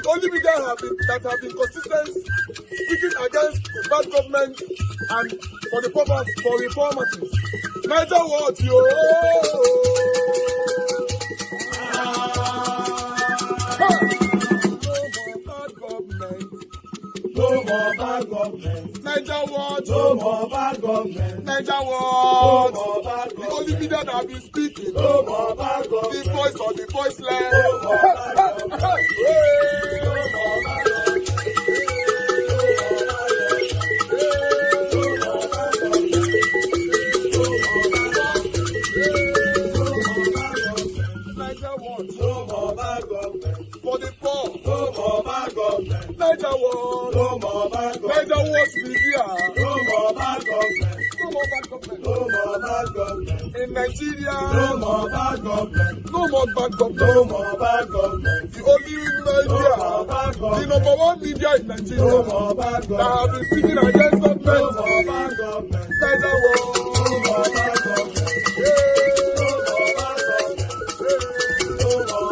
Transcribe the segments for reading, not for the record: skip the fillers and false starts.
only media that have been consistent, speaking against bad government and for the purpose for reformers. Niger what yo? No more bad government. Niger what? No more bad government. Niger what? No more bad government. The only media that have been speaking. No more bad government. The voice of the voiceless. No more bad government. No more bad for the poor. No more bad government. Niger what? No more bad government. Niger what media? No more bad government. No more bad government. No more bad government. In Nigeria. No more bad government. No more bad government. No more bad government. The only media. No more bad government. The number one media in Nigeria. No more bad government. That have been speaking against government. No more bad government. Niger what? No more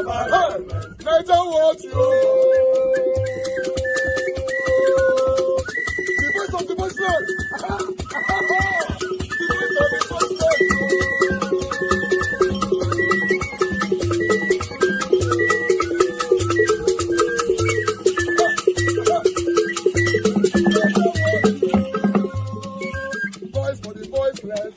bad government. Niger what you? The voice of the voiceless. The voice of the voiceless. Voice for the voiceless.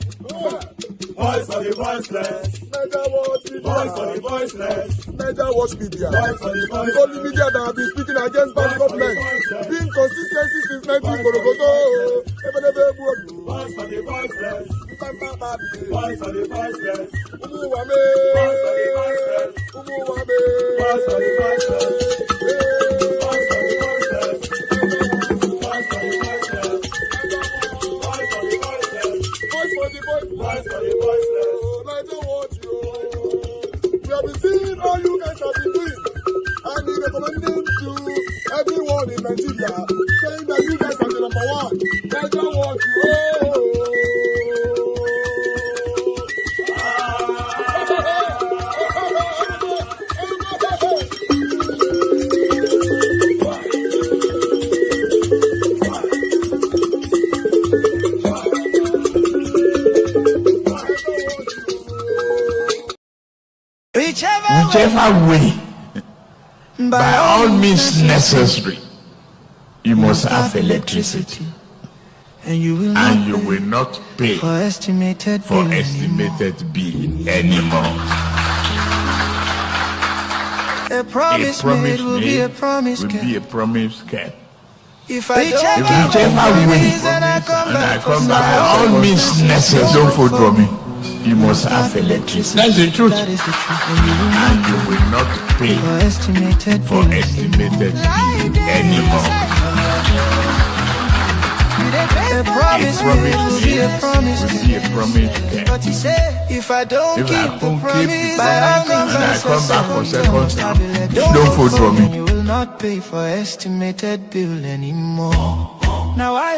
Voice for the voiceless. Niger what media? Voice for the voiceless. Niger watch media. The only media that have been speaking against bad government. Being consistency since 1944. Voice for the voiceless. Voice for the voiceless. Umuwame. Voice for the voiceless. Umuwame. Voice for the voiceless. Voice for the voiceless. Voice for the voiceless. Voice for the voiceless. Voice for the voiceless. Voice for the voiceless. Niger what you? We have been seeing all you guys have been doing, and we recommending to everyone in Nigeria, saying that you guys are the number one. Niger what you? Whichever way, by all means necessary, you must have electricity, and you will not pay for estimated bill anymore. A promise made will be a promise kept. If I Whichever way, and I come by all means necessary, don't vote for me. You must have electricity. That's the truth. And you will not pay for estimated anymore. A promise will be a promise. But he said, if I don't keep the promise, and I come back for second time, don't vote for me. You will not pay for estimated bill anymore. Now I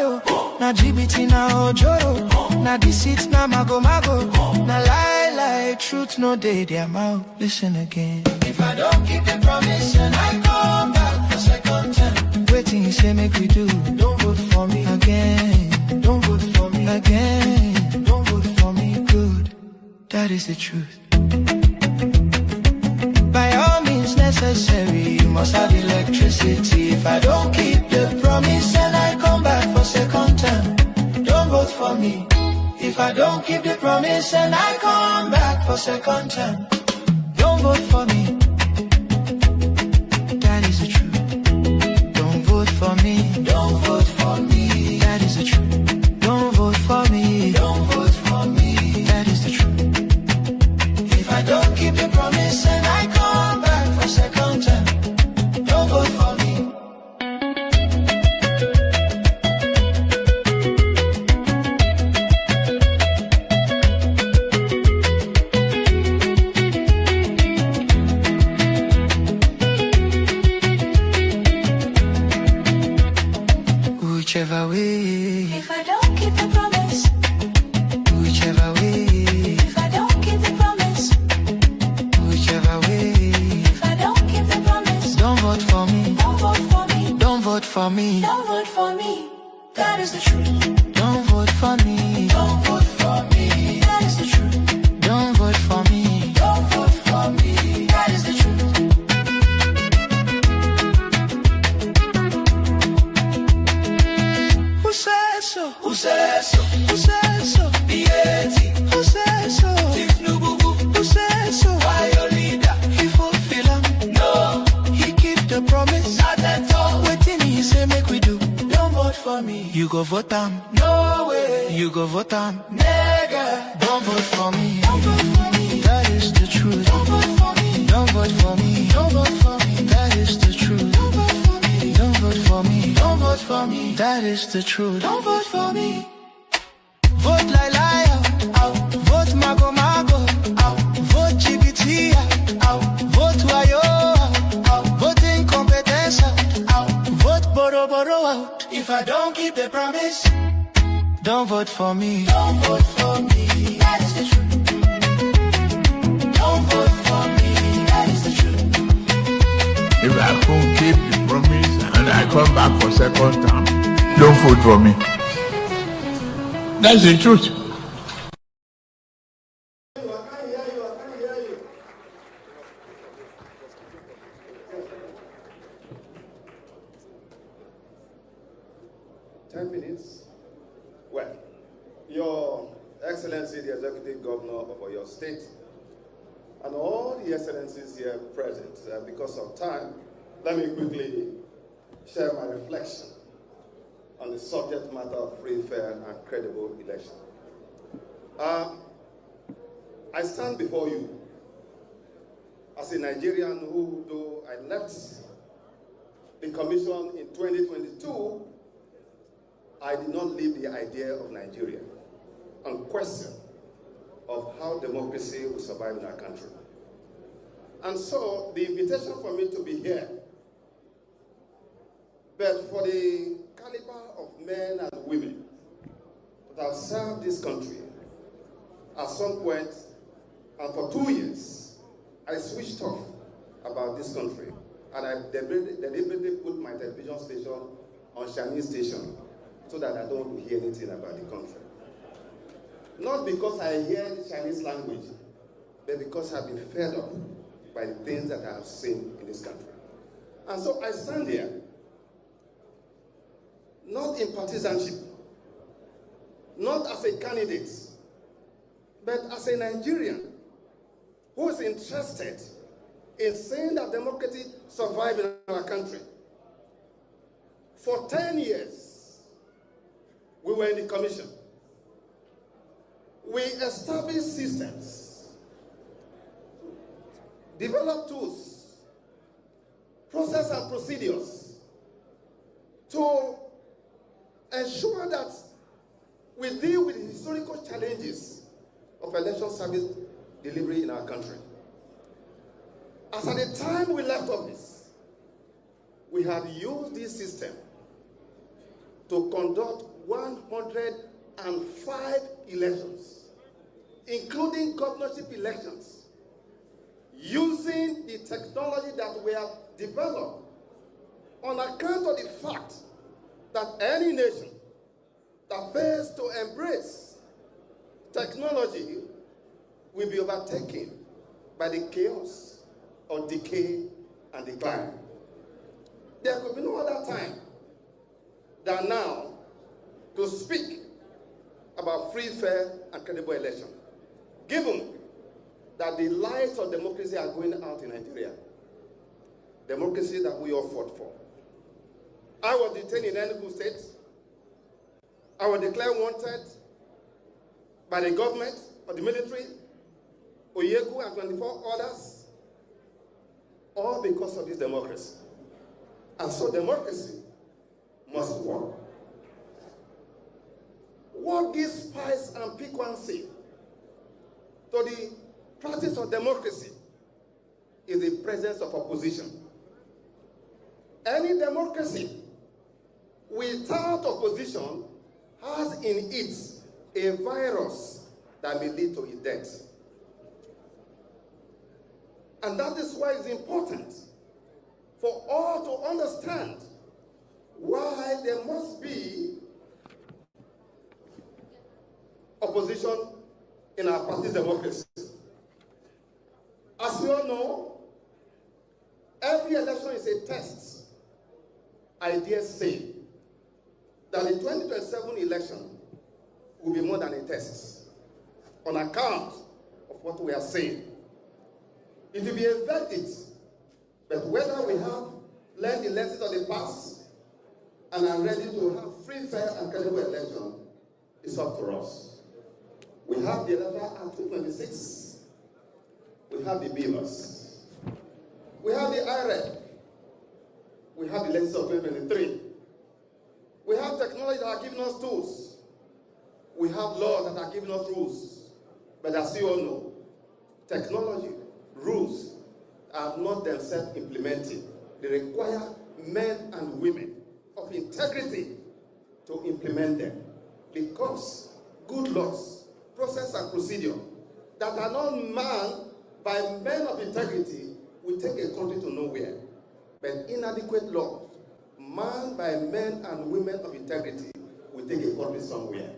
na GBT na Ojoro, na deceit na mago, na lie, truth no day their mouth. Listen again. If I don't keep the promise and I come back for second time, waiting you say make we do. Don't vote for me again. Don't vote for me again. Don't vote for me. Good. That is the truth. By all means necessary, you must have electricity. If I don't keep the promise and I come back for second time, don't vote for me. If I don't keep the promise and I come back for second time, don't vote for me. That is the truth. Don't vote for me. Don't vote for me. That is the truth. Don't vote for me. Don't vote for me. That is the truth. If I don't keep the promise and I come back for second time, don't vote for me. Whichever way, if I don't keep the promise, whichever way, if I don't keep the promise, whichever way, if I don't keep the promise, don't vote for me. Don't vote for me. Don't vote for me. That is the truth. Don't vote for me. Don't vote for me. That is the truth. Don't vote for me. Don't vote for me. That is the truth. Who says so? Who says so? Who says so? B.A.T. Who says so? Who says so? Why your leader? He fulfill him. No, He keep the promise. not at all. Waiting he say make we do. Don't vote for me. You go vote him. No way. You go vote him. Nigga. Don't vote for me. Don't vote for me. That is the truth. Don't vote for me. Don't vote for me. Don't vote for me. That is the truth. Don't vote for me. Don't vote for me. Don't vote for me. That is the truth. Don't vote for me. Vote like liar. Out. Vote mago mago. Out. Vote GBT. Out. Vote wayo. Out. Vote incompetence. Out. Vote boro boro out. If I don't keep the promise, Don't vote for me. don't vote for me. That is the truth. Don't vote for me. That is the truth. If I can't keep the promise and I come back for second term, don't vote for me. That's the truth. I can't hear you. 10 minutes. Well, Your Excellency, the Executive Governor of your state, and all the excellencies here present, because of time, let me quickly share my reflection on the subject matter of free, fair, and credible election. I stand before you as a Nigerian who, though I left the commission in 2022, I did not leave the idea of Nigeria and question of how democracy will survive in our country. And so the invitation for me to be here, but for the caliber of men and women that have served this country, at some point, and for 2 years, I switched off about this country, and I deliberately put my television station on Chinese station so that I don't hear anything about the country. Not because I hear the Chinese language, but because I've been fed up by the things that I have seen in this country. And so I stand here, not in partisanship, not as a candidate, but as a Nigerian who is interested in seeing that democracy survive in our country. For 10 years, we were in the commission. We established systems, developed tools, process and procedures to ensure that we deal with the historical challenges of election service delivery in our country. As at the time we left office, we had used this system to conduct 105 elections, including governorship elections, using the technology that we have developed on account of the fact that any nation that fails to embrace technology will be overtaken by the chaos of decay and decline. There could be no other time than now to speak about free, fair, and credible election, given that the lights of democracy are going out in Nigeria, democracy that we all fought for. I was detained in Enugu State. I was declared wanted by the government or the military, Oyegu and 24 others, all because of this democracy. And so democracy must work. What gives spice and piquancy to the practice of democracy is the presence of opposition. Any democracy without opposition has in it a virus that may lead to its death. And that is why it's important for all to understand why there must be opposition in our party's democracy. As we all know, every election is a test. I dare say that the 2027 election will be more than a test on account of what we are saying. It will be a verdict, but whether we have learned the lessons of the past and are ready to have free, fair, and credible election is up to us. We have the Electoral Act 226. We have the beavers. We have the IREC. We have the lessons of 2023. We have technology that are giving us tools. We have laws that are giving us rules. But as you all know, technology, rules are not themselves implemented. They require men and women of integrity to implement them. Because good laws, process and procedure that are not manned by men of integrity will take a country to nowhere. But inadequate laws manned by men and women of integrity will take a country somewhere.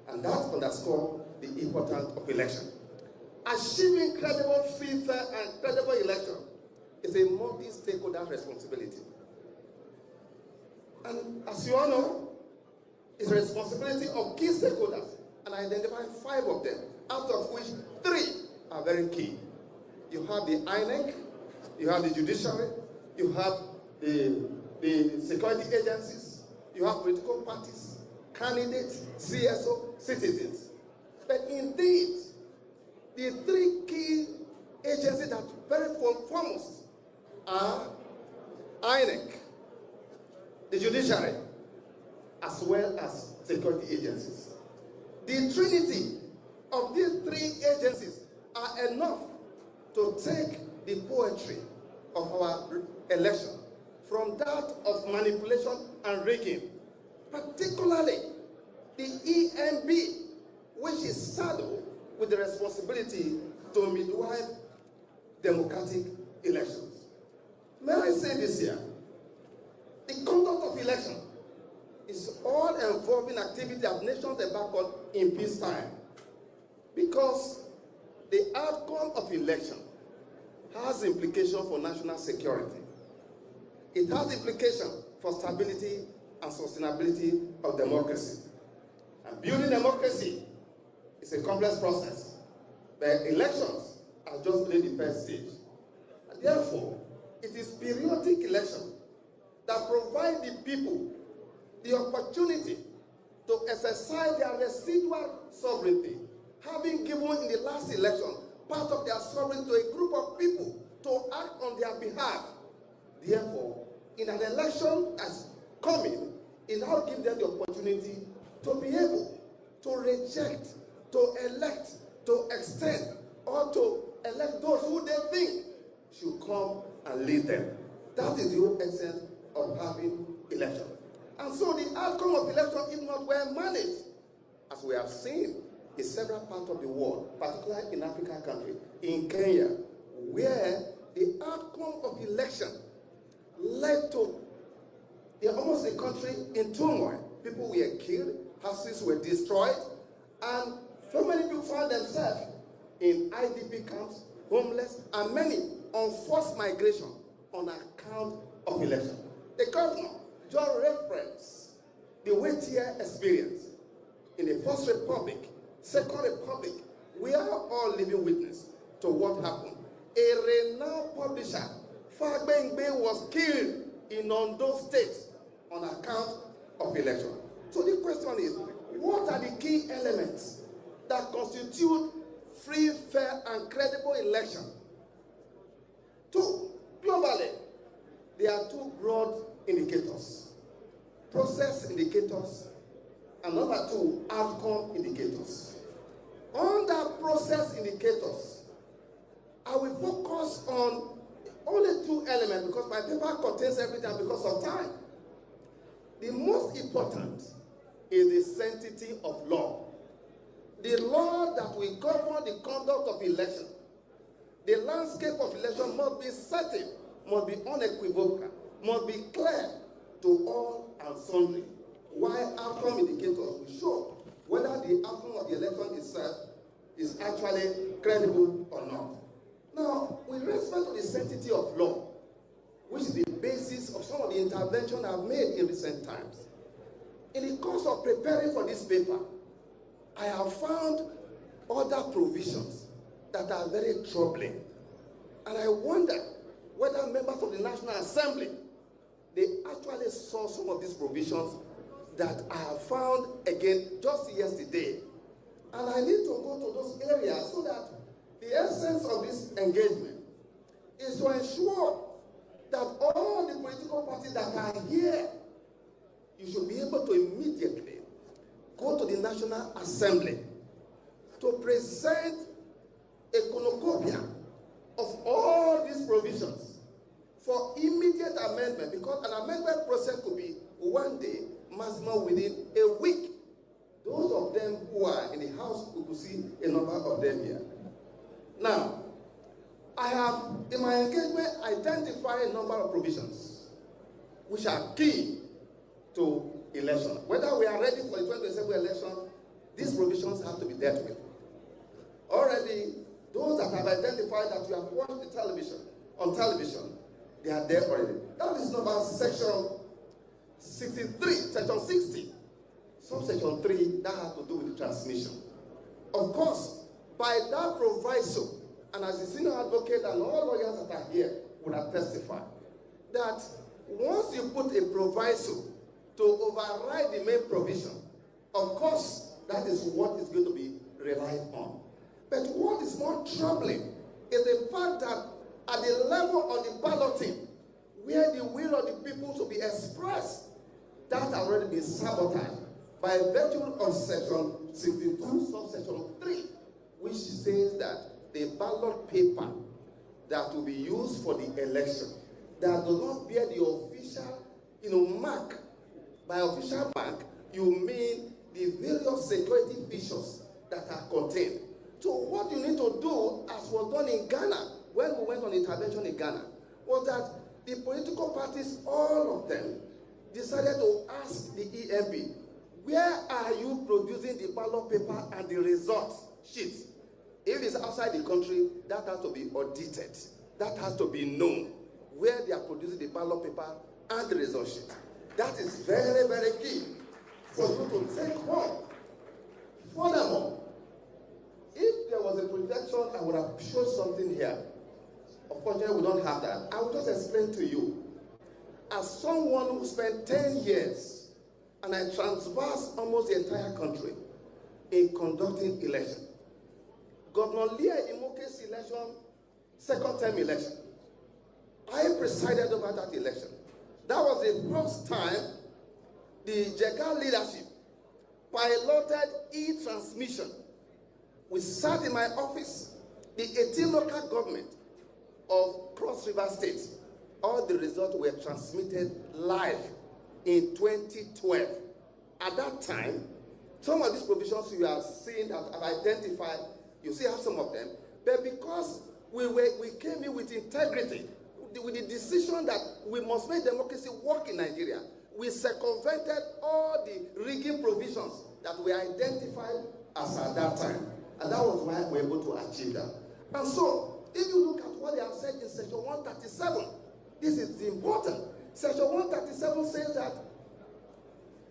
And that underscores the importance of election. Achieving credible, free, fair, and credible election is a multi-stakeholder responsibility. And as you all know, it's the responsibility of key stakeholders, and I identified 5 of them, out of which 3 are very key. You have the INEC, you have the judiciary, you have the security agencies, you have political parties, candidates, CSO, citizens. But indeed, the 3 key agencies that are very foremost are INEC, the judiciary, as well as security agencies. The trinity of these 3 agencies are enough to take the poetry of our election from that of manipulation and rigging, particularly the EMB, which is saddled with the responsibility to midwife democratic elections. May I say this here? The conduct of election is all-involving activity that nations embark on in peacetime, because the outcome of election has implications for national security. It has implications for stability and sustainability of democracy. And building democracy is a complex process, but elections are just playing the first stage. And therefore, it is periodic election that provide the people the opportunity to exercise their residual sovereignty, having given in the last election part of their sovereignty to a group of people to act on their behalf. Therefore, in an election that's coming, it now gives them the opportunity to be able to reject, to elect, to extend, or to elect those who they think should come and lead them. That is the whole essence of having election. And so the outcome of election, if not well managed, as we have seen in several parts of the world, particularly in African countries, in Kenya, where the outcome of election led to almost a country in turmoil. People were killed, houses were destroyed, and so many people found themselves in IDP camps, homeless, and many on forced migration on account of election. The governor just referenced the weightier experience in the First Republic, Second Republic. We are all living witness to what happened. A renowned publisher, Fagbengbe, was killed in Ondo State on account of election. So the question is, what are the key elements that constitute free, fair, and credible election? 2, globally, there are 2 broad indicators: process indicators, and number 2, outcome indicators. Under process indicators, I will focus on only 2 elements because my paper contains everything because of time. The most important is the sanctity of law. The law that will govern the conduct of election. The landscape of election must be certain, must be unequivocal, must be clear, to all and sundry, while outcome indicators will show whether the outcome of the election itself is actually credible or not. Now, with respect to the sanctity of law, which is the basis of some of the interventions I've made in recent times, in the course of preparing for this paper, I have found other provisions that are very troubling. And I wonder whether members of the National Assembly, they actually saw some of these provisions that I have found again just yesterday. And I need to go to those areas so that the essence of this engagement is to ensure that all the political parties that are here, you should be able to immediately go to the National Assembly to present a cornucopia of all these provisions for immediate amendment, because an amendment process could be 1 day, maximum within a week. Those of them who are in the House, we could see a number of them here. Now, I have, in my engagement, identified a number of provisions which are key to election. Whether we are ready for the 2027 election, these provisions have to be dealt with. Already, those that have identified that you have watched the television, on television, they are there already. That is number section 63, section 60, subsection 3, that has to do with the transmission. Of course, by that proviso, and as the senior advocate and all lawyers that are here would have testified, that once you put a proviso to override the main provision, of course, that is what is going to be relied on. But what is more troubling is the fact that at the level of the balloting, where the will of the people to be expressed, that has already been sabotaged by virtue of section 62, subsection 3, which says that the ballot paper that will be used for the election that does not bear the official, mark. By official mark, you mean the various security features that are contained. So what you need to do, as was done in Ghana, when we went on intervention in Ghana, was that the political parties, all of them, decided to ask the EMB, where are you producing the ballot paper and the results sheet? If it's outside the country, that has to be audited. That has to be known where they are producing the ballot paper and the result sheet. That is very, very key for you to take home. Furthermore, if there was a projection, I would have showed something here. Unfortunately, we don't have that. I will just explain to you. As someone who spent 10 years, and I traversed almost the entire country in conducting election, Governor Leah Imoke's election, second term election, I presided over that election. That was the first time the Jega leadership piloted e-transmission. We sat in my office, the 18 local government of Cross River State. All the results were transmitted live in 2012. At that time, some of these provisions you have seen that I've identified, you see have some of them, but because we came in with integrity, with the decision that we must make democracy work in Nigeria, we circumvented all the rigging provisions that were identified as at that time. And that was why we were able to achieve that. And so, if you look at what they have said in section 137, this is important. Section 137 says that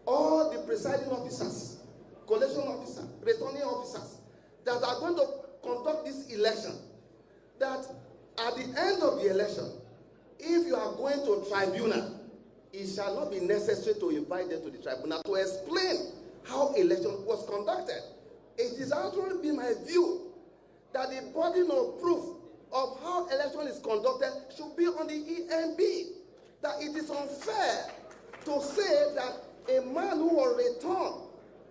all the presiding officers, collation officers, returning officers that are going to conduct this election, that at the end of the election, if you are going to tribunal, it shall not be necessary to invite them to the tribunal to explain how election was conducted. It is actually been my view that the burden of proof of how election is conducted should be on the EMB. That it is unfair to say that a man who will return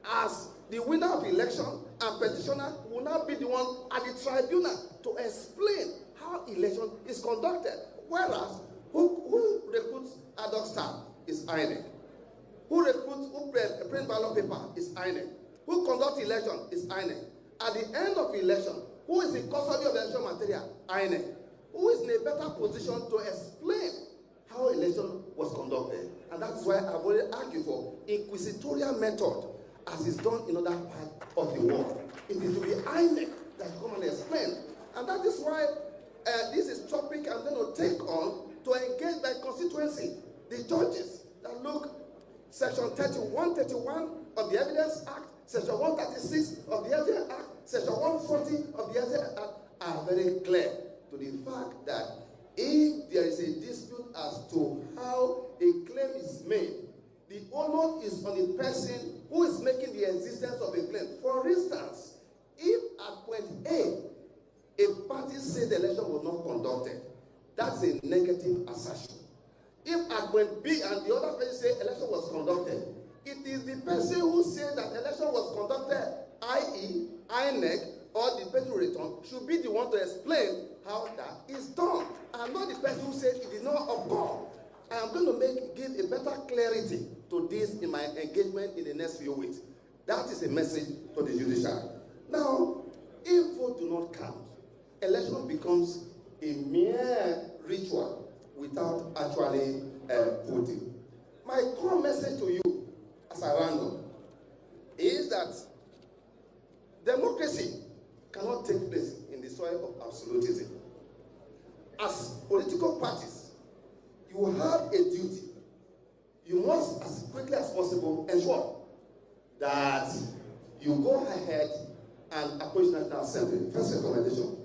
as the winner of election and petitioner will not be the one at the tribunal to explain how election is conducted. Whereas, who recruits ad hoc staff is INEC. Who print ballot paper is INEC. Who conducts election is INEC. At the end of election, who is in custody of the election material? INEC. Who is in a better position to explain how election was conducted. And that's why I've already argued for inquisitorial method as is done in other parts of the world. It is to be INEC that come and explain. And that is why this is topic I'm going to take on to engage my constituency, the judges that look, Section 131 of the Evidence Act, Section 136 of the Evidence Act, Section 140 of the Evidence Act are very clear to the fact that if there is a dispute as to how a claim is made, the onus is on the person who is making the existence of a claim. For instance, if at point A, a party says the election was not conducted, that's a negative assertion. If at point B and the other person say election was conducted, it is the person who says that election was conducted, i.e. INEC, or the person return, should be the one to explain how that is done. I'm not the person who says it did not occur. I am going to give a better clarity to this in my engagement in the next few weeks. That is a message to the judiciary. Now, if vote do not count, election becomes a mere ritual without actually voting. My core message to you, as I round up, is that democracy cannot take place in the soil of absolutism. As political parties, you have a duty. You must, as quickly as possible, ensure that you go ahead and approach National Assembly. First recommendation.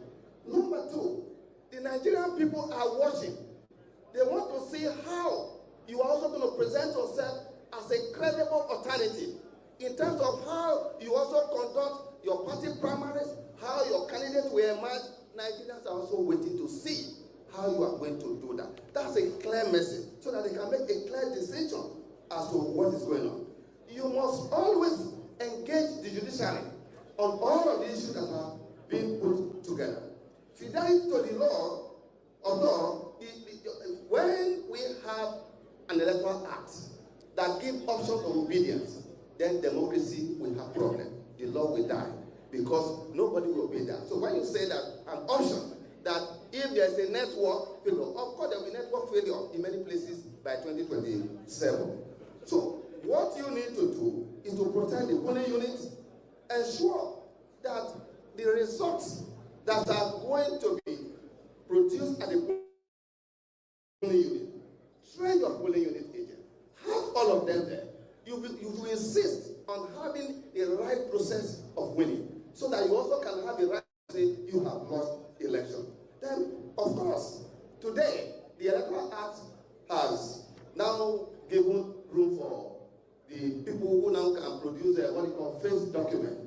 Number two, the Nigerian people are watching. They want to see how you are also going to present yourself as a credible alternative in terms of how you also conduct your party primaries, how your candidates will emerge. Nigerians are also waiting to see how you are going to do that. That's a clear message so that they can make a clear decision as to what is going on. You must always engage the judiciary on all of the issues that are being put together. Fidelity to the law, although when we have an electoral act that gives options of obedience, then democracy will have problem. The law will die because nobody will obey that. So when you say that an option that if there is a network failure, of course there will be network failure in many places by 2027. So what you need to do is to protect the polling units, ensure that the results that are going to be produced at the polling unit, train your polling unit agent, have all of them there. You will insist on having the right process of winning, so that you also can have the right to say you have lost the election. Then, of course, today, the Electoral Act has now given room for the people who now can produce what you call face document.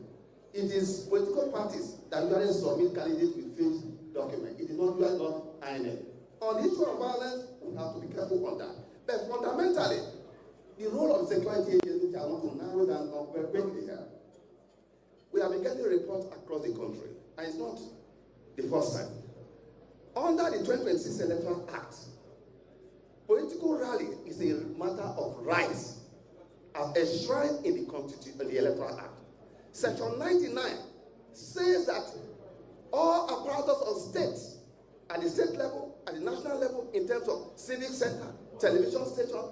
It is political parties that usually submit candidates with face document. It is not usually not INEC. On the issue of violence, we have to be careful on that. But fundamentally, the role of security agencies, which I want to narrow down very quickly here. We have been getting reports across the country, and it's not the first time. Under the 2026 Electoral Act, political rally is a matter of rights as enshrined in the Constitution, the Electoral Act. Section 99 says that all apparatus of states, at the state level, at the national level, in terms of civic center, television station,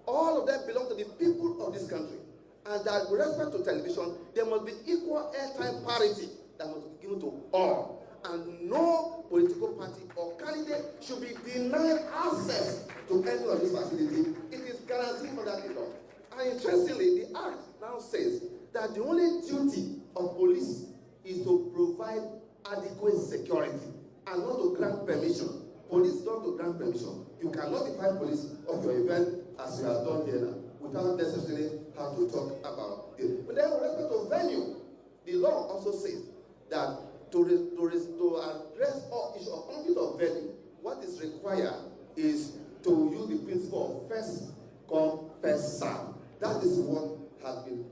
all of them belong to the people of this country. And that with respect to television, there must be equal airtime parity that must be given to all. And no political party or candidate should be denied access to any of these facilities. It is guaranteed under the law. And interestingly, the Act now says that the only duty of police is to provide adequate security and not to grant permission. Police don't to grant permission. You cannot define police of your event as you have done here now, without necessarily have to talk about it. But then with respect to venue, the law also says that to address all issues of conflict of venue, what is required is to use the principle of first come, first serve. That is what has been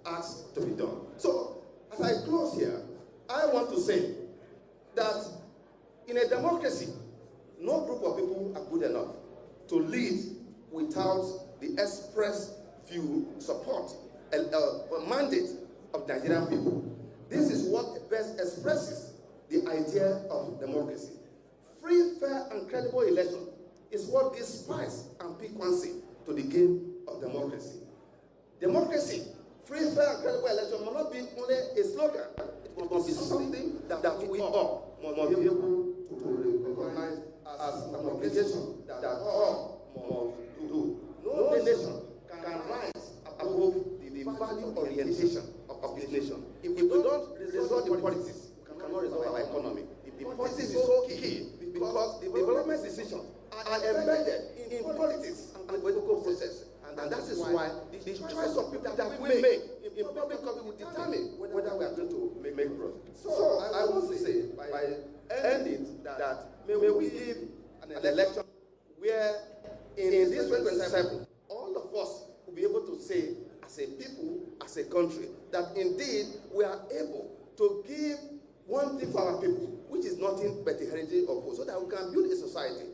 asked to be done. So, as I close here, I want to say that in a democracy, no group of people are good enough to lead without the express view, support, and mandate of Nigerian people. This is what best expresses the idea of democracy. Free, fair, and credible election is what gives spice and piquancy to the game of democracy. Democracy, free, fair, and credible election must not be only a slogan. It must be something that we all must be able to recognize as an obligation that all must do. No nation can rise above the value orientation of this nation. If we don't resolve the politics, we cannot resolve our economy. The politics is so key because the development decisions are embedded in politics and political process. And that is why the choice of people that we make in public office will determine whether we are going to make progress. So I want to say, by ending, that may we give an election where in this 2027, all of us will be able to say, as a people, as a country, that indeed we are able to give one thing for our people, which is nothing but the heritage of us, so that we can build a society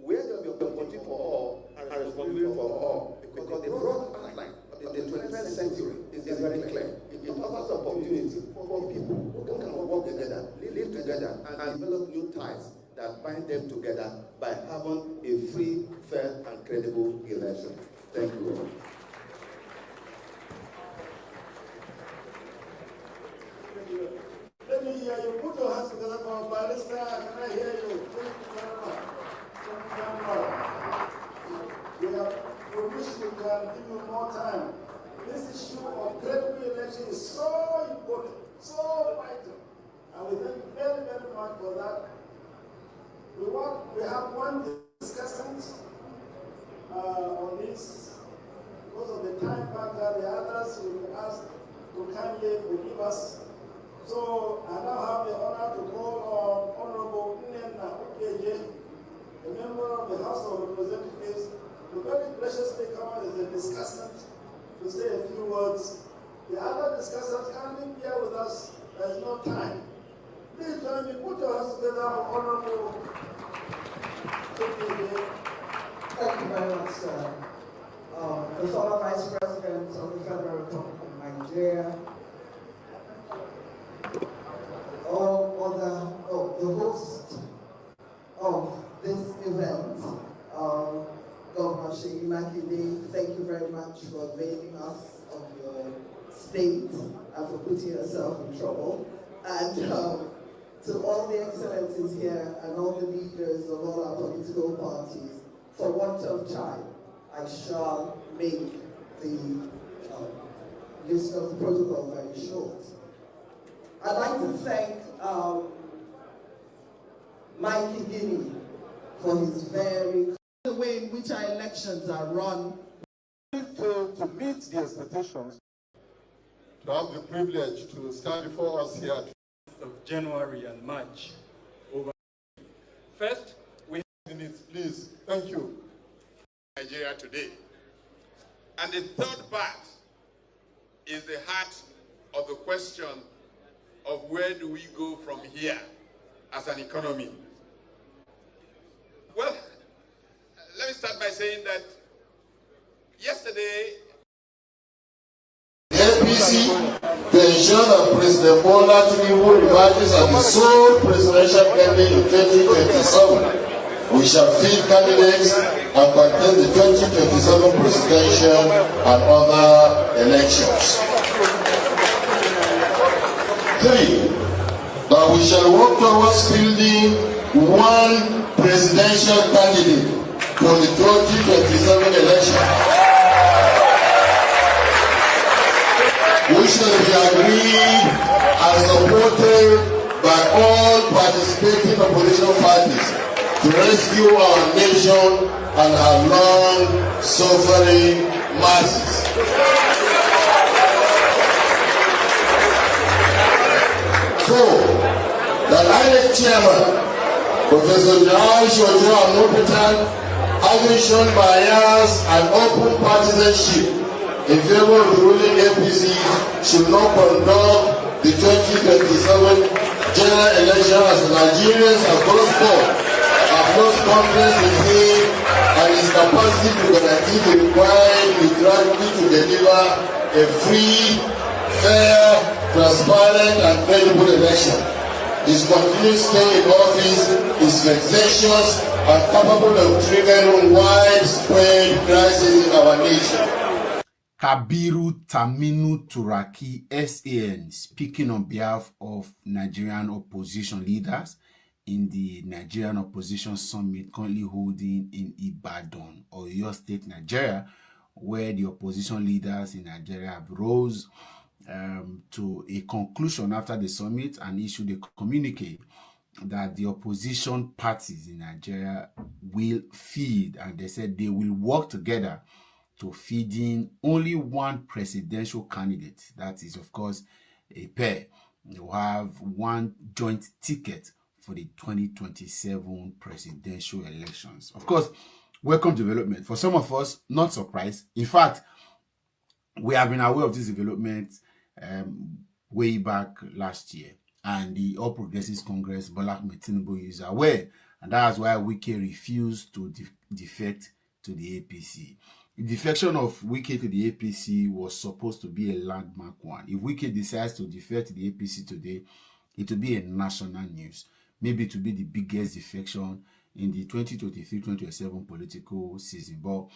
where there will be opportunity for all and responsibility for all. Because the broad outline of the 21st century is very clear. It offers opportunity for people who can work together, live together, and develop new ties that bind them together by having a free, fair, and credible election. Thank you. Let me hear you. Put your hands together for our barrister. Can I hear you? Thank you very much. Thank you very much. We wish we can give you more time. This issue of credible election is so important, so vital. And we thank you very, very much for that. We have one discussant on this. Because of the time factor, the others will be asked to kindly forgive us. So I now have the honor to call on Honorable Nnenna Okeje, a member of the House of Representatives, to very graciously come as a discussant to say a few words. The other discussants can't be here with us. There's no time. Please join me. Put your hands together for Honorable Okeje. Thank you very much, sir. The former Vice President of the Federal Republic of Nigeria, the host of this event, Governor Seyi Makinde, thank you very much for availing us of your state and for putting yourself in trouble. And to all the excellencies here and all the leaders of all our political parties, for want of time, I shall make the list of the protocol very short. I'd like to thank Mike Guinea for his the way in which our elections are run. We fail to meet the expectations. To have the privilege to stand before us here of January and March. First, we have minutes, please. Thank you. Nigeria today. And the third part is the heart of the question of where do we go from here as an economy. Well, let me start by saying that yesterday, the APC to ensure that President Bola Tinubu emerges as the sole presidential candidate in 2027. We shall field candidates and contest the 2027 presidential and other elections. 3. That we shall work towards fielding one presidential candidate for the 2027 election. We shall be agreed and supported by all participating opposition parties to rescue our nation and our long-suffering masses. 4. That INEC chairman, Professor John Shojo Amopitan, having shown bias and open partisanship in favor of the ruling APC, should not conduct the 2027 general election as Nigerians across board have lost confidence in him and his capacity to guarantee the required neutrality to deliver a free, fair, transparent and credible election. His continued stay in office is vexatious are capable of triggering widespread crisis in our nation. Kabiru Taminu Turaki, SAN, speaking on behalf of Nigerian opposition leaders in the Nigerian Opposition Summit currently holding in Ibadan, Oyo State, Nigeria, where the opposition leaders in Nigeria have rose to a conclusion after the summit and issued a communique that the opposition parties in Nigeria will feed, and they said they will work together to feed in only one presidential candidate. That is, of course, a pair. They will have one joint ticket for the 2027 presidential elections. Of course, welcome development. For some of us, not surprised. In fact, we have been aware of this development way back last year. And the All Progressives Congress, Bola Ahmed Tinubu, is aware. And that's why Wike refused to defect to the APC. The defection of Wike to the APC was supposed to be a landmark one. If Wike decides to defect to the APC today, it will be a national news. Maybe it will be the biggest defection in the 2023-2027 political season. But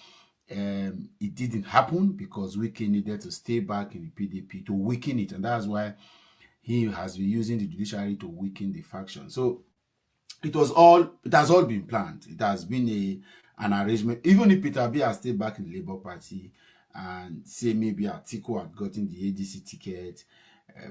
it didn't happen because Wike needed to stay back in the PDP to weaken it. And that's why he has been using the judiciary to weaken the faction. So it has all been planned. It has been an arrangement. Even if Peter B has stayed back in the Labour Party and say maybe Atiku had gotten the ADC ticket,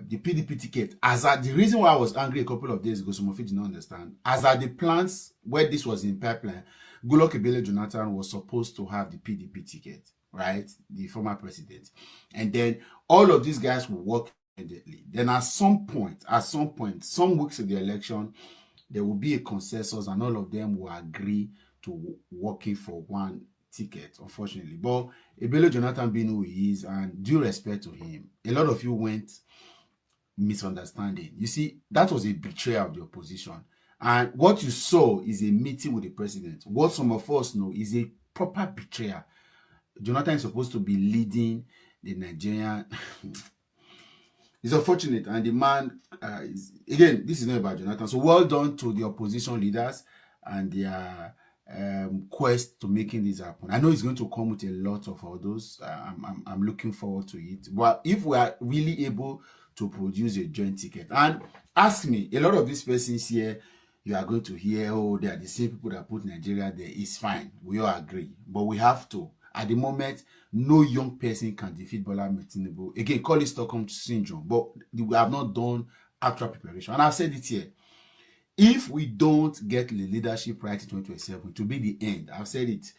the PDP ticket, the reason why I was angry a couple of days ago, some of you did not understand, as at the plans where this was in pipeline, Goodluck Ebele Jonathan was supposed to have the PDP ticket, right? The former president. And then all of these guys will work immediately. Then at some point, some weeks of the election, there will be a consensus and all of them will agree to working for one ticket, unfortunately. But Ebele Jonathan being who he is, and due respect to him, a lot of you went misunderstanding. You see, that was a betrayal of the opposition. And what you saw is a meeting with the president. What some of us know is a proper betrayal. Jonathan is supposed to be leading the Nigerian... It's unfortunate, and the man again, this is not about Jonathan. So well done to the opposition leaders and their quest to making this happen. I know it's going to come with a lot of orders. I'm looking forward to it. But if we are really able to produce a joint ticket, and ask me, a lot of these persons here, you are going to hear, oh, they are the same people that put Nigeria there. It's fine. We all agree. But we have to. At the moment, no young person can defeat Bola Ahmed Tinubu. Again, call it Stockholm Syndrome, but we have not done actual preparation. And I've said it here. If we don't get the leadership right in 2027, to be the end. I've said it.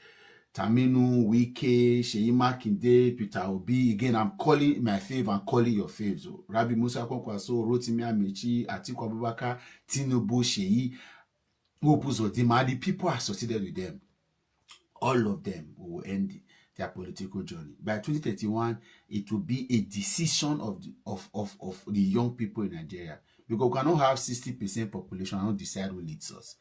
Taminu, Wike, Seyi Makinde, Peter Obi. Again, I'm calling my fave and calling your faves. So, Rabi Musa Kwankwaso, Rotimi Amechi, Atiku Abubakar, Tinubu, Seyi, Hope Uzodinma. The people associated with them, all of them will end their political journey. By 2031, it will be a decision of the young people in Nigeria. Because we cannot have 60% population and not decide who leads us.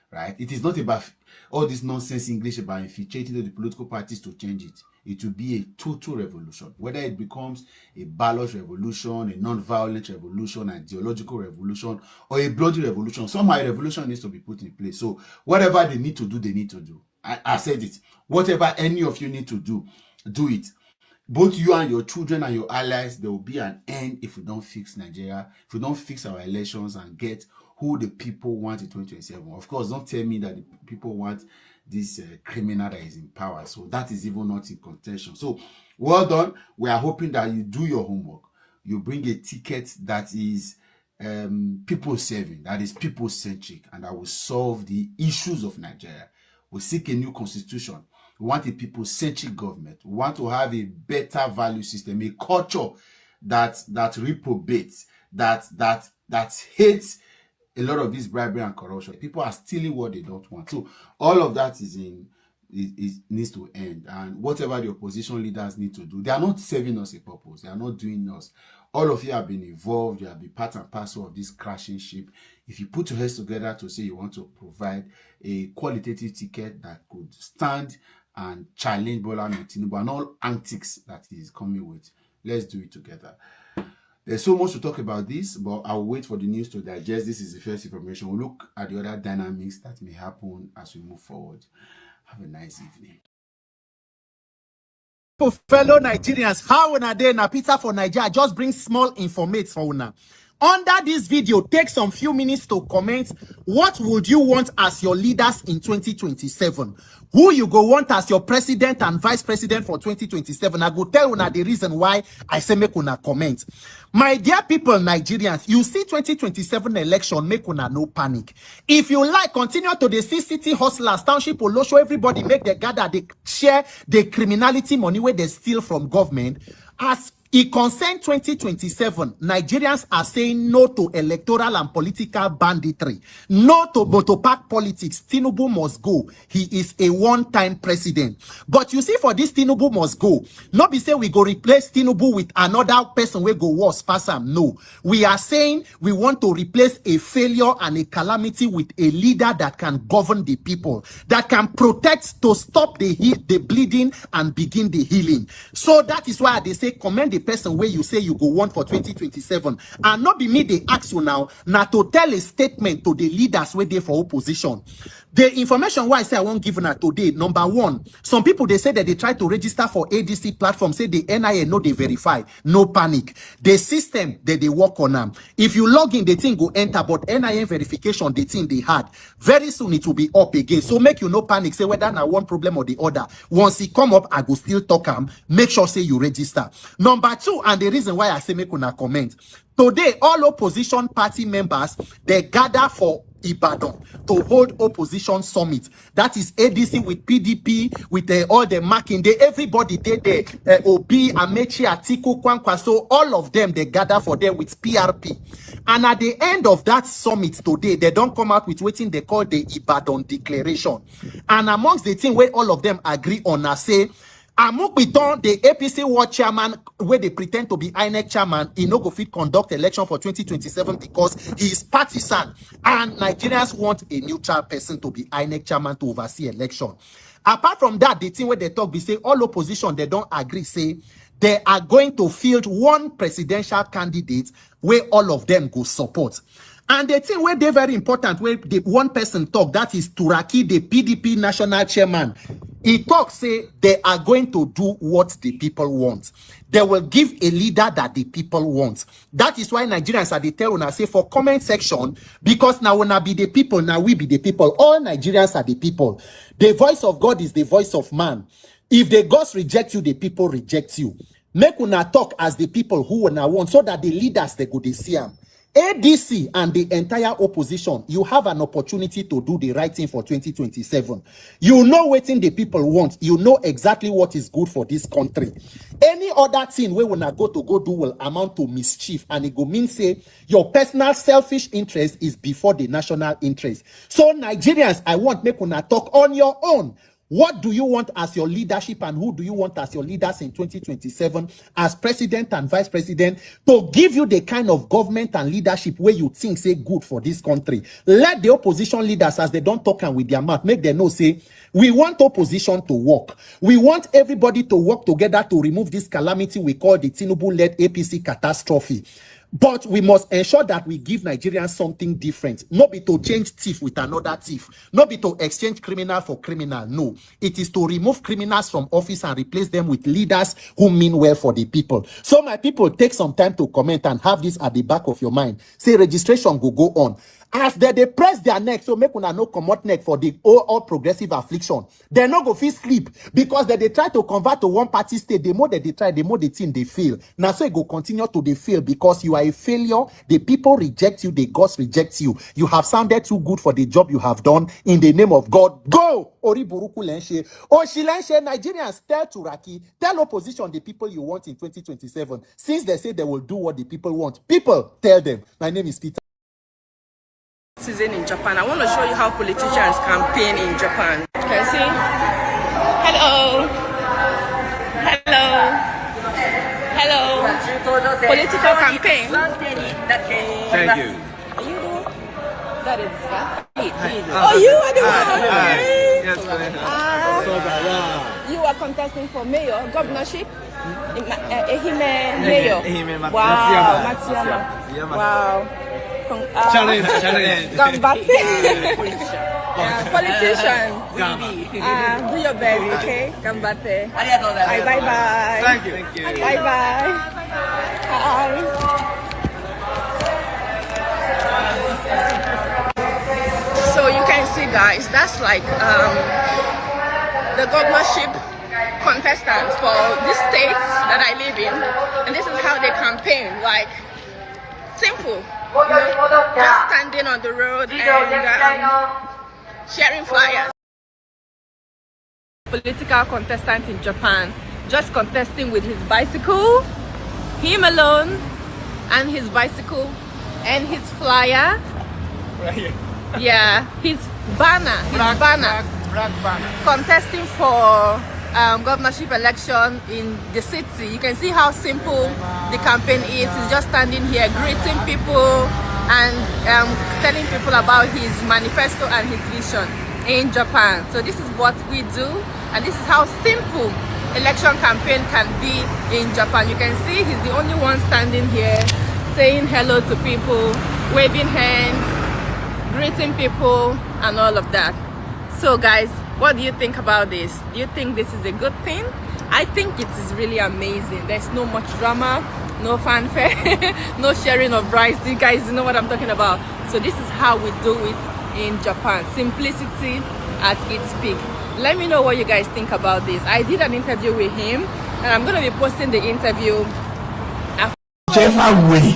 Right? It is not about all this nonsense English about infiltrating the political parties to change it. It will be a total revolution. Whether it becomes a ballot revolution, a non-violent revolution, an ideological revolution, or a bloody revolution. Somehow a revolution needs to be put in place. So whatever they need to do, they need to do. I said it. Whatever any of you need to do, do it. Both you and your children and your allies, there will be an end if we don't fix Nigeria, if we don't fix our elections and get who the people want in 2027. Of course, don't tell me that the people want this criminal that is in power. So that is even not in contention. So well done. We are hoping that you do your homework. You bring a ticket that is people-serving, that is people-centric, and that will solve the issues of Nigeria. We seek a new constitution. We want a people-centric government. We want to have a better value system, a culture that reprobates, that hates a lot of this bribery and corruption. People are stealing what they don't want. So all of that needs to end. And whatever the opposition leaders need to do, they are not serving us a purpose. They are not doing us. All of you have been involved. You have been part and parcel of this crashing ship. If you put your heads together to say you want to provide a qualitative ticket that could stand and challenge Bola Ahmed Tinubu and all antics that he is coming with, let's do it together. There's so much to talk about this, but I'll wait for the news to digest. This is the first information. We'll look at the other dynamics that may happen as we move forward. Have a nice evening. Fellow Nigerians, how una dey? Na Peter for Nigeria just bring small informate for una. Under this video, take some few minutes to comment. What would you want as your leaders in 2027? Who you go want as your president and vice president for 2027? I go tell una the reason why I say make una comment. My dear people, Nigerians, you see 2027 election, make una no panic. If you like, continue to the city hustlers, township, Olosho, everybody make the gather, they share the criminality money where they steal from government. As it concerns 2027, Nigerians are saying no to electoral and political banditry. No to motopack politics. Tinubu must go. He is a one-time president. But you see, for this Tinubu must go. Not be say we go replace Tinubu with another person we go worse pass him. No. We are saying we want to replace a failure and a calamity with a leader that can govern the people. That can protect to stop the bleeding and begin the healing. So that is why they say commend the person where you say you go want for 2027, and not be me they ask you now to tell a statement to the leaders where they for opposition. The information why I say I won't give now today. Number one, some people they say that they try to register for ADC platform, say the NIA no they verify, no panic. The system that they work on them. If you log in, the thing go enter, but NIA verification the thing they had. Very soon it will be up again. So make you no panic. Say whether now one problem or the other. Once it come up, I go still talk them. Make sure say you register. Number two, and the reason why I say make una comment. Today, all opposition party members, they gather for Ibadan to hold opposition summit. That is ADC with PDP, with all the marking. Everybody did there. Obi, Amechi, Atiku, Kwankwaso, all of them, they gather for them with PRP. And at the end of that summit today, they don't come out with what they call the Ibadan Declaration. And amongst the thing where all of them agree on, I say, Amukbiton, the APC World Chairman, where they pretend to be INEC Chairman, he no go fit conduct election for 2027 because he is partisan. And Nigerians want a neutral person to be INEC Chairman to oversee election. Apart from that, the thing where they talk, we say all opposition, they don't agree, say they are going to field one presidential candidate where all of them go support. And the thing where they very important, where the one person talk, that is Turaki, the PDP national chairman. He talks, say they are going to do what the people want. They will give a leader that the people want. That is why Nigerians are the tell when I say for comment section, because now when I be the people, now we be the people. All Nigerians are the people. The voice of God is the voice of man. If the gods reject you, the people reject you. Make una talk as the people who una want, so that the leaders they go they see them. ADC and the entire opposition, you have an opportunity to do the right thing for 2027. You know what the people want. You know exactly what is good for this country. Any other thing where when I go do will amount to mischief, and it go mean say your personal selfish interest is before the national interest. So Nigerians, I want make una talk on your own. What do you want as your leadership, and who do you want as your leaders in 2027 as president and vice president to give you the kind of government and leadership where you think say good for this country? Let the opposition leaders, as they don't talk and with their mouth, make them know say we want opposition to work. We want everybody to work together to remove this calamity we call the Tinubu-led APC catastrophe. But we must ensure that we give Nigerians something different. Not be to change thief with another thief. Not be to exchange criminal for criminal. No. It is to remove criminals from office and replace them with leaders who mean well for the people. So my people, take some time to comment and have this at the back of your mind. Say registration go on. As they press their neck, so make una no comot neck for the all progressive affliction. They no go fit sleep because they try to convert to one party state. The more that they try, the more the thing they fail. Now so it go continue to they fail because you are a failure. The people reject you. The gods reject you. You have sounded too good for the job you have done. In the name of God, go! Oriburuku Lenshe. Oshilenshe, Nigerians, tell Turaki, tell opposition the people you want in 2027. Since they say they will do what the people want. People, tell them. My name is Peter. Season in Japan. I want to show you how politicians campaign in Japan. You can see. Hello. Political campaign. Thank you. That is oh, you are the one. Yes, you are contesting for mayor, governorship. Mayor. Wow, Matiama. Wow. Challenge. Gambate. Politician. Do your best, okay? Gambate. Bye. Thank you. Bye. Hi. So you can see, guys, that's like the governorship contestants for this state that I live in, and this is how they campaign. Like, simple, just standing on the road and sharing flyers. Political contestant in Japan, just contesting with his bicycle, him alone, and his bicycle, and his flyer. Right here. Yeah, his banner, Black banner. contesting for governorship election in the city. You can see how simple the campaign is. He's just standing here greeting people and telling people about his manifesto and his vision in Japan. So this is what we do, and this is how simple election campaign can be in Japan. You can see he's the only one standing here saying hello to people, waving hands, greeting people and all of that. So guys, what do you think about this? Do you think this is a good thing? I think it is really amazing. There's no much drama, no fanfare, no sharing of rice. You guys know what I'm talking about. So this is how we do it in Japan. Simplicity at its peak. Let me know what you guys think about this. I did an interview with him, and I'm going to be posting the interview after. Whichever way,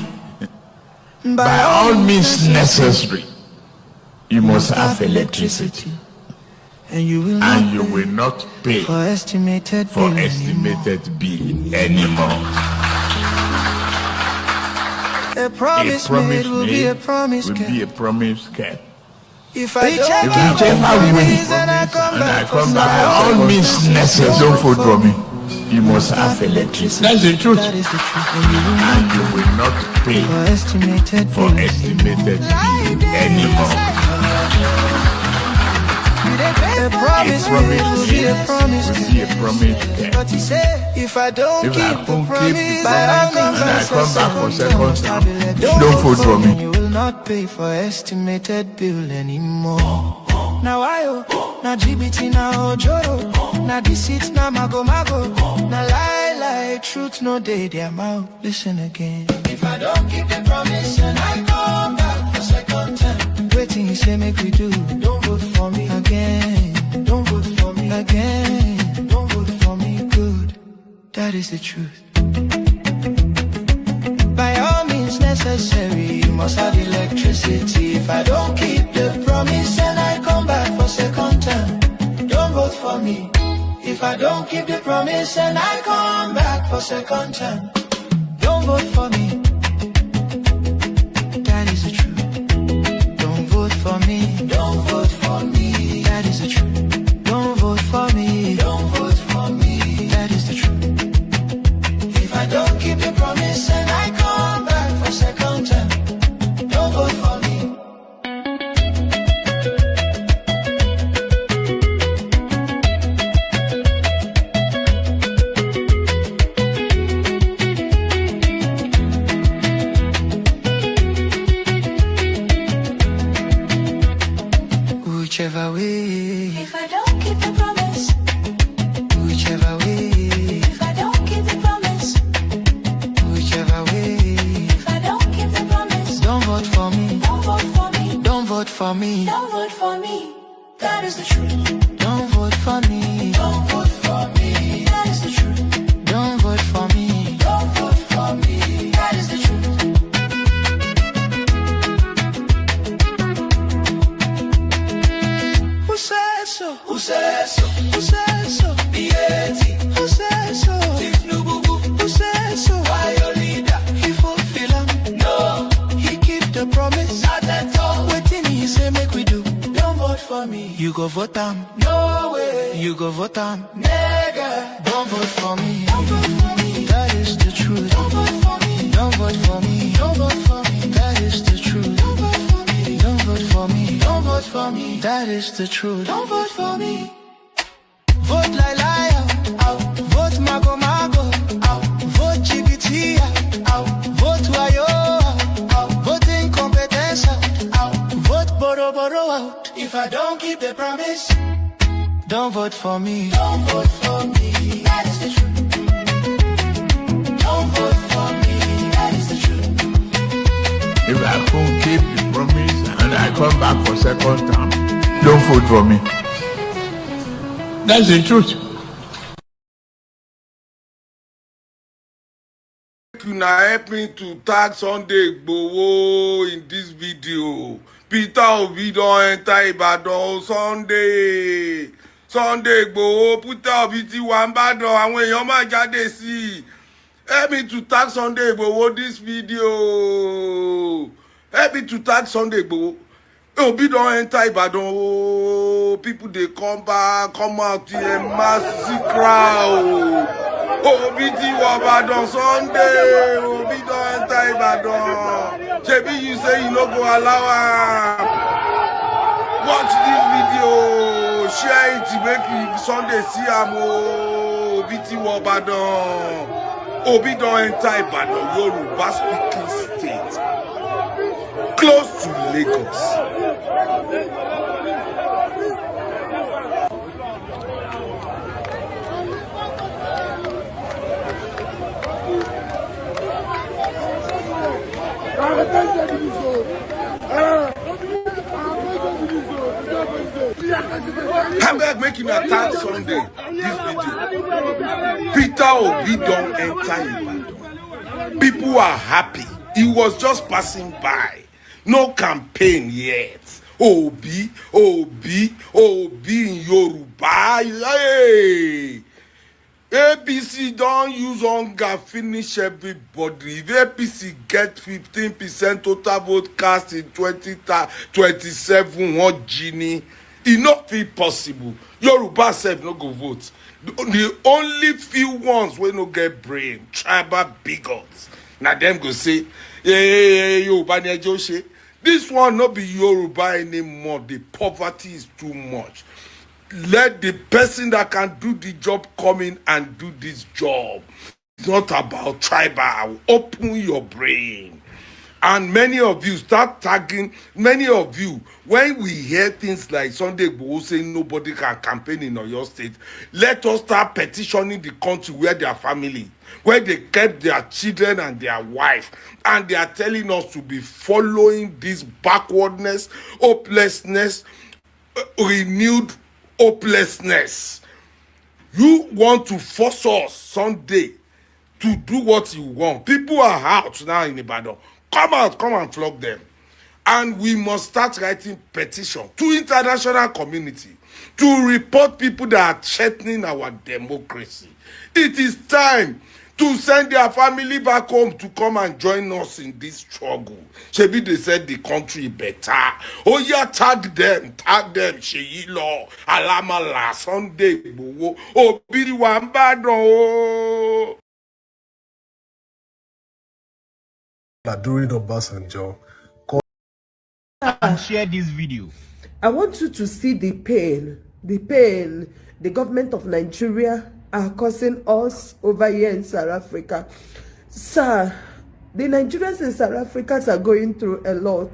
by all means necessary, you must have electricity. And you will not pay for estimated bill anymore. A promise made will be a promise kept. If I don't keep the promise and I come back, by all means necessary, don't vote for me. You must have electricity. That's the truth. That is the truth. And you will not pay for estimated bill anymore. A promise will be a promise. But he said, if I don't keep the promise, by all means I come back for second time, don't vote for me. You will not pay for estimated bill anymore. Now now GBT, now Ojoro, now deceit, now mago, now lie, truth no day, their mouth. Listen again. If I don't keep the promise and I come back for second time, waiting, he say make we do. Don't vote for me again. Don't vote for me again. Don't vote for me. Good. That is the truth. By all means necessary, you must have electricity. If I don't keep the promise and I come back for second time, don't vote for me. If I don't keep the promise and I come back for second time, don't vote for me. That is the truth. Don't vote for me. Don't vote for me. That is the truth. Don't vote for me. Don't vote for me. That is the truth. If I don't keep the promise and I come back for second time, don't vote for me. Whichever way. If I don't keep the promise. Whichever way. If I don't keep the promise. Whichever way. If I don't keep the promise. Don't vote for me. Don't vote for me. Don't vote for me. Don't vote for me. That is the truth. Don't vote for me. Don't vote for me. That is the truth. Don't vote for me. Don't vote for me. That is the truth. Who says so? Who says so? Who says so? B.A.T. Who says so? Who says so? Why your leader? He fulfill him. No. He keep the promise. Not at all. Waiting he say make we do. Don't vote for me. You go vote him. No way. You go vote him. Nigga. Don't vote for me. Don't vote for me. That is the truth. Don't vote for me. Don't vote for me. Don't vote for me. That is the truth. Don't vote for me. Don't vote for me. Don't vote for me. That is the truth. Don't vote for me. Vote like liar. Vote mago. Don't vote for me. Don't vote for me. That is the truth. Don't vote for me. That is the truth. If I can't keep the promise and I come back for second term, don't vote for me. That's the truth. You now help me to tag Sunday Igboho in this video. Peter Obi don enter Ibadan Sunday Igboho. Peter Obi ti wà Ìbàdàn, àwọn èèyàn máa jáde sí. Help me to tag Sunday Igboho this video. Help me to tag Sunday Igboho. Obi don enter Ibadan. People they come back, come out here, massive crowd. Obi ti wà Ìbàdàn Sunday. Obi don enter Ibadan. Shebi you say you no go allow am. Watch this video, share it, make it Sunday see am. Obi ti wà Ìbàdàn. Obi don enter Ibadan, Yoruba speaking state, close to Lagos. Hamburg making an attack Sunday. This video. Peter Obi don't enter Ibadan. People are happy. He was just passing by. No campaign yet. Obi in Yoruba. Hey. APC don't use hunger finish everybody. If APC get 15% total vote cast in 2027, what genie? It not feel possible. Yoruba said no go vote. The only few ones wey no get brain, tribal bigots. Now them go say, Yoruba ni ejo se. This one not be Yoruba anymore. The poverty is too much. Let the person that can do the job come in and do this job. It's not about tribal. Open your brain. And many of you start tagging, many of you, when we hear things like Sunday Igboho saying nobody can campaign in your state, let us start petitioning the country where their family, where they kept their children and their wife, and they are telling us to be following this backwardness, hopelessness, renewed hopelessness. You want to force us Sunday to do what you want. People are out now in Ibadan. Come out, come and flog them. And we must start writing petition to international community to report people that are threatening our democracy. It is time to send their family back home to come and join us in this struggle. Shebi they said the country better. Oh yeah, tag them. Sheyi Law, Alamala, Sunday Igboho, Obi Wambado. During Obasanjo, and share this video. I want you to see the pain the government of Nigeria are causing us over here in South Africa. Sir, the Nigerians in South Africa are going through a lot.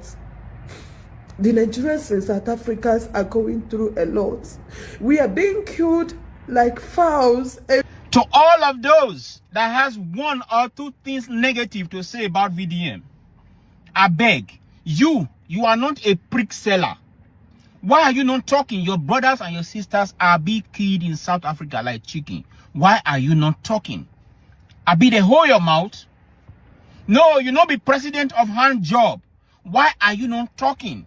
The Nigerians in South Africa are going through a lot. We are being killed like fowls. To all of those that has one or two things negative to say about VDM, I beg, you are not a prick seller. Why are you not talking? Your brothers and your sisters are being killed in South Africa like chicken. Why are you not talking? I be the hold your mouth. No, you not be president of hand job. Why are you not talking?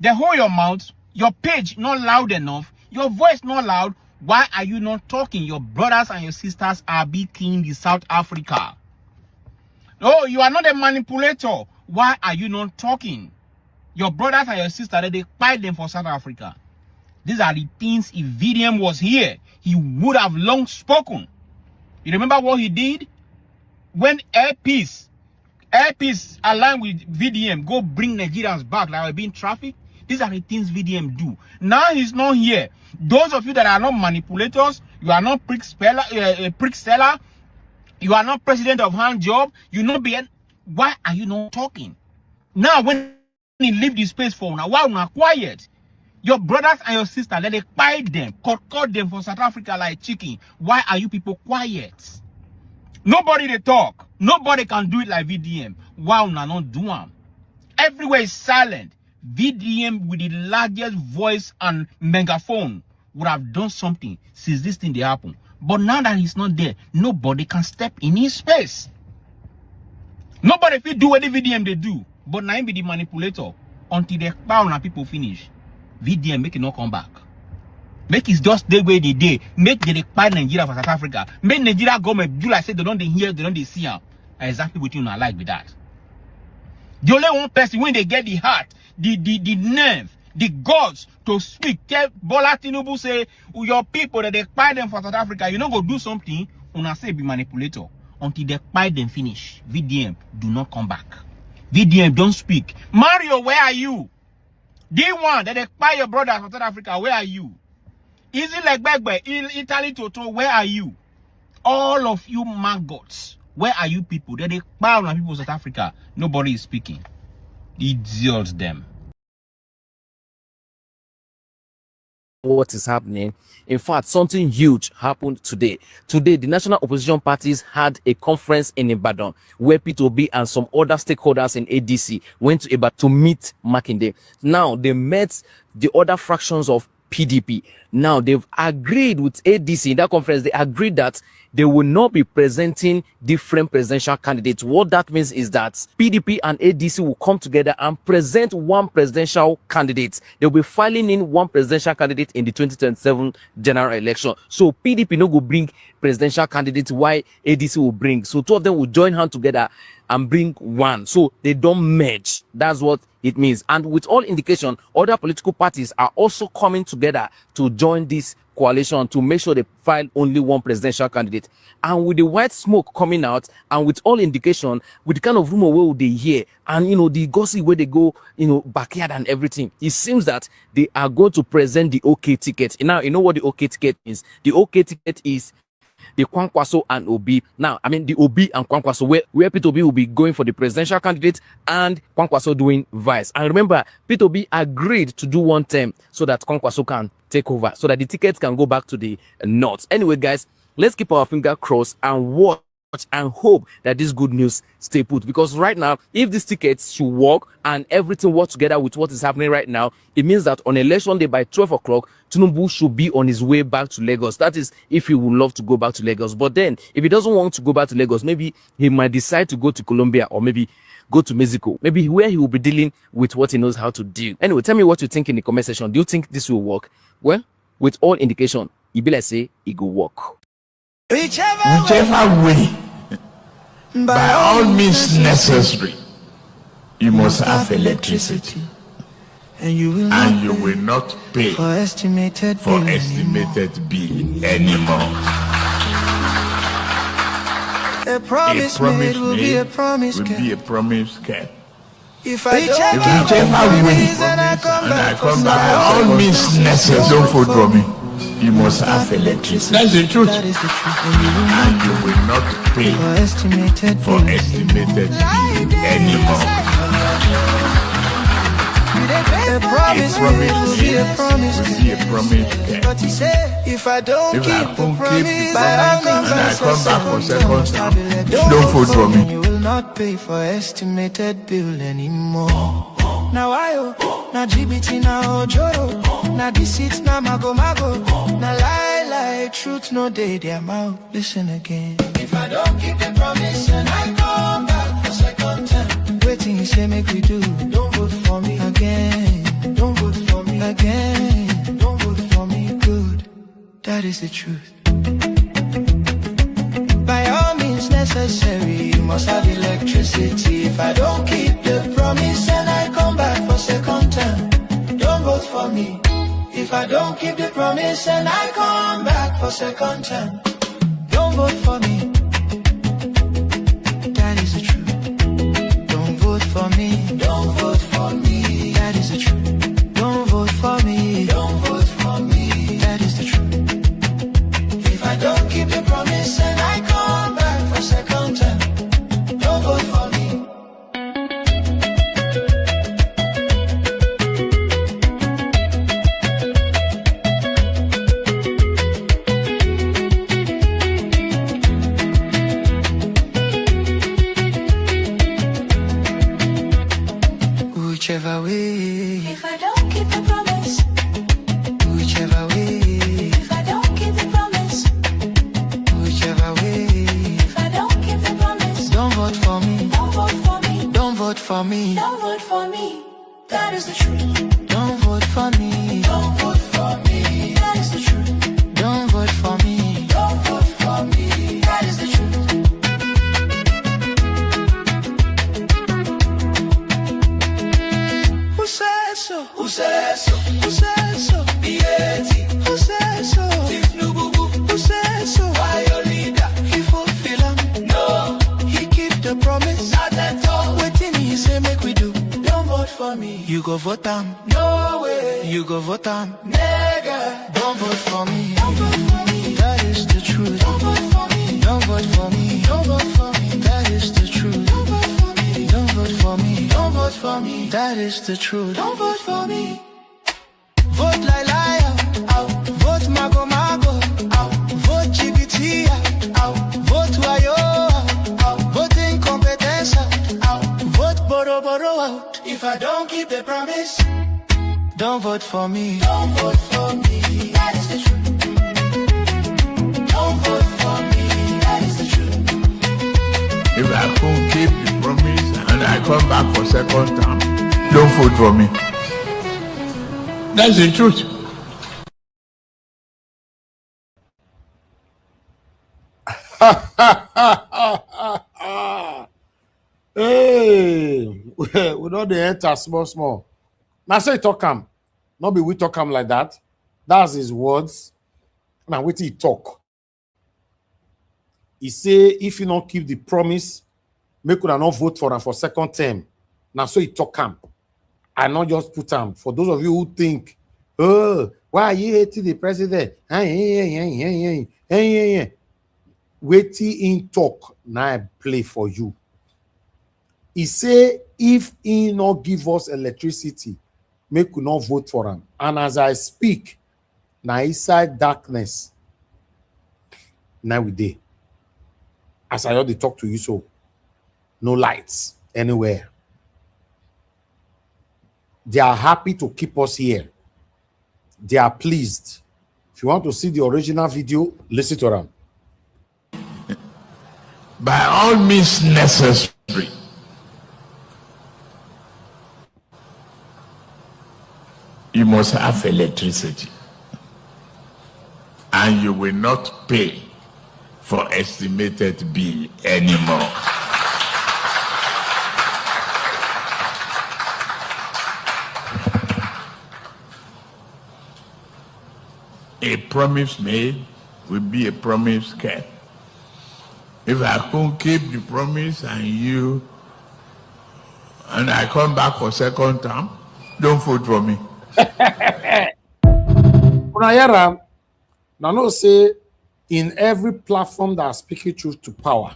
The hold your mouth. Your page not loud enough. Your voice not loud. Why are you not talking? Your brothers and your sisters are being killed in South Africa. No, you are not a manipulator. Why are you not talking? Your brothers and your sisters, they fight them for South Africa. These are the things, if VDM was here, he would have long spoken. You remember what he did? When Air Peace aligned with VDM, go bring Nigerians back that were being trafficked. These are the things VDM do. Now he's not here. Those of you that are not manipulators, you are not prick seller, you are not president of hand job, you not be. Why are you not talking? Now when he leave the space for now, why not quiet? Your brothers and your sisters, let they buy them, cut them for South Africa like chicken. Why are you people quiet? Nobody they talk. Nobody can do it like VDM. Why una not do them? Everywhere is silent. VDM with the largest voice and megaphone would have done something since this thing they happen. But now that he's not there, nobody can step in his space. Nobody if do what the VDM they do, but now he be the manipulator until the pound and people finish. VDM make it not come back. Make it just the way they did. Make the buy Nigeria for South Africa. Make Nigeria government do like say they don't hear, they don't see them. Exactly what you not like with that. The only one person when they get the heart, the nerve, the guts to speak. Tell Bola Tinubu say your people that they buy them for South Africa, you not go do something. Una say be manipulator until they buy them finish. VDM do not come back. VDM don't speak. Mario, where are you? D1 that they buy your brother from South Africa, where are you? Is it like Begbe, Italy Toto, where are you? All of you maggots, where are you people? That they buy on people in South Africa, nobody is speaking. Idiots them. What is happening? In fact, something huge happened today. Today, the national opposition parties had a conference in Ibadan where P2B and some other stakeholders in ADC went to Ibadan to meet Makinde. Now, they met the other fractions of PDP. Now, they've agreed with ADC in that conference. They agreed that they will not be presenting different presidential candidates. What that means is that PDP and ADC will come together and present one presidential candidate. They'll be filing in one presidential candidate in the 2027 general election. So PDP no go bring presidential candidates, while ADC will bring. So two of them will join hands together and bring one. So they don't merge. That's what it means. And with all indication, other political parties are also coming together to join this coalition to make sure they file only one presidential candidate. And with the white smoke coming out, and with all indication, with the kind of rumor where they hear, and the gossip where they go, backyard and everything, it seems that they are going to present the OK ticket. Now, you know what the OK ticket is? The OK ticket is the Kwankwaso and Obi. Now, I mean the Obi and Kwankwaso, where P2B will be going for the presidential candidate and Kwankwaso doing vice. And remember, P2B agreed to do one term so that Kwankwaso can take over, so that the tickets can go back to the north. Anyway, guys, let's keep our finger crossed and watch and hope that this good news stay put, because right now, if these tickets should work and everything works together with what is happening right now, it means that on election day by 12 o'clock, Tinubu should be on his way back to Lagos. That is if he would love to go back to Lagos. But then, if he doesn't want to go back to Lagos, maybe he might decide to go to Colombia or maybe go to Mexico, maybe where he will be dealing with what he knows how to do. Anyway, tell me what you think in the comment section. Do you think this will work? Well, with all indication, it be like say it will work. Whichever way, by all means necessary, you must have electricity. And you will not pay for estimated bill anymore. A promise made will be a promise kept. If I don't win and I come back, by all means necessary, don't vote for me. You must have electricity. That's the truth. And you will not pay for estimated bill anymore. A promise will be a promise. But he said, if I don't keep the promise, by all means and I come back for second time, don't vote for me. You will not pay for estimated bill anymore. Now now GBT, now Ojoro, now deceit, now mago, now lie, truth, no day, their mouth. Listen again. If I don't keep the promise and I come back for second time, waiting you say make we do, don't vote for me again. Don't vote for me again. Don't vote for me, good. That is the truth. By all means necessary, you must have electricity. If I don't keep the promise and I come back for second time, don't vote for me. If I don't keep the promise and I come back for second time, don't vote for me. That is the truth. Don't vote for me. Don't vote for me. That is the truth. Don't vote for me. Don't vote for me. That is the truth. If I don't keep the promise and I come back for second time, don't vote for me. for me. Don't vote for me. That is the truth. Don't vote for me. Don't vote for me. That is the truth. Don't vote for me. Don't vote for me. That is the truth. Who said so? Who says so? Who said so? B.A.T. Who said so? Who said so? Why your leader? He fulfill him. No, He keep the promise. not at all. Waiting he say make we do. Don't vote for me. You go vote him. No way. You go vote him. Nigga. Don't vote for me. Don't vote for me. That is the truth. Don't vote for me. Don't vote for me. Don't vote for me. That is the truth. Don't vote for me. Don't vote for me. Don't vote for me. That is the truth. Don't vote for me. Vote like liar. Out. Vote mago mago. Out. Vote GBT. Out. Vote wayo. Out. Vote incompetence. Out. Vote boro boro out. If I don't keep the promise, Don't vote for me. don't vote for me. That is the truth. Don't vote for me. That is the truth. If I can't keep the promise and I come back for second term, don't vote for me. That's the truth. Hey, we know the enter small. Now say talk him. Not be we talk him like that. That's his words. Now wait till he talk. He say if you don't keep the promise, make una not vote for him for second term. Now so he talk him. I not just put him. For those of you who think, oh, why are you hating the president? Wait till he talk. Now I play for you. He say if he not give us electricity, make we not vote for him. And as I speak, now inside darkness, now we dey. As I already talk to you, so no lights anywhere. They are happy to keep us here. They are pleased. If you want to see the original video, listen to them. By all means necessary, you must have electricity, and you will not pay for estimated bill anymore. A promise made will be a promise kept. If I can't keep the promise and I come back for second term, don't vote for me. Now, no say in every platform that are speaking truth to power,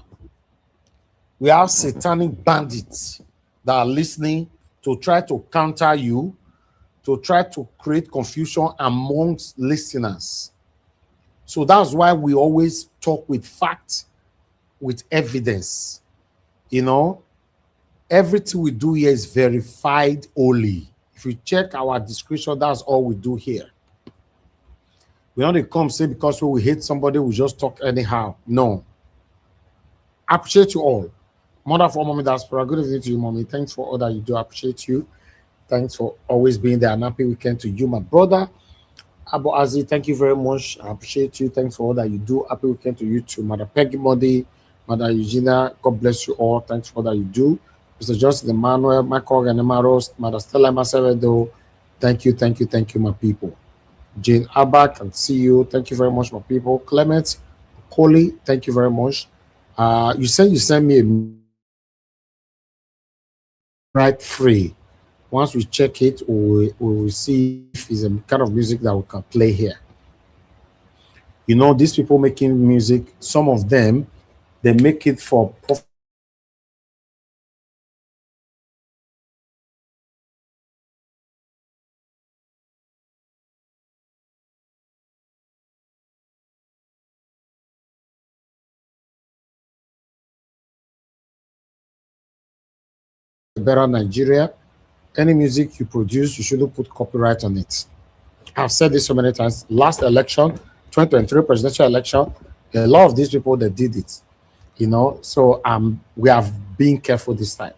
we have satanic bandits that are listening to try to counter you, to try to create confusion amongst listeners. So that's why we always talk with facts, with evidence. You know, everything we do here is verified only. If you check our description, that's all we do here. We don't come say because when we hate somebody, we just talk anyhow. No. I appreciate you all. Mother for mommy, that's for a good evening to you, mommy. Thanks for all that you do. I appreciate you. Thanks for always being there. And happy weekend to you, my brother. Abu Azi, thank you very much. I appreciate you. Thanks for all that you do. Happy weekend to you too. Mother Peggy Modi, Mother Eugenia, God bless you all. Thanks for all that you do. Mr. Justin Emmanuel, Michael Ganemaros, Mother Stella Macevedo. Thank you, my people. Jane Abak, and see you. Thank you very much, my people. Clement, Coley, thank you very much. You send me a right free. Once we check it, we will see if it's a kind of music that we can play here. You know, these people making music, some of them, they make it for profit. Better Nigeria. Any music you produce, you shouldn't put copyright on it. I've said this so many times. Last election, 2023 presidential election, a lot of these people that did it, you know. So we have been careful this time.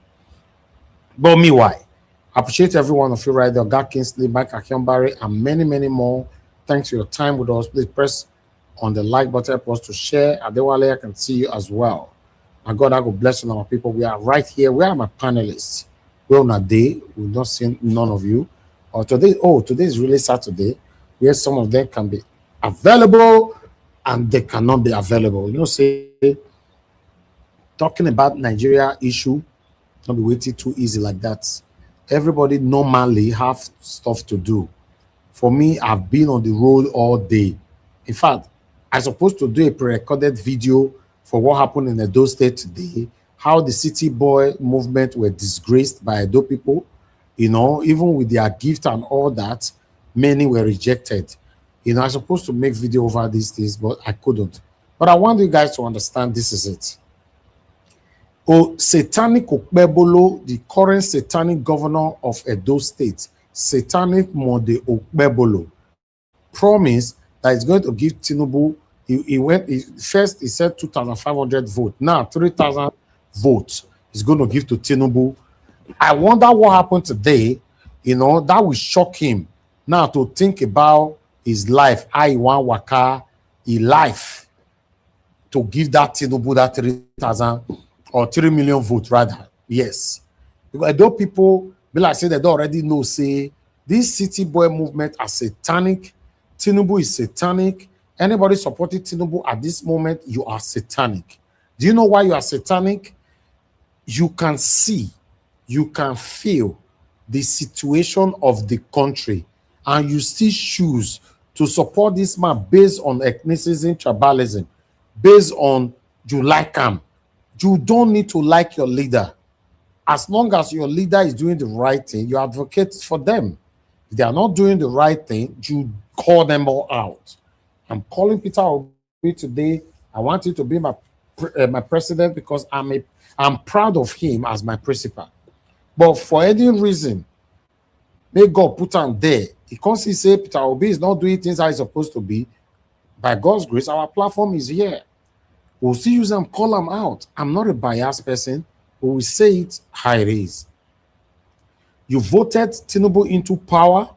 But meanwhile, I appreciate every one of you right there. God Kingsley, Mike Akiambari, and many, many more. Thanks for your time with us. Please press on the like button, help us to share. Adewale, I can see you as well. And God, I will bless you, our people. We are right here. Where are my panelists? We're on a day. We've not seen none of you. Today is really Saturday, where some of them can be available and they cannot be available. You know, say, talking about Nigeria issue, not be waiting too easy like that. Everybody normally have stuff to do. For me, I've been on the road all day. In fact, I'm supposed to do a pre-recorded video for what happened in Edo State today, how the city boy movement were disgraced by Edo people, you know, even with their gift and all that, many were rejected. You know, I'm supposed to make video over these things, but I couldn't. But I want you guys to understand this is it. Satanic Okpebolo, the current satanic governor of Edo State, Satanic Mode Okpebolo, promised that he's going to give Tinubu. He said 2,500 votes. Now 3,000 votes he's going to give to Tinubu. I wonder what happened today. You know, that will shock him now to think about his life. I want waka, his life to give that Tinubu that 3,000 or 3 million votes rather. Yes. Because those people, be like say they don't already know, say this city boy movement are satanic. Tinubu is satanic. Anybody supporting Tinubu at this moment, you are satanic. Do you know why you are satanic? You can see, you can feel the situation of the country, and you still choose to support this man based on ethnicism, tribalism, based on you like him. You don't need to like your leader. As long as your leader is doing the right thing, you advocate for them. If they are not doing the right thing, you call them all out. I'm calling Peter Obi today. I want you to be my president because I'm proud of him as my principal. But for any reason, may God put him there. Because he say Peter Obi is not doing things how he's supposed to be. By God's grace, our platform is here. We'll still use them, call them out. I'm not a biased person, but we say it how it is. You voted Tinubu into power,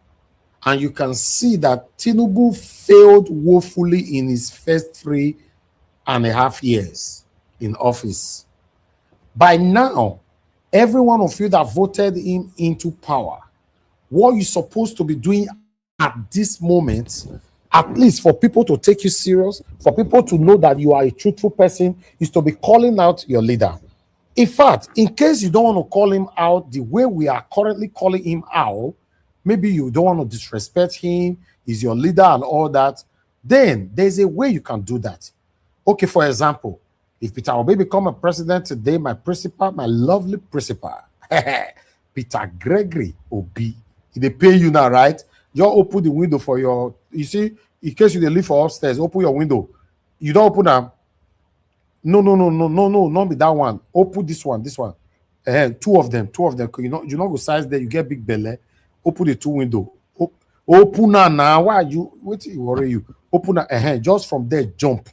and you can see that Tinubu failed woefully in his first 3.5 years in office. By now, every one of you that voted him into power, what you're supposed to be doing at this moment, at least for people to take you serious, for people to know that you are a truthful person, is to be calling out your leader. In fact, in case you don't want to call him out the way we are currently calling him out, maybe you don't want to disrespect him, he's your leader and all that, then there's a way you can do that. Okay, for example, if Peter Obi become a president today, my principal, my lovely principal, Peter Gregory Obi, they pay you now, right? You open the window for your, you see, in case you live for upstairs, open your window. You don't open them. No, not be that one. Open this one. Two of them. You know go size there, you get big belly. Open the two window. Open now. Why are you waiting? Worry you. Open that. Just from there, jump.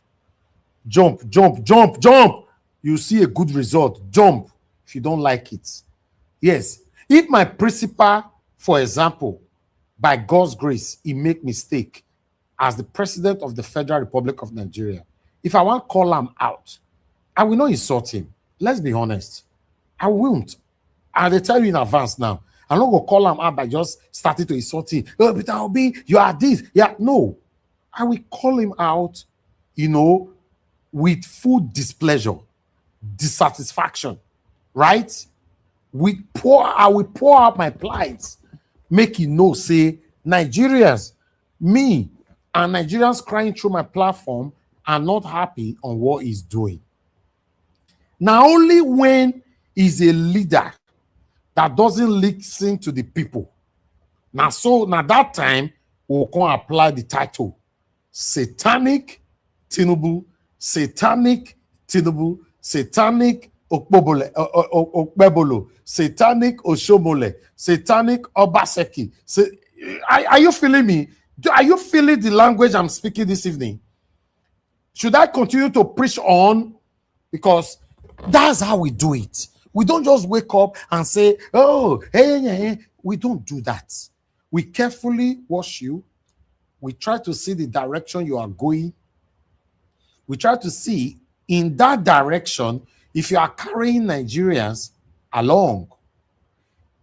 You see a good result. Jump if you don't like it. Yes. If my principal, for example, by God's grace, he make mistake as the president of the Federal Republic of Nigeria, if I want to call him out, I will not insult him. Let's be honest. I won't. And they tell you in advance now. I'm not going to call him out by just starting to insult him. Oh, Peter Obi, you are this. Yeah, no. I will call him out, you know, with full displeasure, dissatisfaction, right? I will pour out my plights, make you know, say, Nigerians, me and Nigerians crying through my platform are not happy on what he's doing. Now, only when he's a leader that doesn't listen to the people. Now, that time, we'll come apply the title. Satanic Tinubu, Satanic Tinubu, Satanic Okpebolo, Satanic Oshomole, Satanic Obaseki. Are you feeling me? Are you feeling the language I'm speaking this evening? Should I continue to preach on? Because that's how we do it. We don't just wake up and say, oh, hey. We don't do that. We carefully watch you. We try to see the direction you are going. We try to see in that direction if you are carrying Nigerians along.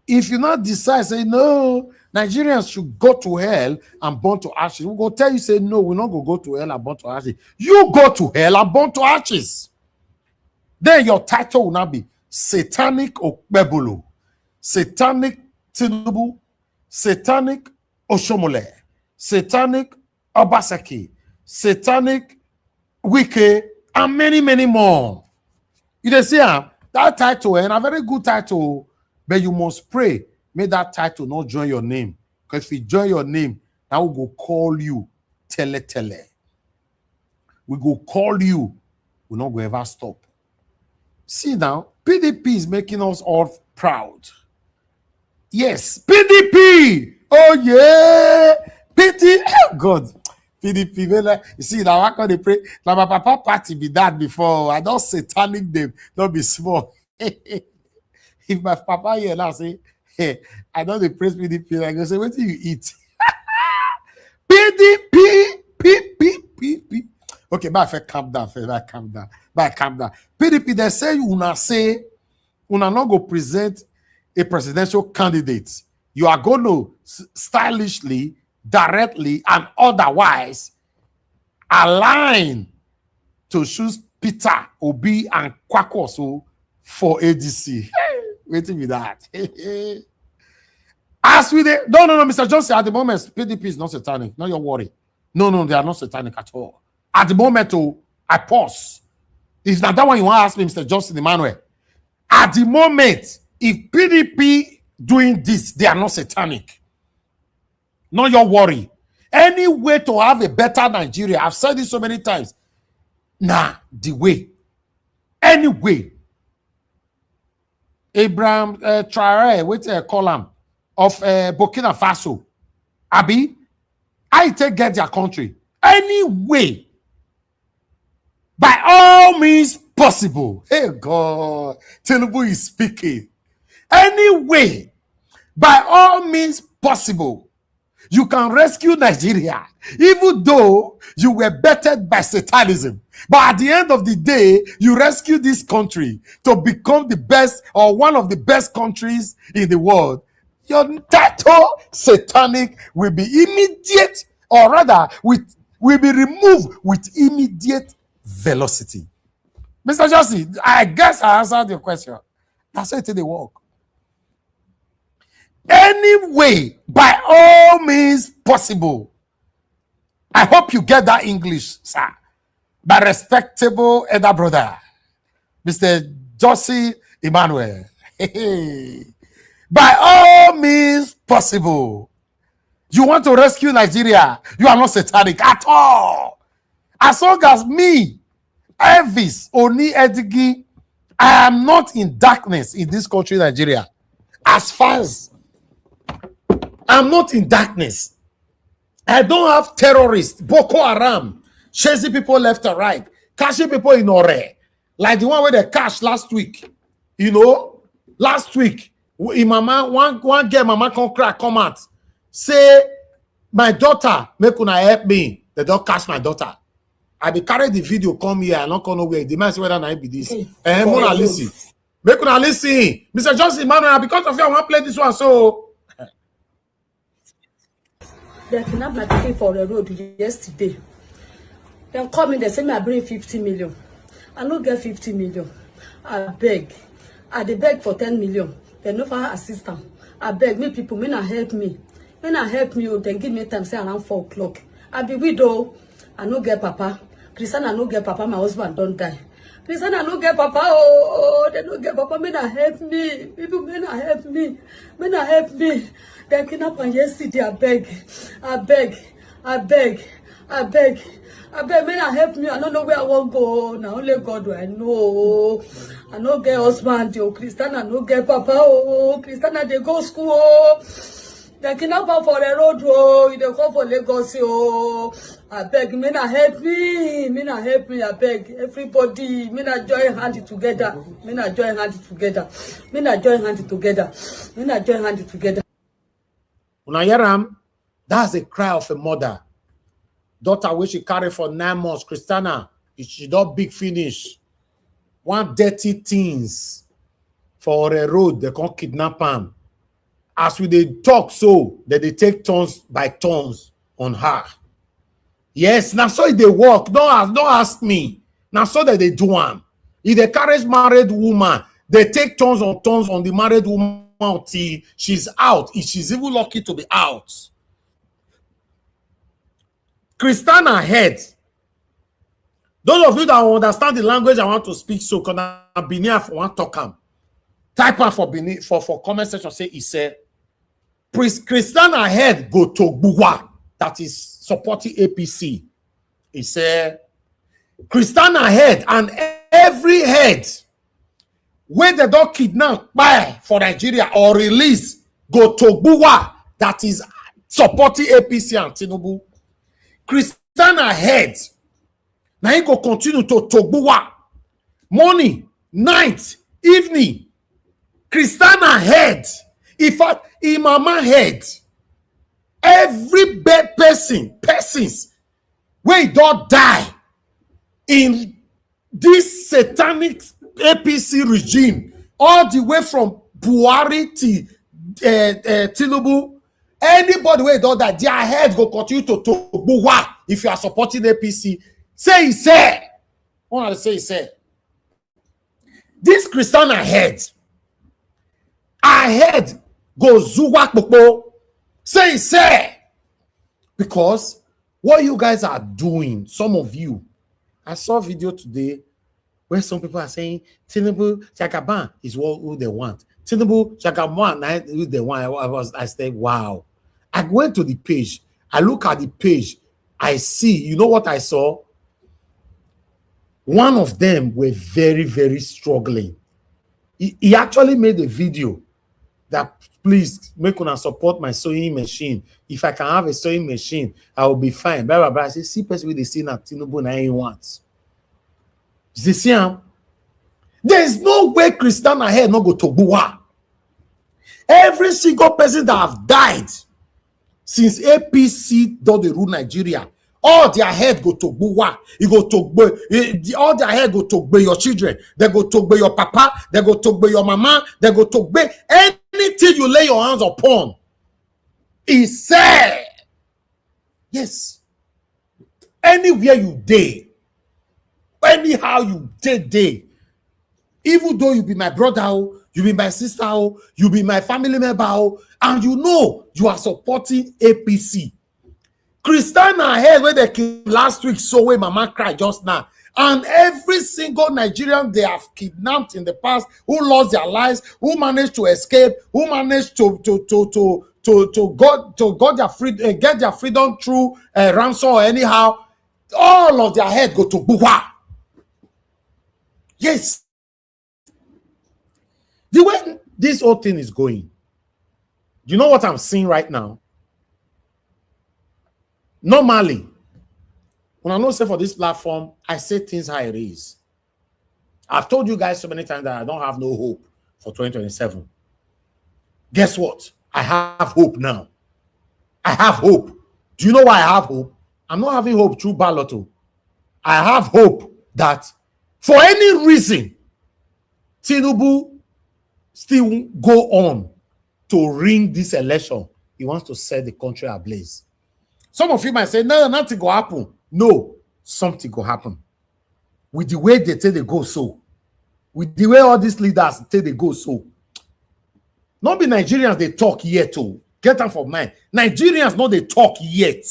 If you not decide, say, no, Nigerians should go to hell and burn to ashes, we go tell you, say, no, we're not going to go to hell and burn to ashes. You go to hell and burn to ashes. Then your title will not be Satanic Okpebolo, Satanic Tinubu, Satanic Oshomole, Satanic Obaseki, Satanic Wike, and many more. You see, that title, and a very good title, but you must pray, may that title not join your name. Because if it join your name, I will go call you Tele. We go call you, we're not going to ever stop. See now, PDP is making us all proud. Yes, PDP! Oh yeah! PDP! Oh God! PDP, you see, now I can't pray. Now my papa party be that before. I don't satanic them, don't be small. If my papa here now say, hey, I don't praise PDP, I go say, what do you eat? PDP. Okay, but calm down. PDP, they say una not go present a presidential candidate. You are going to stylishly, directly, and otherwise align to choose Peter, Obi, and Kwankwaso for ADC. Waiting with that. As with it, no, Mr. Johnson, at the moment, PDP is not satanic. Not your worry. No, they are not satanic at all. At the moment, I pause. If not that one you want to ask me, Mr. Johnson Emmanuel. At the moment, if PDP doing this, they are not satanic. Not your worry. Any way to have a better Nigeria, I've said this so many times. Nah, the way. Any way. Abraham Traore, wait a column of Burkina Faso. Abi, I take get their country. Any way. By all means possible. Hey God, Tinubu is speaking. Any way, by all means possible, you can rescue Nigeria, even though you were bettered by Satanism. But at the end of the day, you rescue this country to become the best or one of the best countries in the world. Your title, satanic, will be immediate, or rather, will be removed with immediate velocity. Mr. Johnson, I guess I answered your question. That's it, they work. Any way, by all means possible. I hope you get that English, sir. My respectable elder brother, Mr. Johnson Emmanuel. By all means possible. You want to rescue Nigeria, you are not satanic at all. As long as me, Elvis Oni Edigi, I am not in darkness in this country, Nigeria. As far as I'm not in darkness. I don't have terrorists, Boko Haram, chasing people left and right, catching people in Ore. Like the one where they catch last week. You know, last week, mama, one girl, mama come out. Say, my daughter, make una help me. They don't catch my daughter. I be carry the video, come here, I don't come nowhere. The man say whether I be this. Mona listen. Make una listen. Mr. Johnson Emmanuel, because of you, I want to play this one. So they kidnapped my pikin for the road yesterday. They call me, they say me I bring 50 million. I no get 50 million. I beg. I dey beg for 10 million. They no for assistance. I beg me people, may not help me. May not help me, then give me time, say around 4 o'clock. I be widow. I no get papa. Christian, I no get papa. My husband don't die. Christian, I no get papa. Oh, they no get papa. May not help me. People may not help me. May not help me. They kidnapped me yesterday. I beg. May not help me. I don't know where I won't go. Now only God do I know. I no get husband. Oh, Christian, I no get papa. Oh, Christian, they go school. Oh. They kidnap her for the road, oh, they come for Lagos, oh. I beg, me na help me, I beg. Everybody, me na join hand together, me na join hand together, me na join hand together, me na join hand together. Unayaram, that's a cry of a mother. Daughter which she carry for 9 months, Christiana, she don't big finish. One dirty things for a road, they can't kidnap him. As we they talk so, that they take turns by turns on her. Yes, now so they walk. Don't ask me. Now so that they do them. If they carry married woman, they take turns on the married woman till she's out. If she's even lucky to be out. Christiana head. Those of you that understand the language I want to speak, so can I be near for one talk? Type her for Benin for comment section. Say he said, Christiana head go to Bugwa, that is supporting APC. He said, Christiana head and every head when they don't kidnap buy for Nigeria or release go to Bugwa, that is supporting APC and Tinubu. Christiana head. Now he go continue to Togbuwa. Morning, night, evening. Christiana head. In mama head. Every bad persons, when don't die in this satanic APC regime, all the way from Buhari to Tinubu, anybody where don't die, their head go continue to Togbuwa if you are supporting APC. Say he said. What I say he said. This Christian ahead go zuwak popo. Say he said. Because what you guys are doing, some of you, I saw a video today where some people are saying Tinubu Jagaban is who they want. Tinubu Jagaban who they want. I said, wow. I went to the page. I look at the page. I see. You know what I saw? One of them were very, very struggling. He actually made a video that, please, make una support my sewing machine. If I can have a sewing machine, I will be fine. Blah, blah, blah. I say, see, person with the scene at Tinubu na he wants. You see him? There is no way Christiana here not go to Buwa. Every single person that have died since APC don't rule Nigeria, all their head go to Buwa. You go to all their head go to your children. They go to your papa. They go to your mama. They go to anything you lay your hands upon. He said, yes. Anywhere you day, anyhow you day, even though you be my brother, you be my sister, you be my family member, and you know you are supporting APC. Christiana heard when they came last week, so when mama cried just now. And every single Nigerian they have kidnapped in the past, who lost their lives, who managed to escape, who managed to get their freedom through ransom or anyhow, all of their head go to Buwa. Yes. The way this whole thing is going, you know what I'm seeing right now? Normally, when I know say for this platform, I say things how it is. I've told you guys so many times that I don't have no hope for 2027. Guess what? I have hope now. I have hope. Do you know why I have hope? I'm not having hope through ballot. I have hope that for any reason, Tinubu still go on to ring this election. He wants to set the country ablaze. Some of you might say, no, nothing will happen. No, something will happen. With the way they say they go so. With the way all these leaders say they go so. Not be Nigerians, they talk yet. Oh. Get them from mind. Nigerians know they talk yet.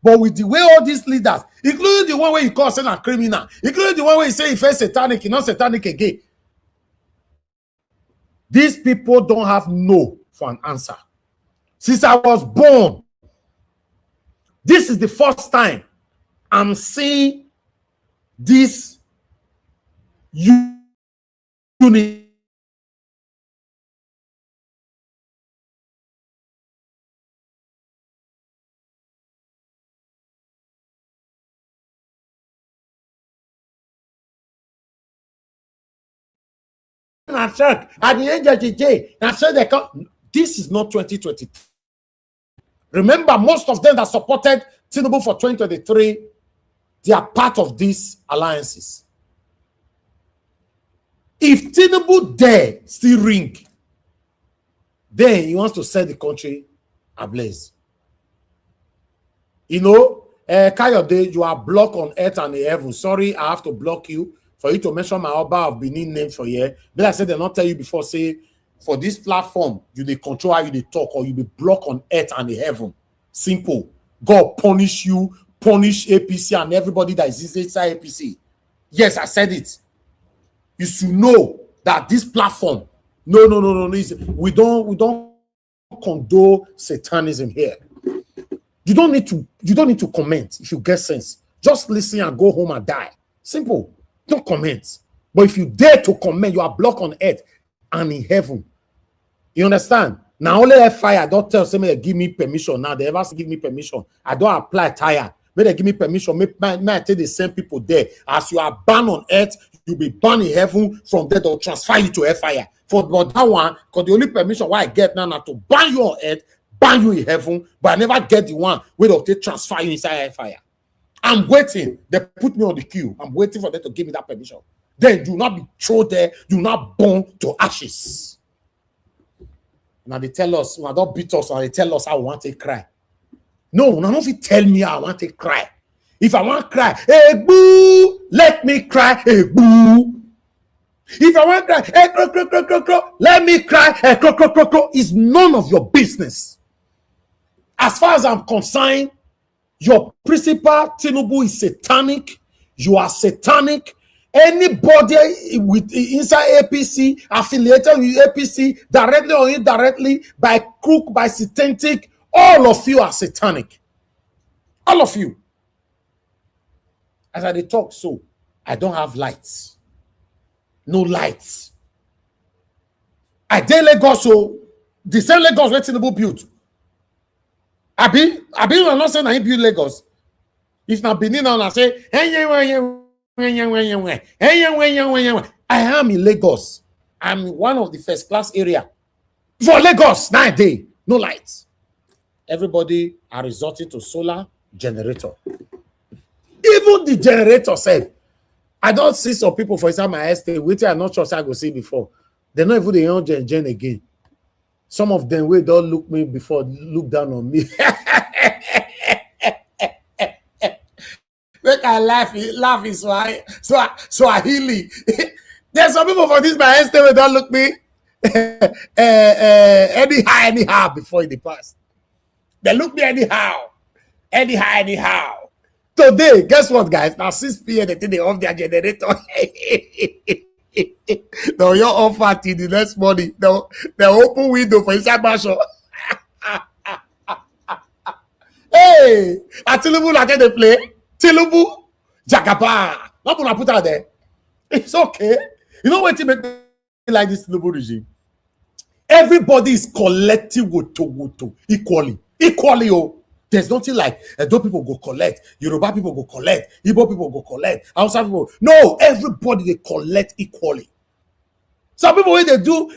But with the way all these leaders, including the one where you call saying a criminal, including the one where you say if it's satanic, you're not satanic again. These people don't have no for an answer. Since I was born, this is the first time I'm seeing this unity attack at the age of the day. And so they come. This is not 2023. Remember, most of them that supported Tinubu for 2023, they are part of these alliances. If Tinubu dare still ring, then he wants to set the country ablaze. You know, Kayode, you are blocked on earth and the heaven. Sorry, I have to block you for you to mention my Oba of Benin name for you. But I said they not tell you before, say, for this platform, you they control how you they talk, or you be blocked on earth and the heaven. Simple. God punish you, punish APC and everybody that is inside APC. Yes, I said it. You should know that this platform, no. We don't condone satanism here. You don't need to comment if you get sense. Just listen and go home and die. Simple. Don't comment. But if you dare to comment, you are blocked on earth and in heaven. You understand? Now only fire. Don't tell somebody give me permission. Now they ever give me permission. I don't apply tire. May they give me permission. May I tell the same people there. As you are banned on earth, you'll be banned in heaven. From there, they'll transfer you to fire. For that one, because the only permission why I get now to ban you on earth, ban you in heaven, but I never get the one where they'll transfer you inside fire. I'm waiting. They put me on the queue. I'm waiting for them to give me that permission. Then do not be thrown there. Do not burn to ashes. Now they tell us, now don't beat us, now they tell us how we want to cry. No, now don't tell me how I want to cry. If I want to cry, hey boo, let me cry, hey boo. If I want to cry, hey crow, let me cry, hey crow. It's none of your business. As far as I'm concerned, your principal Tinubu is satanic. You are satanic. Anybody with inside APC, affiliated with APC, directly or indirectly, by crook, by satanic, all of you are satanic. All of you. As I talk, so I don't have lights. No lights. I did Lagos, so the same Lagos where Tinubu built. I am not saying I build Lagos. If not Benin now, I say, I am in Lagos. I'm in one of the first class area. For Lagos, nowadays, no lights. Everybody are resorting to solar generator. Even the generator said, I don't see some people, for example, my estate, which I'm not sure I go see before. They're not even the young gen again. Some of them will don't look me before, look down on me. Make I laugh in Swahili. There's some people for this my estate will don't look me anyhow before in the past. They look me anyhow. Today, guess what, guys? Now 6 p.m. they think they off their generator. Now you're off at the next morning. The open window for inside Basho. Hey, at Tinubu like they play. Tinubu, Jagaba. Not gonna put out there. It's okay. You know what to make me like this Tinubu regime? Everybody is collecting woto equally. Oh. There's nothing like those people go collect, Yoruba people go collect, Igbo people go collect, Hausa people. No, everybody they collect equally. Some people when they do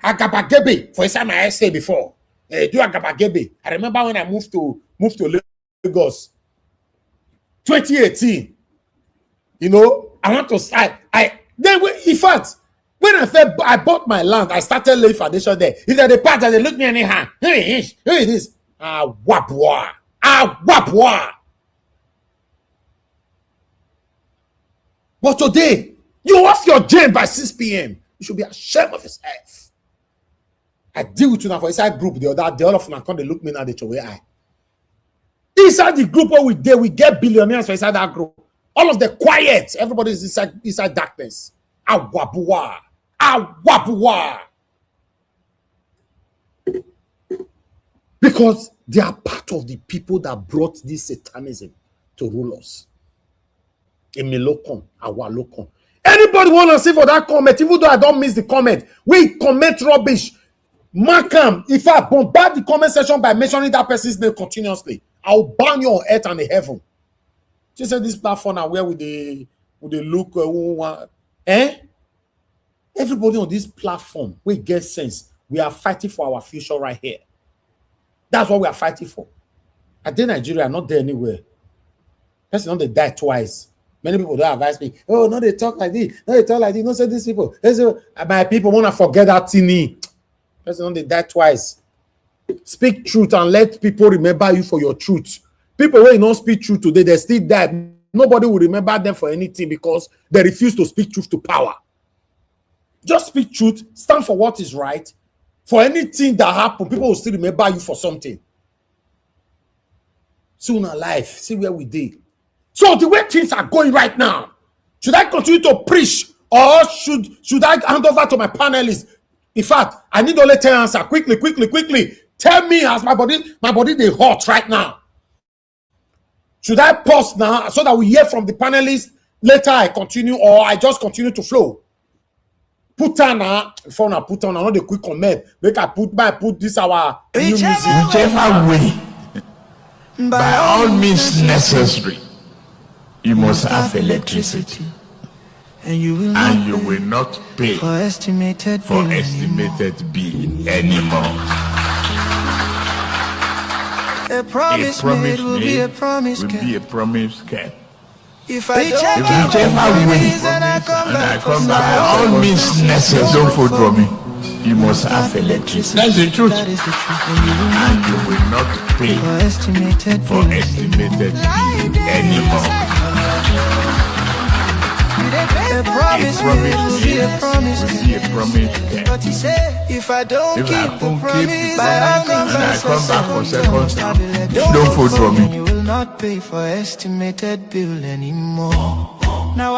agabagebe, for example, I said before, do agabagebe. I remember when I moved to Lagos, 2018. You know, I want to start. In fact, when I bought my land, I started laying foundation there. If they're the part that they look me anyhow, who is this? Wapwa. But today, you off your gen by 6 p.m. You should be ashamed of yourself. I deal with you now for inside group the other of them come they look me now they show where I. Inside the group where we get billionaires for inside that group. All of the quiet, everybody is inside darkness. Awabua. Because they are part of the people that brought this satanism to rule us. Emilokon, Awalokon. Anybody want to see for that comment, even though I don't miss the comment, we comment rubbish. Markham, if I bombard the comment section by mentioning that person's name continuously, I'll ban you on earth and in heaven. She said this platform now where would they look Everybody on this platform, we get sense. We are fighting for our future right here. That's what we are fighting for. I did Nigeria, not there anywhere. Person not they die twice. Many people don't advise me. Oh, no, they talk like this. No, they talk like this. No, say these people. My people want to forget that thing. Person not they die twice. Speak truth and let people remember you for your truth. People when you don't speak truth today, they still die. Nobody will remember them for anything because they refuse to speak truth to power. Just speak truth, stand for what is right. For anything that happens, people will still remember you for something. Soon alive, see where we did. So the way things are going right now, should I continue to preach or should I hand over to my panelists? In fact, I need only 10 answers. Quickly. Tell me as my body they hot right now. Should I pause now so that we hear from the panelists? Later I continue or I just continue to flow. Put on phone and put on another quick comment. Make I put this our new music. Whichever way, by all means necessary, you must have electricity. And you will not pay for estimated bill anymore. A promise made will be a promise kept. If I don't whichever way, and I come back, by all means necessary, don't vote for me. You must have electricity. That's the truth. And you will not pay for estimated bill anymore. A promise will be a promise. But he said, if I don't keep the promise, by all means, and I come back for second time, don't vote for me. You will not pay for estimated bill anymore. Now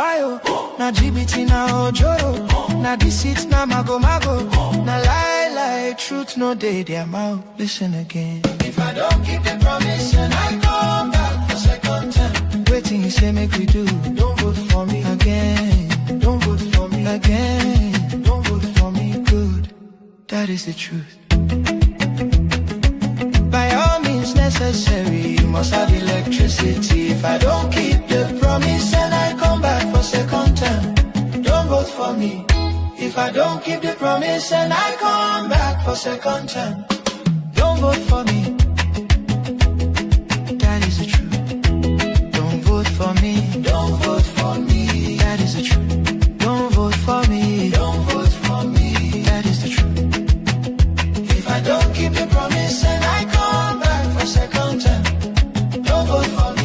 now GBT, now Ojoro, now deceit, now mago, now lie, truth, no day, their mouth. Listen again. If I don't keep the promise and I come back for second time, waiting you say make we do, don't vote for me again. Don't vote for me again. Don't vote for me, good. That is the truth. By all means necessary, you must have electricity. If I don't keep the promise and I come back for second time, don't vote for me. If I don't keep the promise and I come back for second time, don't vote for me. That is the truth. Don't vote for me. Don't vote for me. That is the truth. Don't vote for me. Don't vote for me. That is the truth. If I don't keep the promise and I come back for second time, don't vote for me.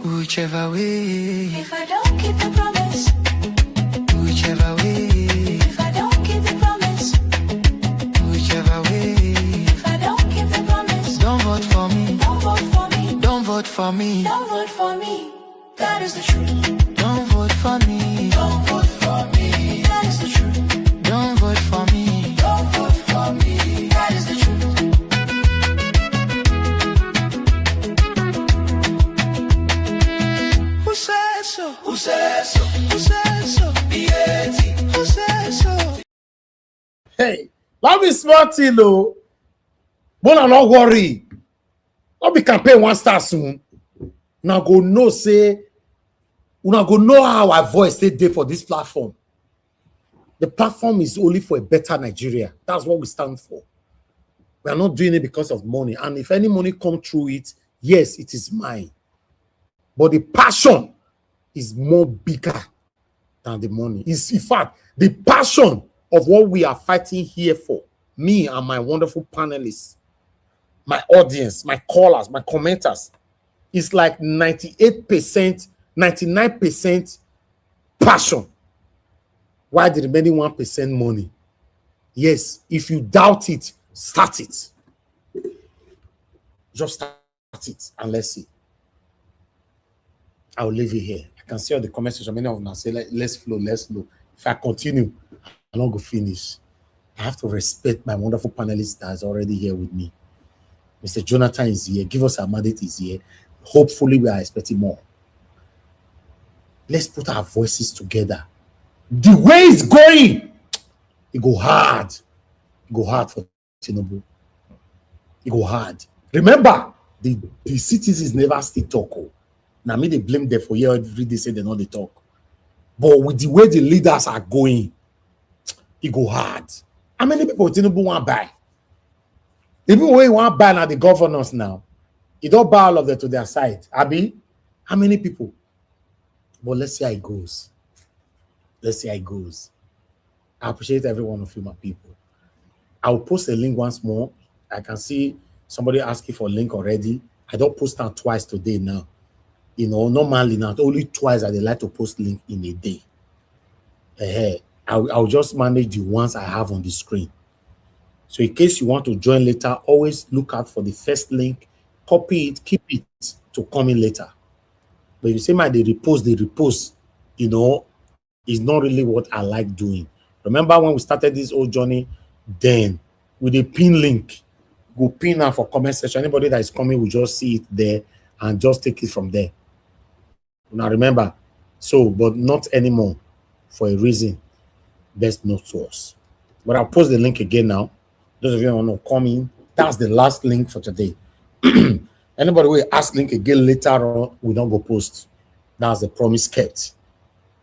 Whichever way, if I don't keep the promise, whichever way, if I don't keep the promise, whichever way, if I don't keep the promise, don't vote for me, don't vote for me, don't vote for me, don't vote for me, that is the truth. Don't vote for me, don't vote for me, that is the truth. Don't vote for me, don't vote for me, that is the truth. Who said so? Who said so? Who said so? Who said so? Hey, let me smart though. But not worry. Not be campaign one start soon. Now go know say, una go know how our voice stay there for this platform. The platform is only for a better Nigeria. That's what we stand for. We are not doing it because of money. And if any money come through it, yes, it is mine. But the passion is more bigger than the money. It's, in fact, the passion of what we are fighting here for, me and my wonderful panelists, my audience, my callers, my commenters, is like 98%, 99% passion. Why the remaining 1% money? Yes, if you doubt it, start it. Just start it and let's see. I'll leave it here. I can see all the comments. Many of them say, let's flow. If I continue, I'm not going to finish. I have to respect my wonderful panelist that is already here with me. Mr. Jonathan is here. Give us a mandate is here. Hopefully, we are expecting more. Let's put our voices together The way it's going, it go hard. It go hard for Tinubu. It go hard. Remember, the citizens never still talk. Oh. Now me they blame them for here every day say they know they talk. But with the way the leaders are going, it go hard. How many people Tinubu want to buy? The people who want to buy now the governors now. It don't buy all of them to their side. Abi, how many people? But let's see how it goes. Let's see how it goes. I appreciate every one of you, my people. I'll post a link once more. I can see somebody asking for a link already. I don't post that twice today now. You know, normally not only twice I like to post link in a day. I'll just manage the ones I have on the screen. So in case you want to join later, always look out for the first link, copy it, keep it to come in later. But if you say they repost, you know, is not really what I like doing. Remember when we started this old journey, then with a pin link, go pin out for comment section. Anybody that is coming will just see it there and just take it from there. Now remember, so but not anymore for a reason best known to us. But I'll post the link again now. Those of you who want to come in, that's the last link for today. Anybody will ask link again later on, we don't go post. That's the promise kept.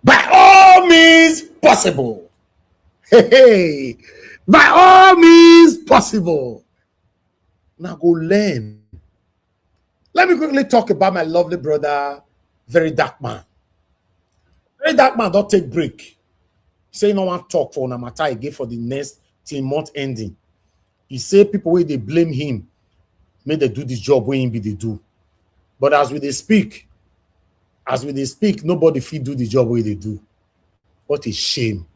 By all means possible. Hey, by all means possible. Now go learn. Let me quickly talk about my lovely brother, Very Dark Man. Very Dark Man don't take break. He say no one talk for matter again for the next till month ending. He say people where they blame him, may they do this job when they do. But as we speak, nobody fit do the job where they do. What a shame.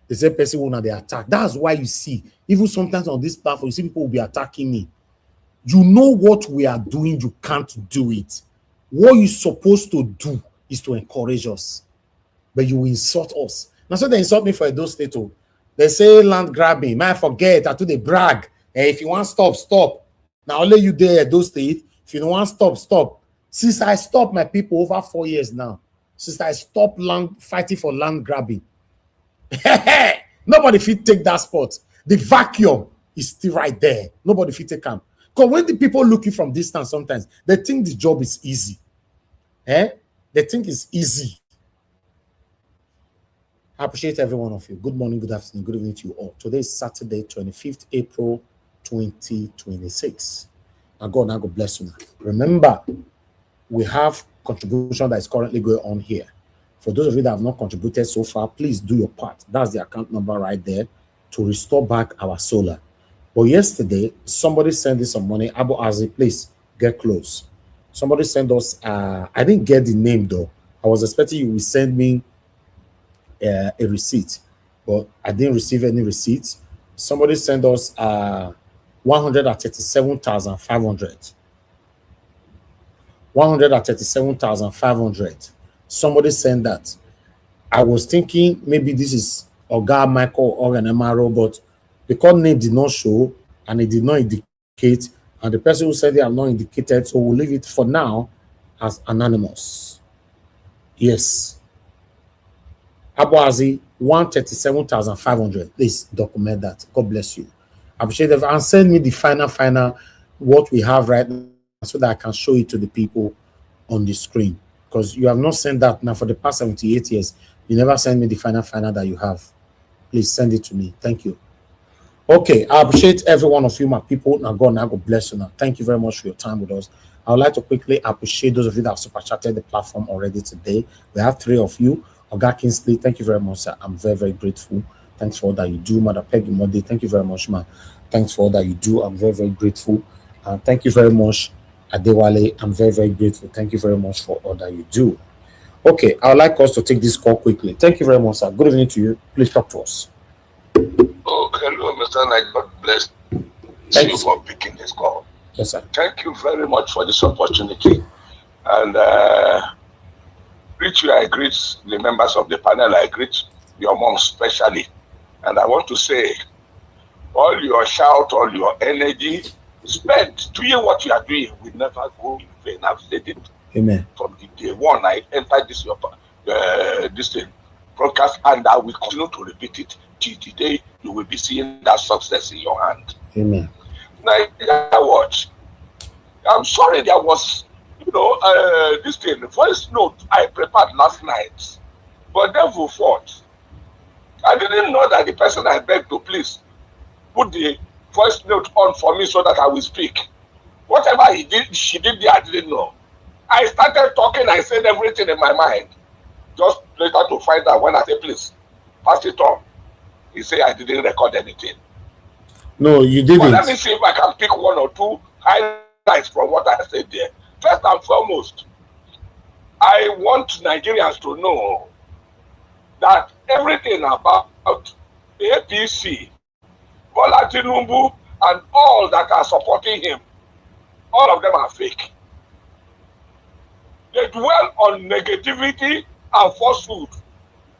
The same person will they attack. That's why you see, even sometimes on this platform, you see people will be attacking me. You know what we are doing, you can't do it. What you're supposed to do is to encourage us. But you will insult us. Now, so they insult me for Edo State. They say land grabbing. Man, forget. I do they brag. Hey, if you want stop, stop. Now, only you there, Edo State. If you don't want stop, stop. Since I stopped my people over 4 years now, since I stopped fighting for land grabbing, nobody fit take that spot. The vacuum is still right there. Nobody fit take them. Because when the people looking from distance, sometimes they think the job is easy. They think it's easy. I appreciate every one of you. Good morning, good afternoon, good evening to you all. Today is Saturday, 25th April, 2026. And God bless you. Remember, we have contribution that is currently going on here. For those of you that have not contributed so far, please do your part. That's the account number right there to restore back our solar. But yesterday, somebody sent us some money. Abu Azi, please get close. Somebody sent us, I didn't get the name though. I was expecting you would send me a receipt, but I didn't receive any receipts. Somebody sent us 137,500. 137,500. Somebody sent that. I was thinking maybe this is Oga Michael or an MRO, but because name did not show and it did not indicate, and the person who said they have not indicated, so we'll leave it for now as anonymous. Yes. Abuazi, 137,500. Please document that. God bless you. I appreciate it. And send me the final what we have right now so that I can show it to the people on the screen. Because you have not sent that now for the past 78 years. You never send me the final that you have. Please send it to me. Thank you. Okay, I appreciate every one of you, my people. Now God bless you now. Thank you very much for your time with us. I would like to quickly appreciate those of you that have super chatted the platform already today. We have 3 of you. Oga Kingsley, thank you very much, sir. I'm very, very grateful. Thanks for all that you do. Mother Peggy Modi, thank you very much, ma. Thanks for all that you do. I'm very, very grateful. Thank you very much, Adewale. I'm very, very grateful. Thank you very much for all that you do. Okay, I would like us to take this call quickly. Thank you very much, sir. Good evening to you. Please talk to us. Oh, hello, Mr. Knight. God bless you for picking this call. Yes, sir. Thank you very much for this opportunity. And Rich, I greet the members of the panel. I greet your mom especially. And I want to say, all your shout, all your energy, spent to hear what you are doing will never go in vain. I've said it. Amen. From the day one I entered this thing, broadcast, and I will continue to repeat it till the day you will be seeing that success in your hand. Amen. Nigeria Watch. I'm sorry there was, this thing, the voice note I prepared last night, but devil fought. I didn't know that the person I begged to please put the voice note on for me so that I will speak. Whatever she did there, I didn't know. I started talking, I said everything in my mind. Just later to find out when I said, please, pass it on. He said I didn't record anything. No, you didn't. But let me see if I can pick one or two highlights from what I said there. First and foremost, I want Nigerians to know that everything about the APC, Bola Tinubu, and all that are supporting him, all of them are fake. They dwell on negativity and falsehood.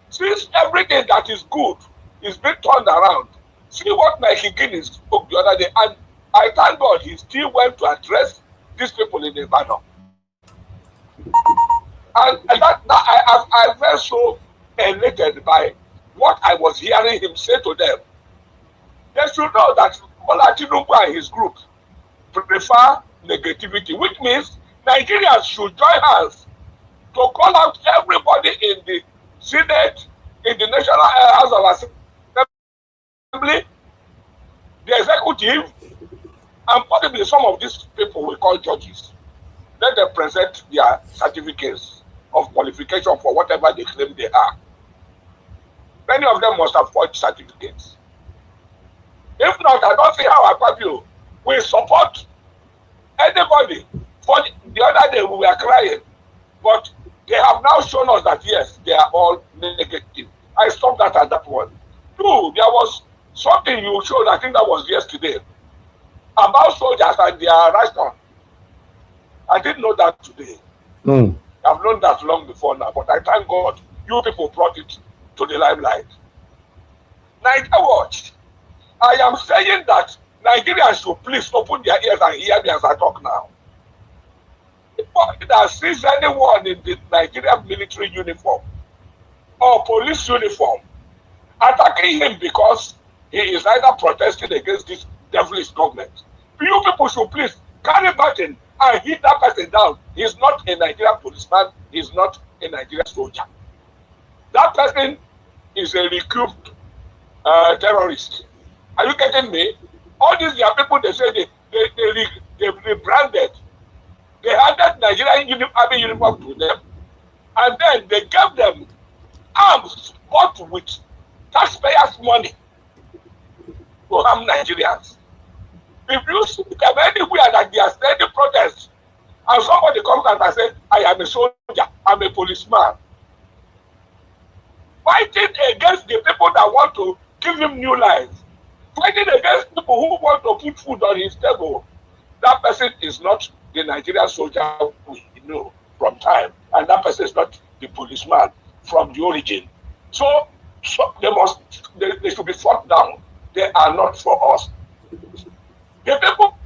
Since everything that is good is being turned around, see what Mikey Guinness spoke the other day, and I thank God he still went to address these people in the battle. And I felt so elated by what I was hearing him say to them. They should know that Bola Tinubu and his group prefer negativity, which means Nigerians should join hands to call out everybody in the Senate, in the National House of Assembly, the executive, and possibly some of these people we call judges. Let them present their certificates of qualification for whatever they claim they are. Many of them must have forged certificates. If not, I don't see how Akpabio will support anybody. For the other day we were crying, but they have now shown us that yes, they are all negative. I stopped that at that one. Two, there was something you showed, I think that was yesterday, about soldiers and their ration. I didn't know that today. I've known that long before now, but I thank God you people brought it to the limelight. Nigeria Watch. I am saying that Nigerians should please open their ears and hear me as I talk now. Anybody that sees anyone in the Nigerian military uniform or police uniform attacking him because he is either protesting against this devilish government, you people should please carry baton and hit that person down. He's not a Nigerian policeman, he's not a Nigerian soldier. That person is a recruit terrorist. Are you getting me? All these are people they say they rebranded. They handed Nigerian army uniform to them, and then they gave them arms bought with taxpayers' money to harm Nigerians. If you see them anywhere that they are steady protests, and somebody comes out and says, I am a soldier, I'm a policeman, fighting against the people that want to give him new lives, fighting against people who want to put food on his table, that person is not the Nigerian soldier we know from time, and that person is not the policeman from the origin. So they should be fought down. They are not for us. The people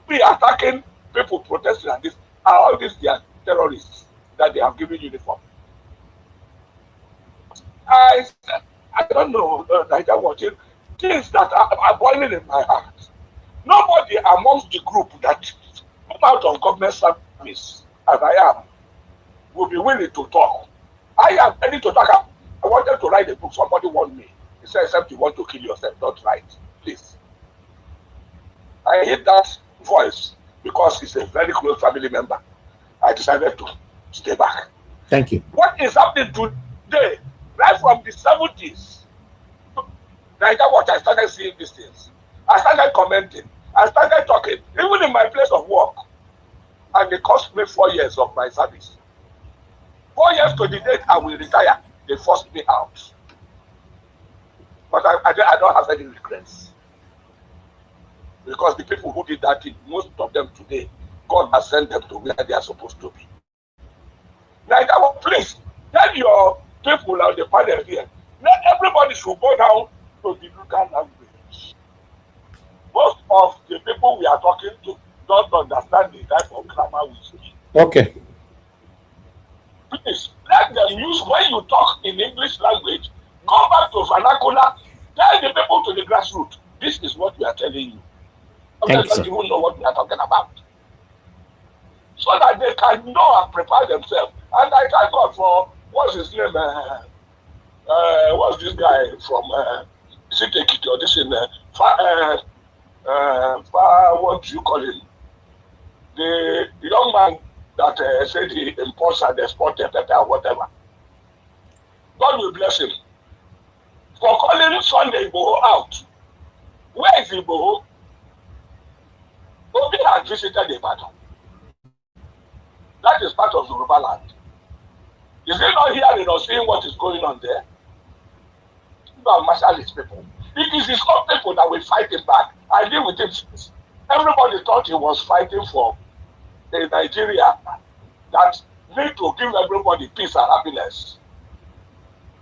be attacking people protesting and this are all these they are terrorists that they have given uniform. I don't know, Nigeria watching things that are boiling in my heart. Nobody amongst the group that come out of government service, as I am, will be willing to talk. I am ready to talk. I wanted to write a book. Somebody warned me. He said, except you want to kill yourself, don't write. Please. I hate that voice because he's a very close family member. I decided to stay back. Thank you. What is happening today, right from the 70s, Nigeria Watch, I started seeing these things. I started commenting. I started talking, even in my place of work. And it cost me 4 years of my service. 4 years to the date I will retire, they forced me out. But I don't have any regrets. Because the people who did that thing, most of them today, God has sent them to where they are supposed to be. Now, please, tell your people on the panel here, not everybody should go down to the local language. Most of the people we are talking to don't understand the type of grammar we speak. Okay. Please, let let them use, when you talk in English language, come back to vernacular, tell the people to the grassroots. This is what we are telling you. They don't even know what we are talking about. So that they can know and prepare themselves. And I thank God for, what's his name? What's this guy from City or this in what do you call him? The young man that said he imports and exports pepper or whatever. God will bless him for calling Sunday Igboho out. Where is Igboho? Obi has visited the battle. That is part of Yoruba land. Is he not hearing or seeing what is going on there? No, marshal his people. It is his own people that will fight him back. I deal with him. Everybody thought he was fighting for a Nigeria that need to give everybody peace and happiness.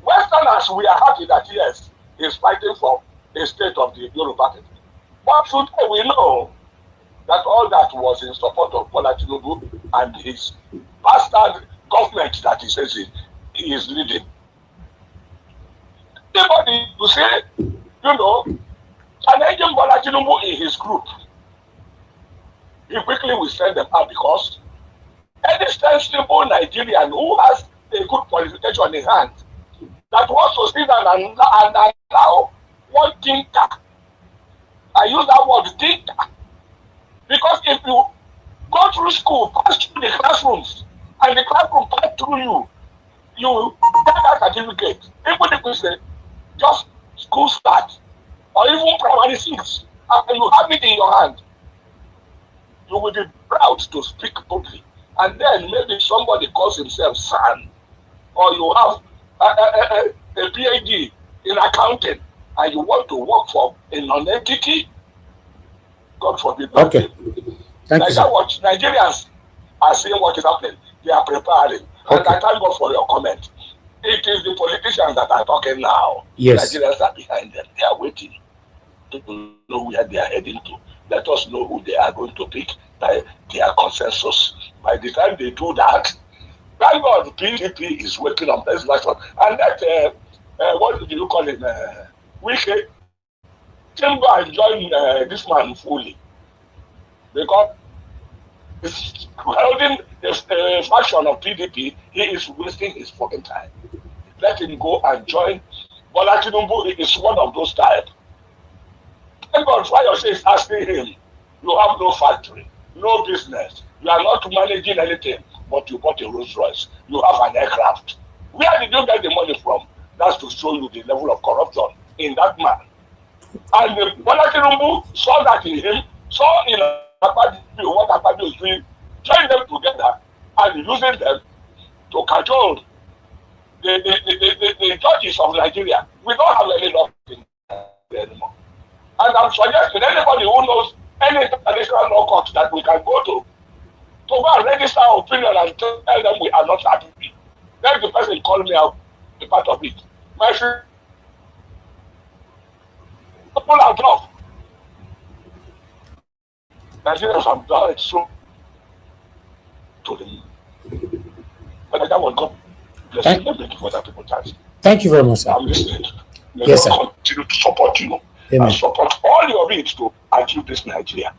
Westerners, we are happy that yes, he's fighting for a state of the Yoruba people. But today we know that all that was in support of Bola Tinubu and his bastard government that he says he is leading. Anybody to say, challenging Bola Tinubu in his group, he quickly will send them out because any sensible Nigerian who has a good qualification in hand that wants to sit down and allow one thinker, I use that word thinker, because if you go through school, pass through the classrooms, and the classroom pass through you, you get that certificate. Even if we say just school start, or even primary 6, and you have it in your hand, you will be proud to speak boldly. And then maybe somebody calls himself son, or you have a PhD in accounting, and you want to work for a non-entity, God forbid. Okay. Thank you, sir. What Nigerians are seeing what is happening. They are preparing. Okay. And I thank God for your comment. It is the politicians that are talking now. Yes. Nigerians are behind them. They are waiting to know where they are heading to. Let us know who they are going to pick by their consensus. By the time they do that, thank God the PDP is working on this version. And that, what do you call it? Wike can go and join this man fully. Because it's holding a faction of PDP, he is wasting his fucking time. Let him go and join. Bola Tinubu is one of those types. Thank God Fayose is asking him, you have no factory, no business, you are not managing anything, but you bought a Rolls Royce, you have an aircraft. Where did you get the money from? That's to show you the level of corruption in that man. And Bola Tinubu saw that in him, saw in what Akpabio is doing, join them together and using them to control the judges of Nigeria. We don't have any law anymore. And I'm suggesting anybody who knows any international law court that we can go to go and register our opinion and tell them we are not happy. Let the person call me out, a part of it. My friend, people are tough. Nigerians have done it so to them. But that will come. Thank you for that people chance. Thank you very much, sir. I'm listening. Yes, sir. Continue to support you. Amen. And support all your needs to achieve this Nigeria.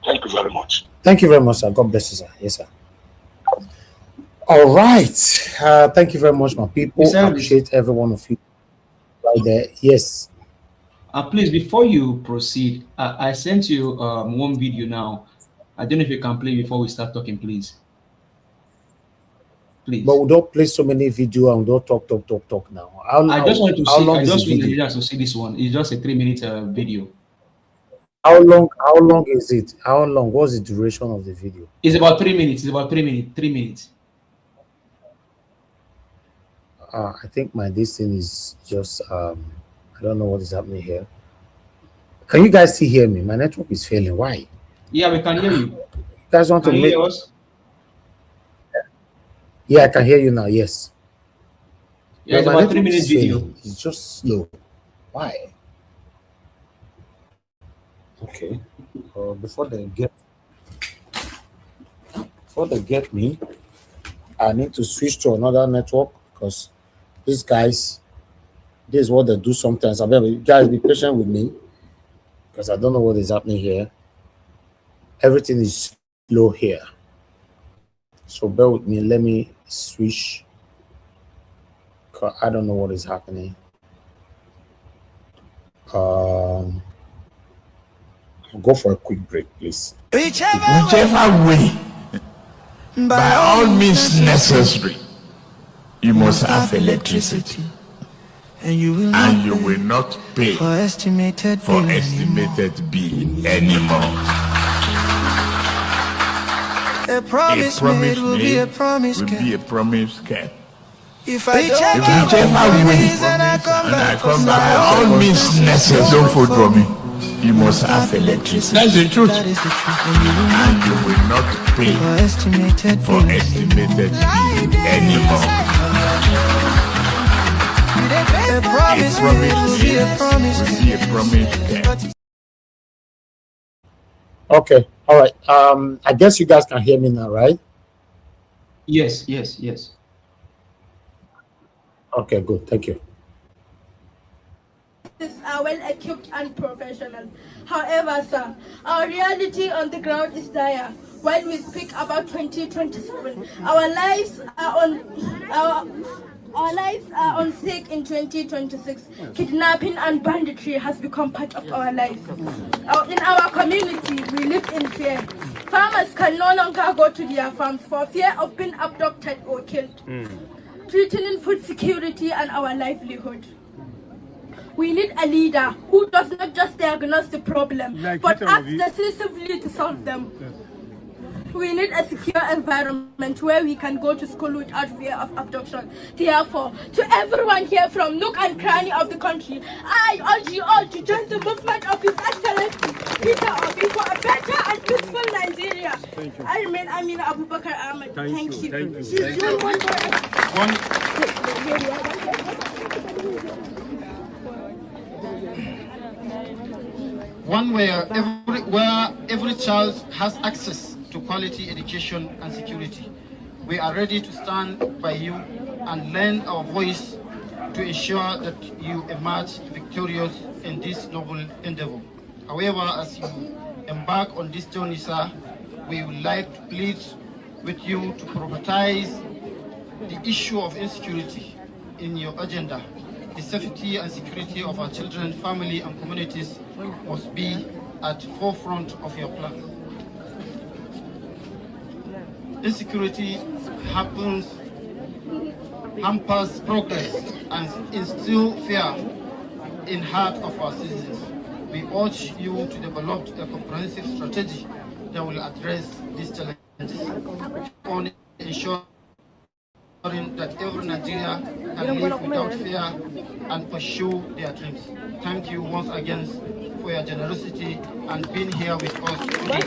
Thank you very much. Thank you very much, sir. God bless you, sir. Yes, sir. All right. Thank you very much, my people. I appreciate every one of you right there. Yes. Please, before you proceed, I sent you one video now. I don't know if you can play before we start talking, please. Please. But we don't play so many videos and we don't talk now. I just want to see. I just want Nigerians to see this one. It's just a 3-minute video. How long is it? How long? What's the duration of the video? It's about 3 minutes. It's about 3 minutes. 3 minutes. I think this thing is just I don't know what is happening here. Can you guys still hear me? My network is failing. Why? Yeah, we can hear you. You guys want can to you make hear us? Yeah, I can hear you now. Yes. Yeah, it's about 3 minutes video. It's just slow. Why? Okay. Before they get me, I need to switch to another network because these guys, this is what they do sometimes. I mean, guys, be patient with me because I don't know what is happening here. Everything is slow here. So bear with me. Let me switch. I don't know what is happening. I'll go for a quick break, please. Whichever way, by all means necessary, you must have electricity. And you will not pay for estimated bill anymore. A promise made will be a promise kept. If I don't Whichever way, and I come back, by all means necessary, don't vote for me. You must have electricity. That's the truth. And you will not pay for estimated bill anymore. A promise will be a promise. Okay, all right. I guess you guys can hear me now, right? Yes. Okay, good. Thank you. Are well equipped and professional. However, sir, our reality on the ground is dire. While we speak about 2027, our lives are on stake in 2026. Kidnapping and banditry has become part of our lives. In our community, we live in fear. Farmers can no longer go to their farms for fear of being abducted or killed, threatening food security and our livelihood. We need a leader who does not just diagnose the problem, but acts decisively to solve them. We need a secure environment where we can go to school without fear of abduction. Therefore, to everyone here from nook and cranny of the country, I urge you all to join the movement of His Excellency Peter Obi for a better and peaceful Nigeria. Thank you. I remain Amina Abubakar Ahmed. Thank you. One where every child has access to quality education and security. We are ready to stand by you and lend our voice to ensure that you emerge victorious in this noble endeavor. However, as you embark on this journey, sir, we would like to plead with you to prioritize the issue of insecurity in your agenda. The safety and security of our children, family, and communities must be at the forefront of your plan. Insecurity hampers progress and instills fear in heart of our citizens. We urge you to develop a comprehensive strategy that will address these challenges on ensuring that every Nigerian can live without fear and pursue their dreams. Thank you once again for your generosity and being here with us today.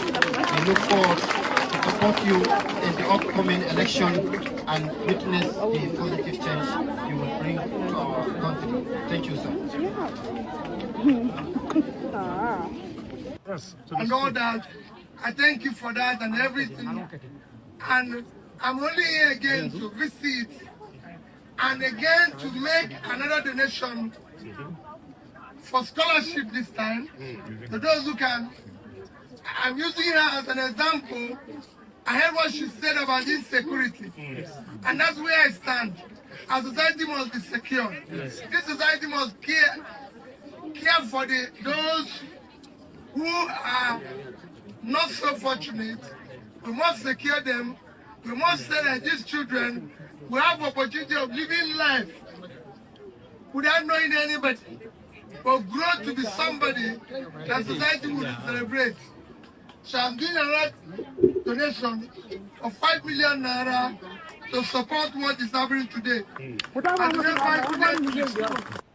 We look forward to support you in the upcoming election and witness the positive change you will bring to our country. Thank you, sir. And all that, I thank you for that and everything. And I'm only here again to visit and again to make another donation for scholarship this time. To those who can, I'm using her as an example. I heard what she said about insecurity. And that's where I stand. Our society must be secure. This society must care for those who are not so fortunate. We must secure them. We must say that these children will have opportunity of living life without knowing anybody, but grow to be somebody that society will celebrate. So I'm doing a donation of 5 million naira to support what is happening today.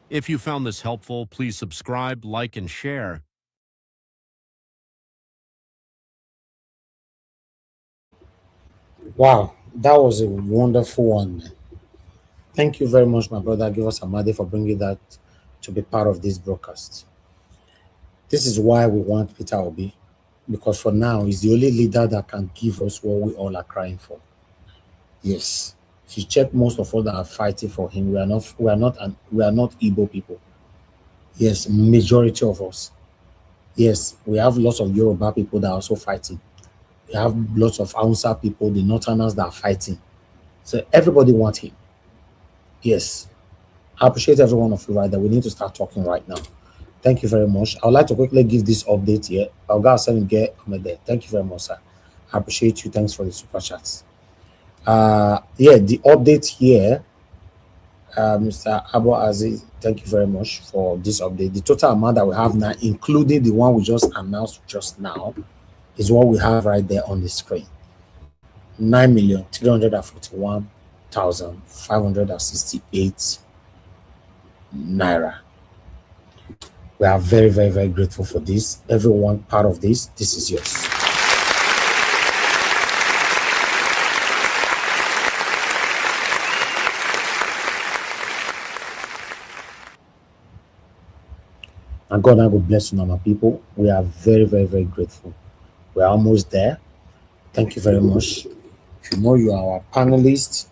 If you found this helpful, please subscribe, like, and share. Wow, that was a wonderful one. Thank you very much, my brother. Give us Amade for bringing that to be part of this broadcast. This is why we want Peter Obi, because for now, he's the only leader that can give us what we all are crying for. Yes. If you check most of us that are fighting for him, we are not Igbo people. Yes, majority of us. Yes, we have lots of Yoruba people that are also fighting. We have lots of Hausa people, the Northerners that are fighting. So everybody wants him. Yes. I appreciate every one of you right there. We need to start talking right now. Thank you very much. I would like to quickly give this update here. I'll go ahead and get there. Thank you very much, sir. I appreciate you. Thanks for the super chats. Yeah, the update here, Mr. Abu Aziz, thank you very much for this update. The total amount that we have now, including the one we just announced just now, is what we have right there on the screen. 9,341,568 naira. We are very, very, very grateful for this. Everyone part of this is yours. And God will bless you, my people. We are very, very, very grateful. We are almost there. Thank you very much. If you know you are our panelist,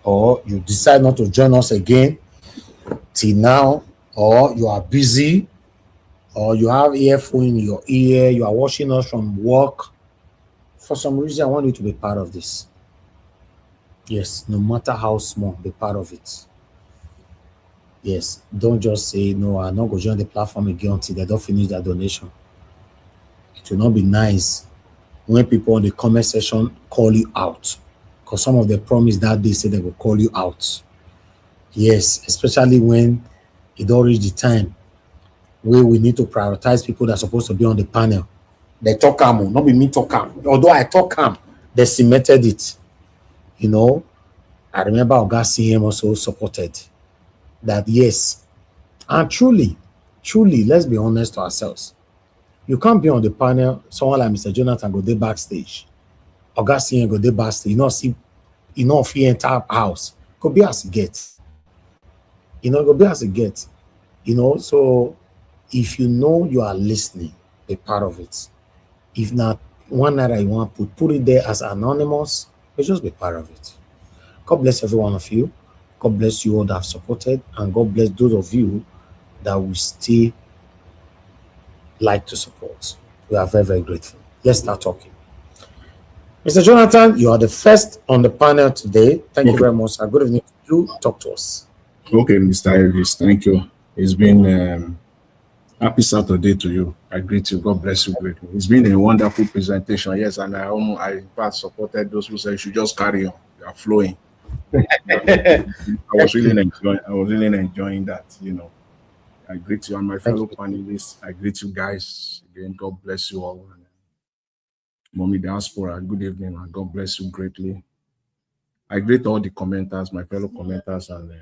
or you decide not to join us again till now, or you are busy, or you have earphone in your ear, you are watching us from work, for some reason, I want you to be part of this. Yes, no matter how small, be part of it. Yes, don't just say, no, I'm not going to join the platform again until they don't finish their donation. It will not be nice when people in the comment section call you out, because some of the promise that they say they will call you out. Yes, especially when it don't reach the time where we need to prioritize people that are supposed to be on the panel. They talk calm, not be me talk calm. Although I talk calm, they cemented it. You know, I remember Oga CM also supported that, yes. And truly, let's be honest to ourselves. You can't be on the panel, someone like Mr. Jonathan go there backstage. Oga CM go there backstage. You know, if he enter house, go be as he gets. Go be as he gets. So if you know you are listening, be part of it. If not, one naira you want to put it there as anonymous, but just be part of it. God bless every one of you. God bless you all that have supported, and God bless those of you that will still like to support. We are very, very grateful. Let's start talking. Mr. Jonathan, you are the first on the panel today. Thank you very much, sir. Good evening. You talk to us. Okay, Mr. Elvis, thank you. It's been happy Saturday to you. I greet you. God bless you greatly. It's been a wonderful presentation. Yes, and I in fact supported those who said you should just carry on. You are flowing. I was really enjoying that. I greet you and my fellow panelists. I greet you guys again. God bless you all. Mommy Diaspora, good evening, and God bless you greatly. I greet all the commenters, my fellow commenters, and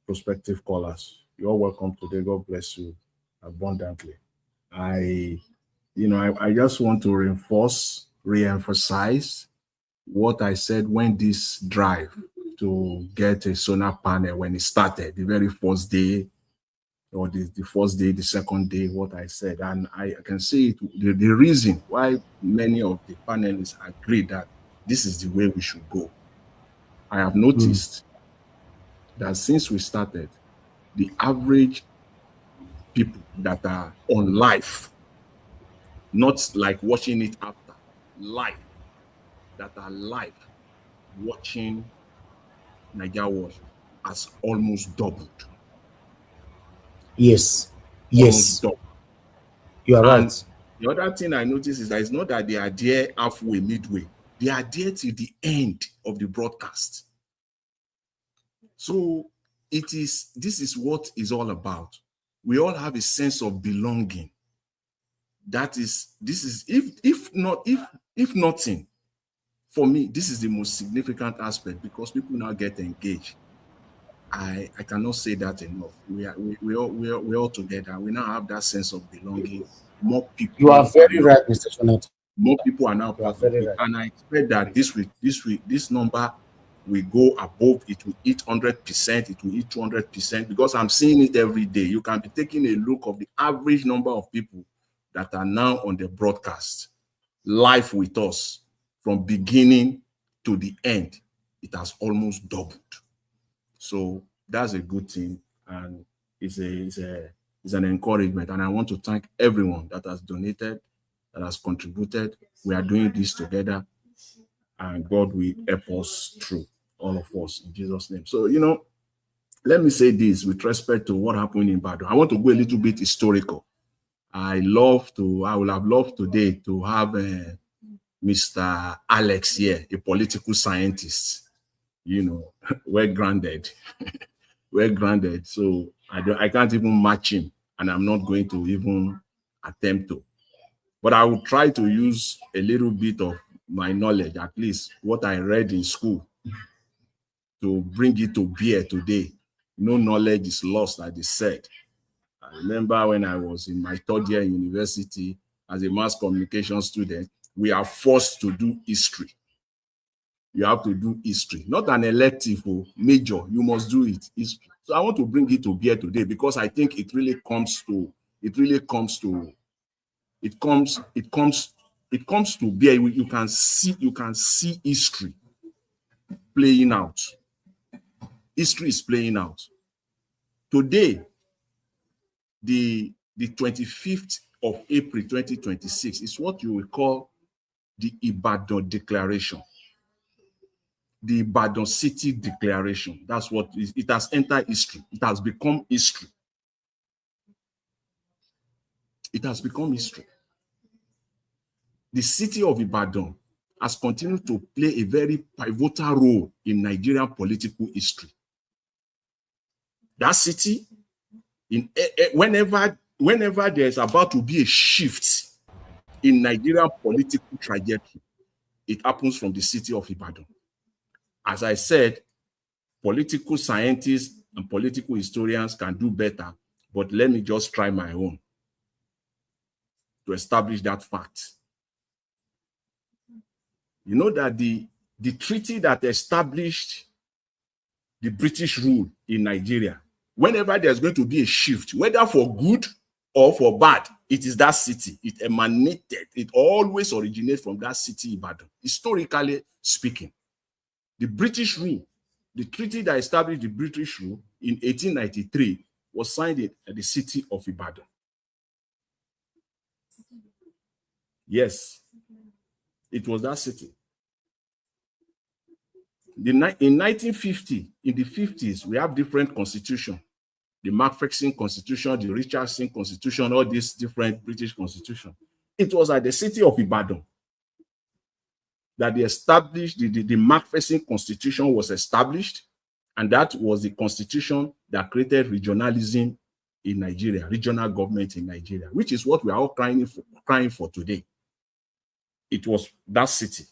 prospective callers. You're welcome today. God bless you abundantly. I just want to re-emphasize what I said when this drive to get a solar panel, when it started, the very first day, or the first day, the second day, what I said. And I can see it, the reason why many of the panelists agree that this is the way we should go. I have noticed that since we started, the average people that are on live, not like watching it after, live, that are live watching Naija Watch, has almost doubled. Yes. Almost doubled. You are right. The other thing I noticed is that it's not that they are there halfway, midway. They are there till the end of the broadcast. So this is what it's all about. We all have a sense of belonging. If nothing, for me, this is the most significant aspect, because people now get engaged. I cannot say that enough. We're all together. We now have that sense of belonging. More people. You are very right, Mr. Jonathan. More people are now part of it, right. And I expect that this number will go above. It will hit 100%. It will hit 200%, because I'm seeing it every day. You can be taking a look of the average number of people that are now on the broadcast live with us from beginning to the end, it has almost doubled. So that's a good thing, and it's an encouragement. And I want to thank everyone that has donated, that has contributed. We are doing this together, and God will help us through, all of us, in Jesus' name. So, you know, let me say this with respect to what happened in Badon. I want to go a little bit historical. I would have loved today to have Mr. Alex here, a political scientist, you know, well-grounded, well-grounded. So I can't even match him, and I'm not going to even attempt to. But I will try to use a little bit of my knowledge, at least what I read in school, to bring it to bear today. No knowledge is lost, as they said. I remember when I was in my third year in university as a mass communication student, we are forced to do history. You have to do history, not an elective or major. You must do it. History. So I want to bring it to bear today because I think it comes to bear. You can see history playing out. History is playing out. Today, the 25th of April 2026 is what you will call the Ibadan Declaration. The Ibadan City Declaration. That's what it has entered history. It has become history. It has become history. The city of Ibadan has continued to play a very pivotal role in Nigerian political history. That city, whenever there's about to be a shift in Nigerian political trajectory, it happens from the city of Ibadan. As I said, political scientists and political historians can do better, but let me just try my own to establish that fact. You know that the treaty that established the British rule in Nigeria, whenever there's going to be a shift, whether for good or for bad, it is that city. It emanated, it always originates from that city, Ibadan, historically speaking. The British rule, the treaty that established the British rule in 1893 was signed at the city of Ibadan. Yes, it was that city. In 1950, in the 50s, we have different constitutions. The Macpherson Constitution, the Richardson Constitution, all these different British constitutions. It was at the city of Ibadan that they established, the Macpherson Constitution was established, and that was the constitution that created regionalism in Nigeria, regional government in Nigeria, which is what we are all crying for today. It was that city.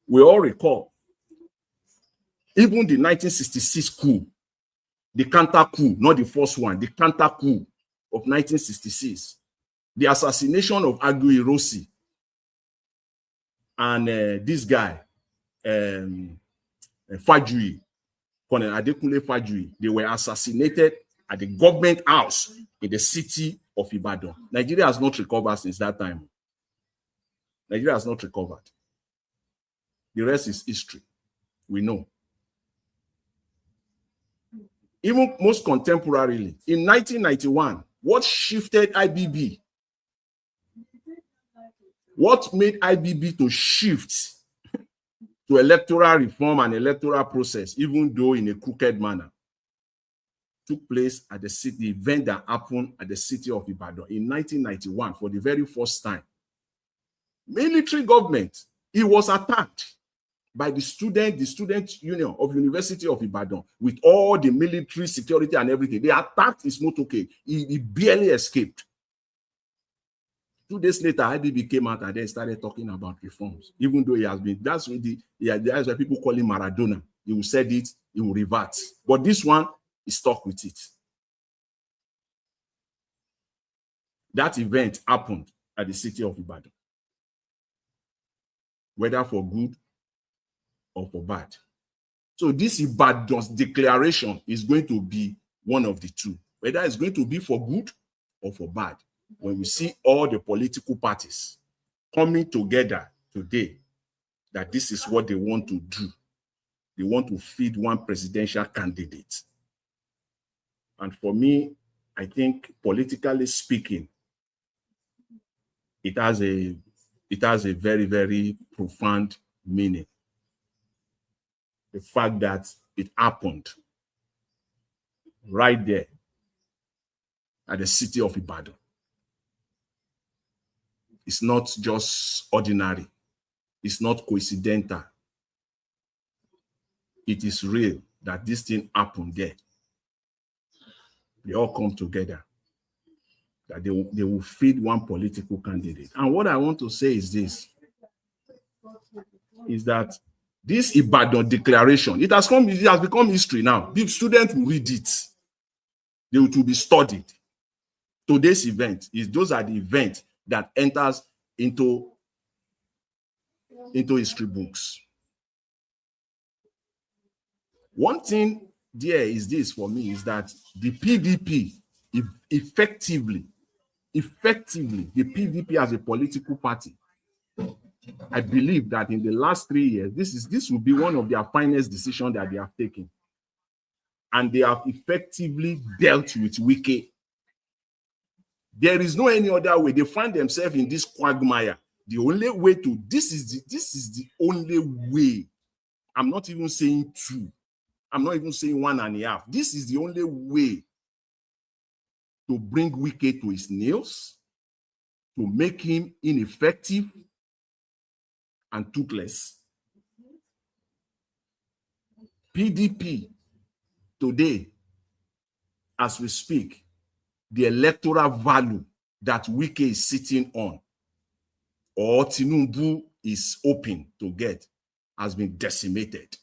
We all recall, even the 1966 coup, the counter coup, not the first one, the counter coup of 1966, the assassination of Aguiyi Ironsi and this guy, Fajuyi, Colonel Adekunle Fajuyi, they were assassinated at the government house in the city of Ibadan. Nigeria has not recovered since that time. Nigeria has not recovered. The rest is history. We know. Even most contemporarily, in 1991, what shifted IBB? What made IBB to shift to electoral reform and electoral process, even though in a crooked manner, took place at the city, the event that happened at the city of Ibadan in 1991 for the very first time. Military government, it was attacked by the student union of University of Ibadan with all the military security and everything. They attacked his motorcade. He barely escaped. 2 days later, IBB came out and then started talking about reforms, even though he has been, that's why people call him Maradona. He will said it, he will revert. But this one, he stuck with it. That event happened at the city of Ibadan, whether for good or for bad. So this Ibadan's declaration is going to be one of the two, whether it's going to be for good or for bad. When we see all the political parties coming together today that this is what they want to do. They want to feed one presidential candidate. And for me, I think politically speaking, it has a very, very profound meaning. The fact that it happened right there at the city of Ibadan. It's not just ordinary. It's not coincidental. It is real that this thing happened there. They all come together. That they will feed one political candidate. And what I want to say is this, is that this Ibadan declaration, it has become history now. The students will read it. They will be studied. Today's event those are the events that enters into history books. One thing there is this for me is that the PDP effectively, the PDP as a political party, I believe that in the last 3 years, this will be one of their finest decisions that they have taken. And they have effectively dealt with Wike. There is no any other way. They find themselves in this quagmire. The only way to, this is the only way. I'm not even saying 2. I'm not even saying 1.5. This is the only way to bring Wike to his nails, to make him ineffective and toothless. PDP today, as we speak, the electoral value that Wike is sitting on, or Tinubu is hoping to get, has been decimated.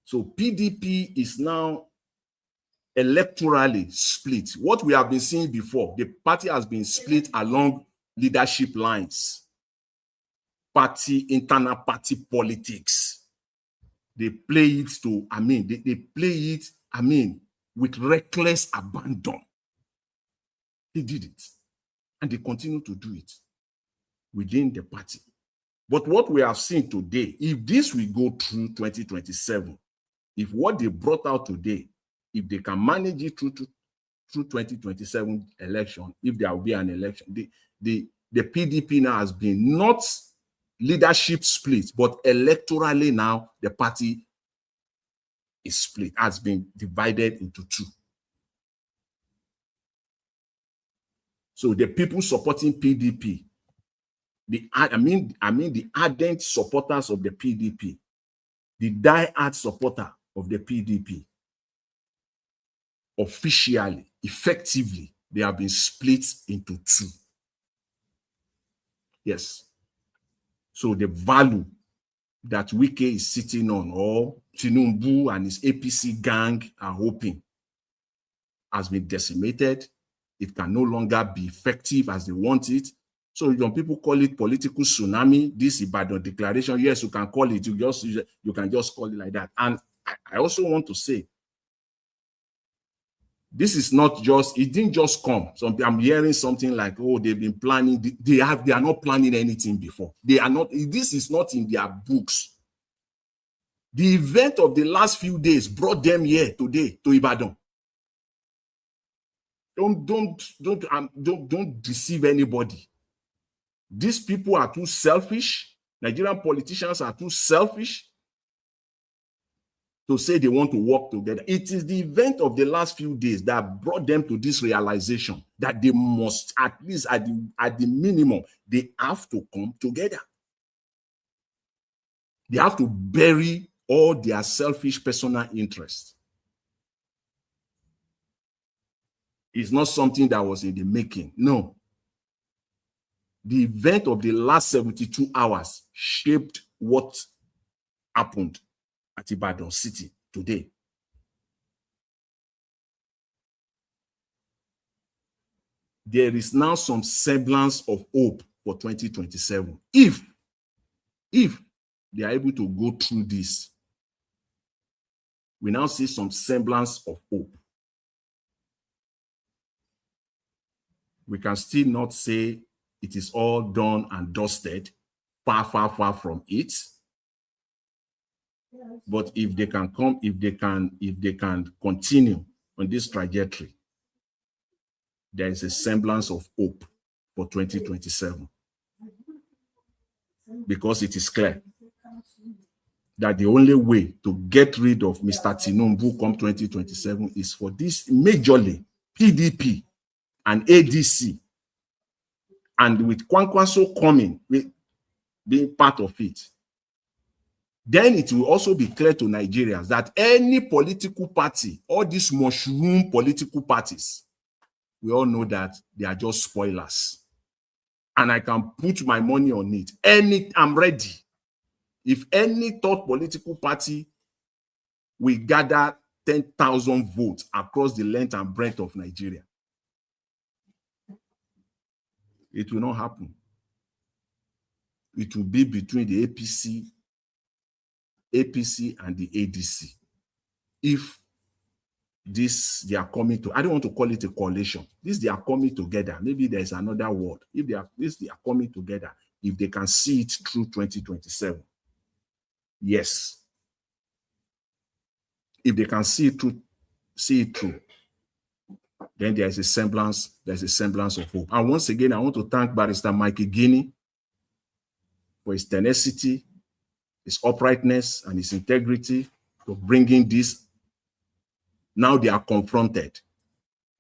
So PDP is now electorally split. What we have been seeing before, the party has been split along leadership lines, internal party politics. They play it to, they play it, with reckless abandon. They did it. And they continue to do it within the party. But what we have seen today, if this will go through 2027, if what they brought out today, if they can manage it through 2027 election, if there will be an election, the PDP now has been not leadership split, but electorally now the party is split, has been divided into 2. So the people supporting PDP, the ardent supporters of the PDP, the die-hard supporter of the PDP, officially, effectively, they have been split into 2. Yes. So the value that Wike is sitting on, or Tinubu and his APC gang are hoping, has been decimated. It can no longer be effective as they want it. So when people call it political tsunami, this Ibadan declaration, yes, you can call it. You can just call it like that. And I also want to say, this is not just, it didn't just come. So I'm hearing something like, oh, they've been planning. They are not planning anything before. They are not, this is not in their books. The event of the last few days brought them here today to Ibadan. Don't deceive anybody. These people are too selfish. Nigerian politicians are too selfish to say they want to work together. It is the event of the last few days that brought them to this realization that they must, at least at the minimum, they have to come together. They have to bury all their selfish personal interests. It's not something that was in the making. No. The event of the last 72 hours shaped what happened at Ibadan City today. There is now some semblance of hope for 2027. If they are able to go through this, we now see some semblance of hope. We can still not say it is all done and dusted, far, far, far from it. But if they can continue on this trajectory, there is a semblance of hope for 2027. Because it is clear that the only way to get rid of Mr. Tinubu come 2027 is for this majorly PDP and ADC, and with Kwankwaso coming, being part of it, then it will also be clear to Nigerians that any political party, all these mushroom political parties, we all know that they are just spoilers. And I can put my money on it. I'm ready. If any third political party will gather 10,000 votes across the length and breadth of Nigeria, it will not happen. It will be between the APC and the ADC. If they are coming to, I don't want to call it a coalition. They are coming together. Maybe there's another word. If they are coming together, if they can see it through 2027. Yes. If they can see it through, then there is a semblance of hope. And once again, I want to thank Barrister Mikey Guinea for his tenacity, his uprightness, and his integrity for bringing this. Now they are confronted.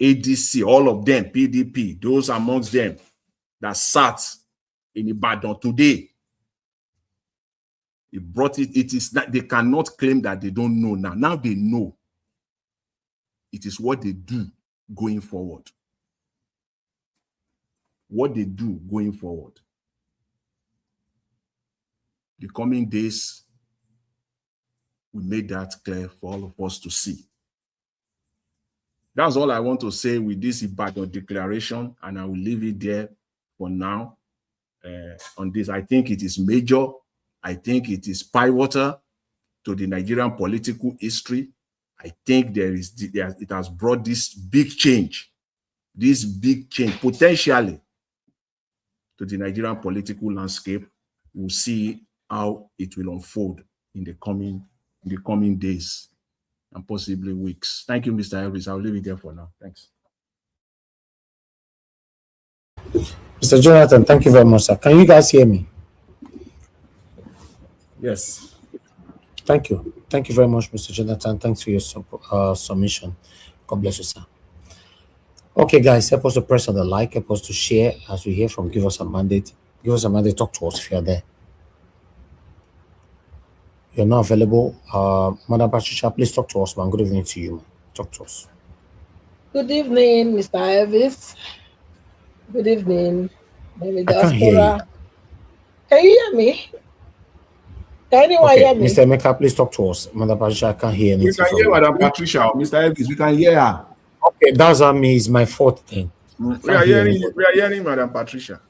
ADC, all of them, PDP, those amongst them that sat in Ibadan today, he brought it. It is that they cannot claim that they don't know now. Now they know. It is what they do going forward. What they do going forward. The coming days will make that clear for all of us to see. That's all I want to say with this Ibadan declaration, and I will leave it there for now. On this, I think it is major. I think it is pivotal to the Nigerian political history. I think it has brought this big change potentially to the Nigerian political landscape. We'll see how it will unfold in the coming days and possibly weeks. Thank you, Mr. Elvis. I'll leave it there for now. Thanks. Mr. Jonathan, thank you very much, sir. Can you guys hear me? Yes. Thank you. Thank you very much, Mr. Jonathan. Thanks for your submission. God bless you, sir. Okay, guys, help us to press on the like, help us to share as we hear from Give Us a Mandate. Give Us a Mandate, talk to us if you're there. You're not available. Madam Patricia, please talk to us, man. Good evening to you, man. Talk to us. Good evening, Mr. Elvis. Good evening, Mami I can't hear Diaspora. Can you hear me? Can anyone hear me? Mr. Emeka, please talk to us. Madam Patricia, I can't hear anything. We can hear Madam Patricia. Mr. Elvis, we can hear her. Okay, that's on me. It's my fault then. We are hearing Madam Patricia.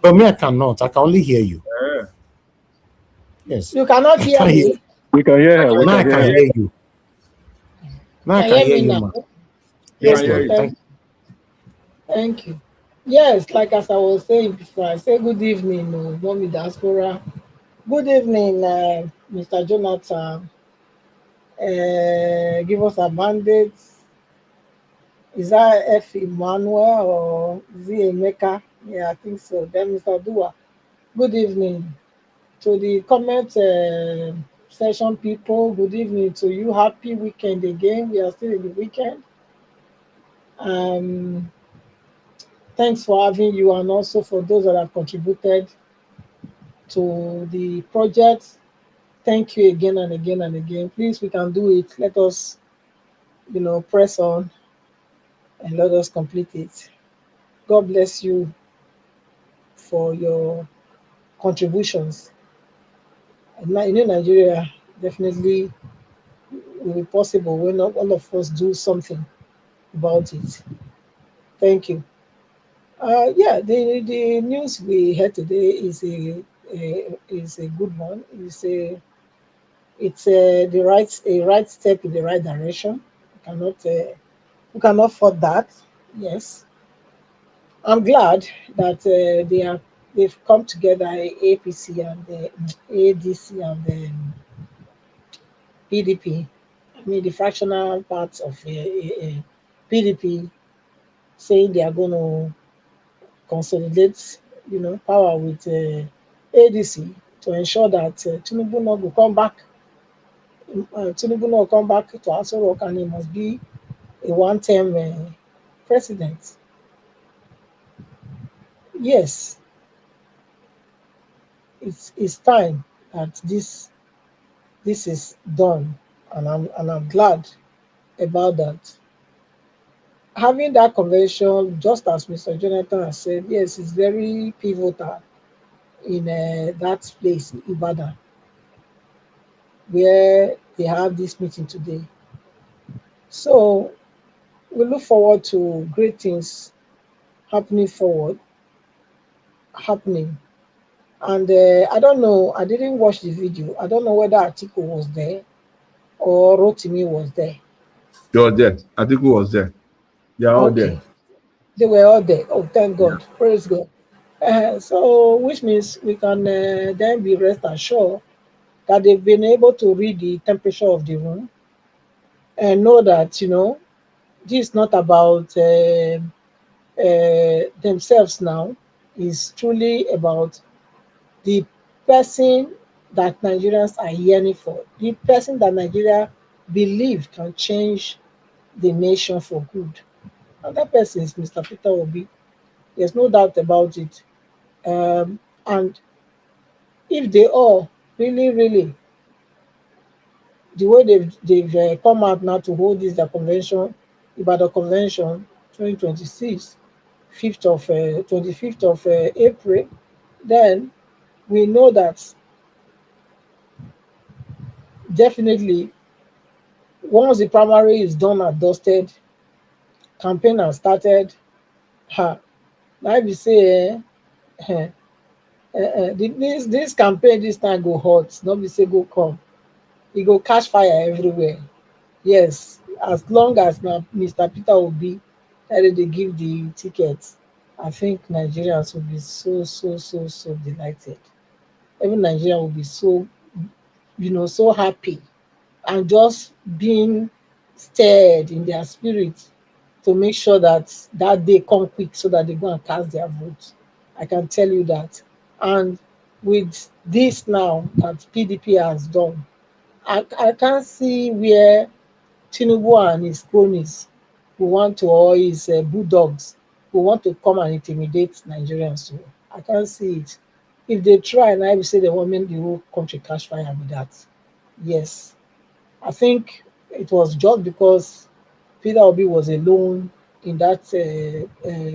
But me, I cannot. I can only hear you. Yeah. Yes. You cannot hear me? We can hear her. Now I can hear you. Now I can hear you, man. Yes, Lord. Thank you. Yes, like as I was saying before, I say good evening, Mami Diaspora. Good evening, Mr. Jonathan. Give Us a Mandate. Is that F. Emmanuel or Z. Emeka? Yeah, I think so. Then Mr. Dua. Good evening to the comment session people. Good evening to you. Happy weekend again. We are still in the weekend. Thanks for having you, and also for those that have contributed to the project. Thank you again and again and again. Please, we can do it. Let us, press on and let us complete it. God bless you for your contributions. And Nigeria definitely will be possible when all of us do something about it. Thank you. The news we had today is a good one. It's the right step in the right direction. We cannot fault that. Yes. I'm glad that they've come together, APC and ADC and PDP. I mean, the fractional parts of PDP saying they are going to consolidate, power with ADC to ensure that Tinubu not will come back. Tinubu not come back to Aso Rock, and he must be a one-term president. Yes, it's time that this is done, and I'm glad about that. Having that convention, just as Mr. Jonathan has said, yes, it's very pivotal in that place, Ibadan, where they have this meeting today. So we look forward to great things happening. And I don't know, I didn't watch the video. I don't know whether Atiku was there or Rotimi was there. He was there. Atiku was there. They are all Okay, there. they were all there. Oh, thank God. Praise God. So, which means we can then be rest assured that they've been able to read the temperature of the room and know that, this is not about themselves now. It's truly about the person that Nigerians are yearning for, the person that Nigeria believe can change the nation for good. And that person is Mr. Peter Obi. There's no doubt about it. And if they all really, the way they've come out now to hold this the convention, about the convention 2026, 25th of April, then we know that definitely once the primary is done and dusted, campaign has started. Ha, now we say this campaign this time go hot, not be say go come. E go catch fire everywhere. Yes, as long as now Mr. Peter Obi that they give the tickets, I think Nigerians will be so delighted. Even Nigeria will be so, so happy and just being stirred in their spirit to make sure that that day come quick so that they go and cast their vote. I can tell you that. And with this now that PDP has done, I can't see where Tinubu and his cronies who want to, or his bulldogs who want to come and intimidate Nigerians. So I can't see it. If they try, and I will say they want make the whole country catch fire with that. Yes, I think it was just because Peter Obi was alone in that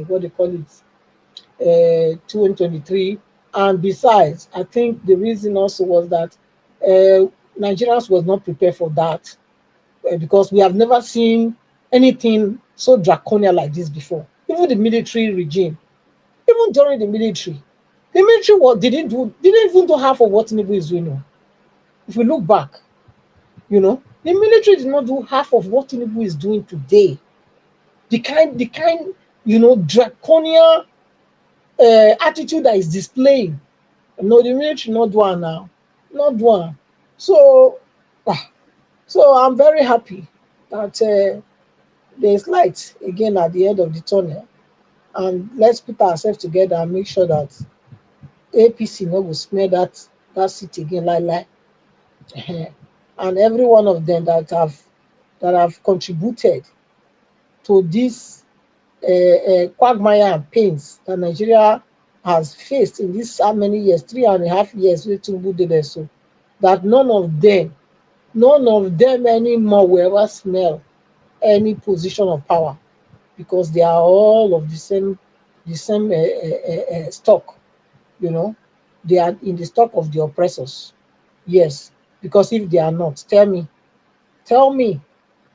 what they call it 2023, and besides, I think the reason also was that Nigerians was not prepared for that because we have never seen anything so draconian like this before. Even the military regime, even during the military didn't even do half of what Tinubu is doing now. If we look back, the military did not do half of what Tinubu is doing today. The kind, draconian attitude that is displaying. No, the military not do one now, not do one. So, so I'm very happy that there's light again at the end of the tunnel, and let's put ourselves together and make sure that APC no will smear that seat again, like. And every one of them that have contributed to this quagmire and pains that Nigeria has faced in this how many years, 3.5 years wey Tinubu dey there, so that none of them anymore will ever smell any position of power, because they are all of the same stock. They are in the stock of the oppressors. Yes, because if they are not, tell me,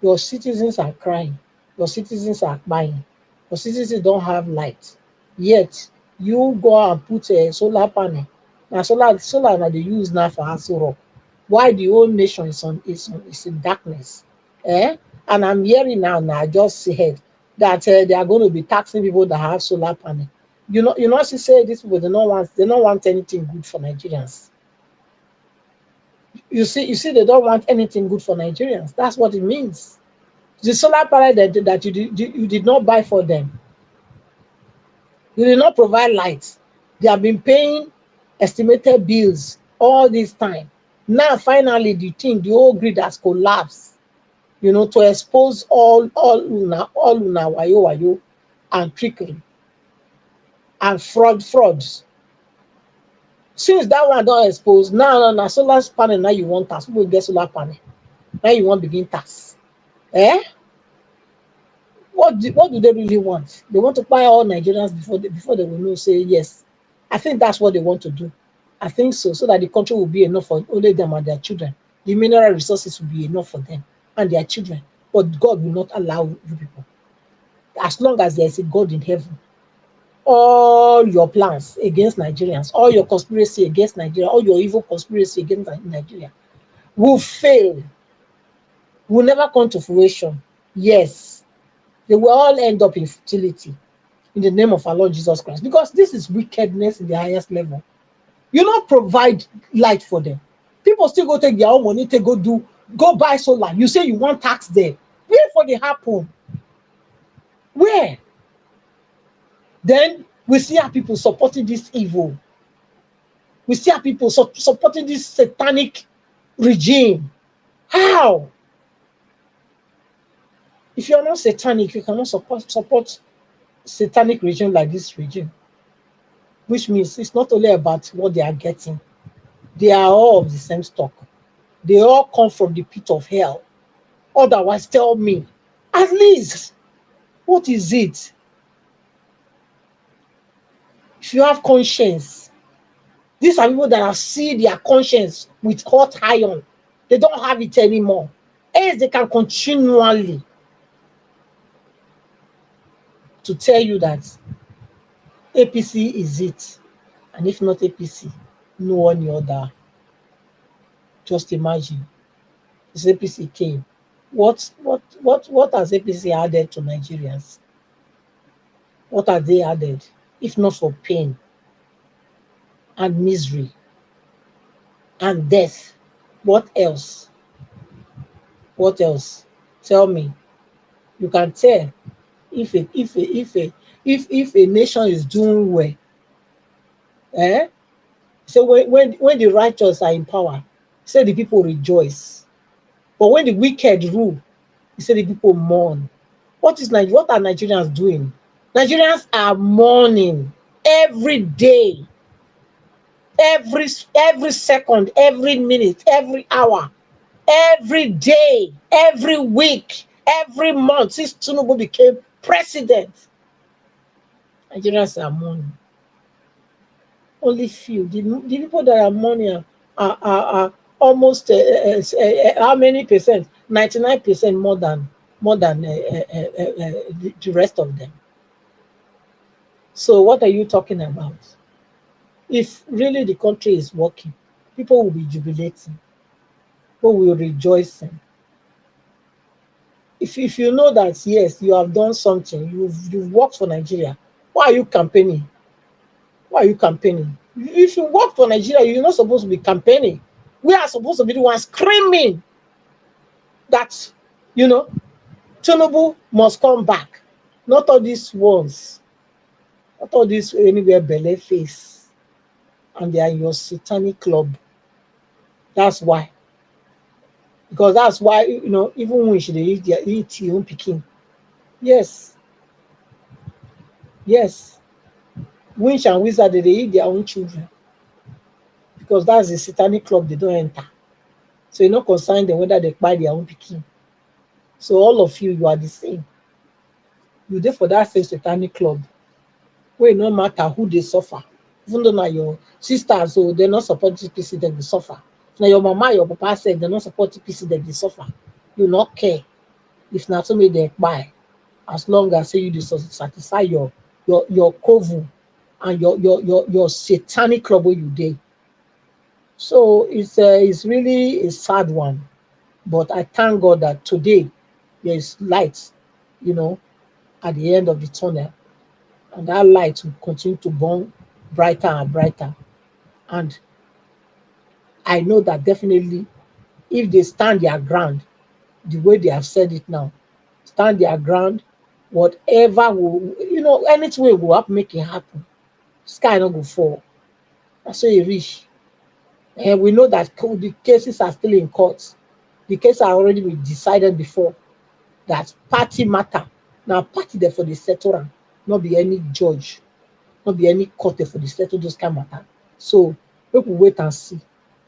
your citizens are crying, your citizens are buying, your citizens don't have light, yet you go and put a solar panel. Now solar na dey use now for Aso Rock, why the whole nation is in darkness. And I'm hearing now I just said that they are going to be taxing people that have solar panel. You know, she say these people they don't want anything good for Nigerians. You see, they don't want anything good for Nigerians. That's what it means. The solar panel that you did not buy for them, you did not provide lights. They have been paying estimated bills all this time. Now, finally, the whole grid has collapsed. You know, to expose all una wayo and trickery and frauds. Since that one don't expose, now solar panel, now you want tax. People get solar panel. Now you want begin tax. Eh? What do they really want? They want to buy all Nigerians before they will know, say yes. I think that's what they want to do. I think so that the country will be enough for only them and their children. The mineral resources will be enough for them and their children. But God will not allow you people. As long as there is a God in heaven, all your plans against Nigerians, all your conspiracy against Nigeria, all your evil conspiracy against Nigeria will fail, will never come to fruition. Yes, they will all end up in futility in the name of our Lord Jesus Christ, because this is wickedness in the highest level. You not provide light for them. People still go take their own money, go buy solar. You say you want tax there. Where for they happen? Where? Then we see our people supporting this evil. We see our people supporting this satanic regime. How? If you're not satanic, you cannot support satanic regime like this regime. Which means it's not only about what they are getting. They are all of the same stock. They all come from the pit of hell. Otherwise, tell me, at least, what is it? If you have conscience, these are people that have sealed their conscience with hot iron. They don't have it anymore. Else they can continually to tell you that APC is it. And if not APC, no any other. Just imagine. This APC came. What has APC added to Nigerians? What have they added? If not for pain and misery and death, what else? What else? Tell me. You can tell if a nation is doing well. Eh? So when the righteous are in power, say the people rejoice. But when the wicked rule, you say the people mourn. What are Nigerians doing? Nigerians are mourning every day, every second, every minute, every hour, every day, every week, every month since Tinubu became president. Nigerians are mourning. Only few. The people that are mourning are almost how many percent? 99% more than the rest of them. So what are you talking about? If really the country is working, people will be jubilating. People will rejoicing. If you know that yes, you have done something, you've worked for Nigeria, why are you campaigning? Why are you campaigning? If you work for Nigeria, you're not supposed to be campaigning. We are supposed to be the ones screaming that, Tinubu must come back. Not all these ones. Not all these anywhere belly face. And they are in your satanic club. That's why. Because that's why, even when should they eat your own picking. Yes. Yes. Winch and wizard, they eat their own children. Because that's the satanic club they don't enter. So you're not concerned them whether they buy their own picking. So all of you are the same. You there for that same satanic club. Where no matter who they suffer. Even though now your sisters, so they're not supporting PC, that they suffer. Now your mama, your papa said they're not supporting PC, that they suffer. You not care. If not so they buy. As long as say you satisfy your coven and your satanic club where you did. So it's really a sad one. But I thank God that today there is light, at the end of the tunnel, and that light will continue to burn brighter and brighter. And I know that definitely if they stand their ground, the way they have said it now, stand their ground, whatever will, anything will happen, make it happen. Sky not go fall. That's so you reach. And we know that the cases are still in court. The cases are already been decided before that party matter. Now party there for the settle am, not be any judge, not be any court there for the settle those kind of matter. So people wait and see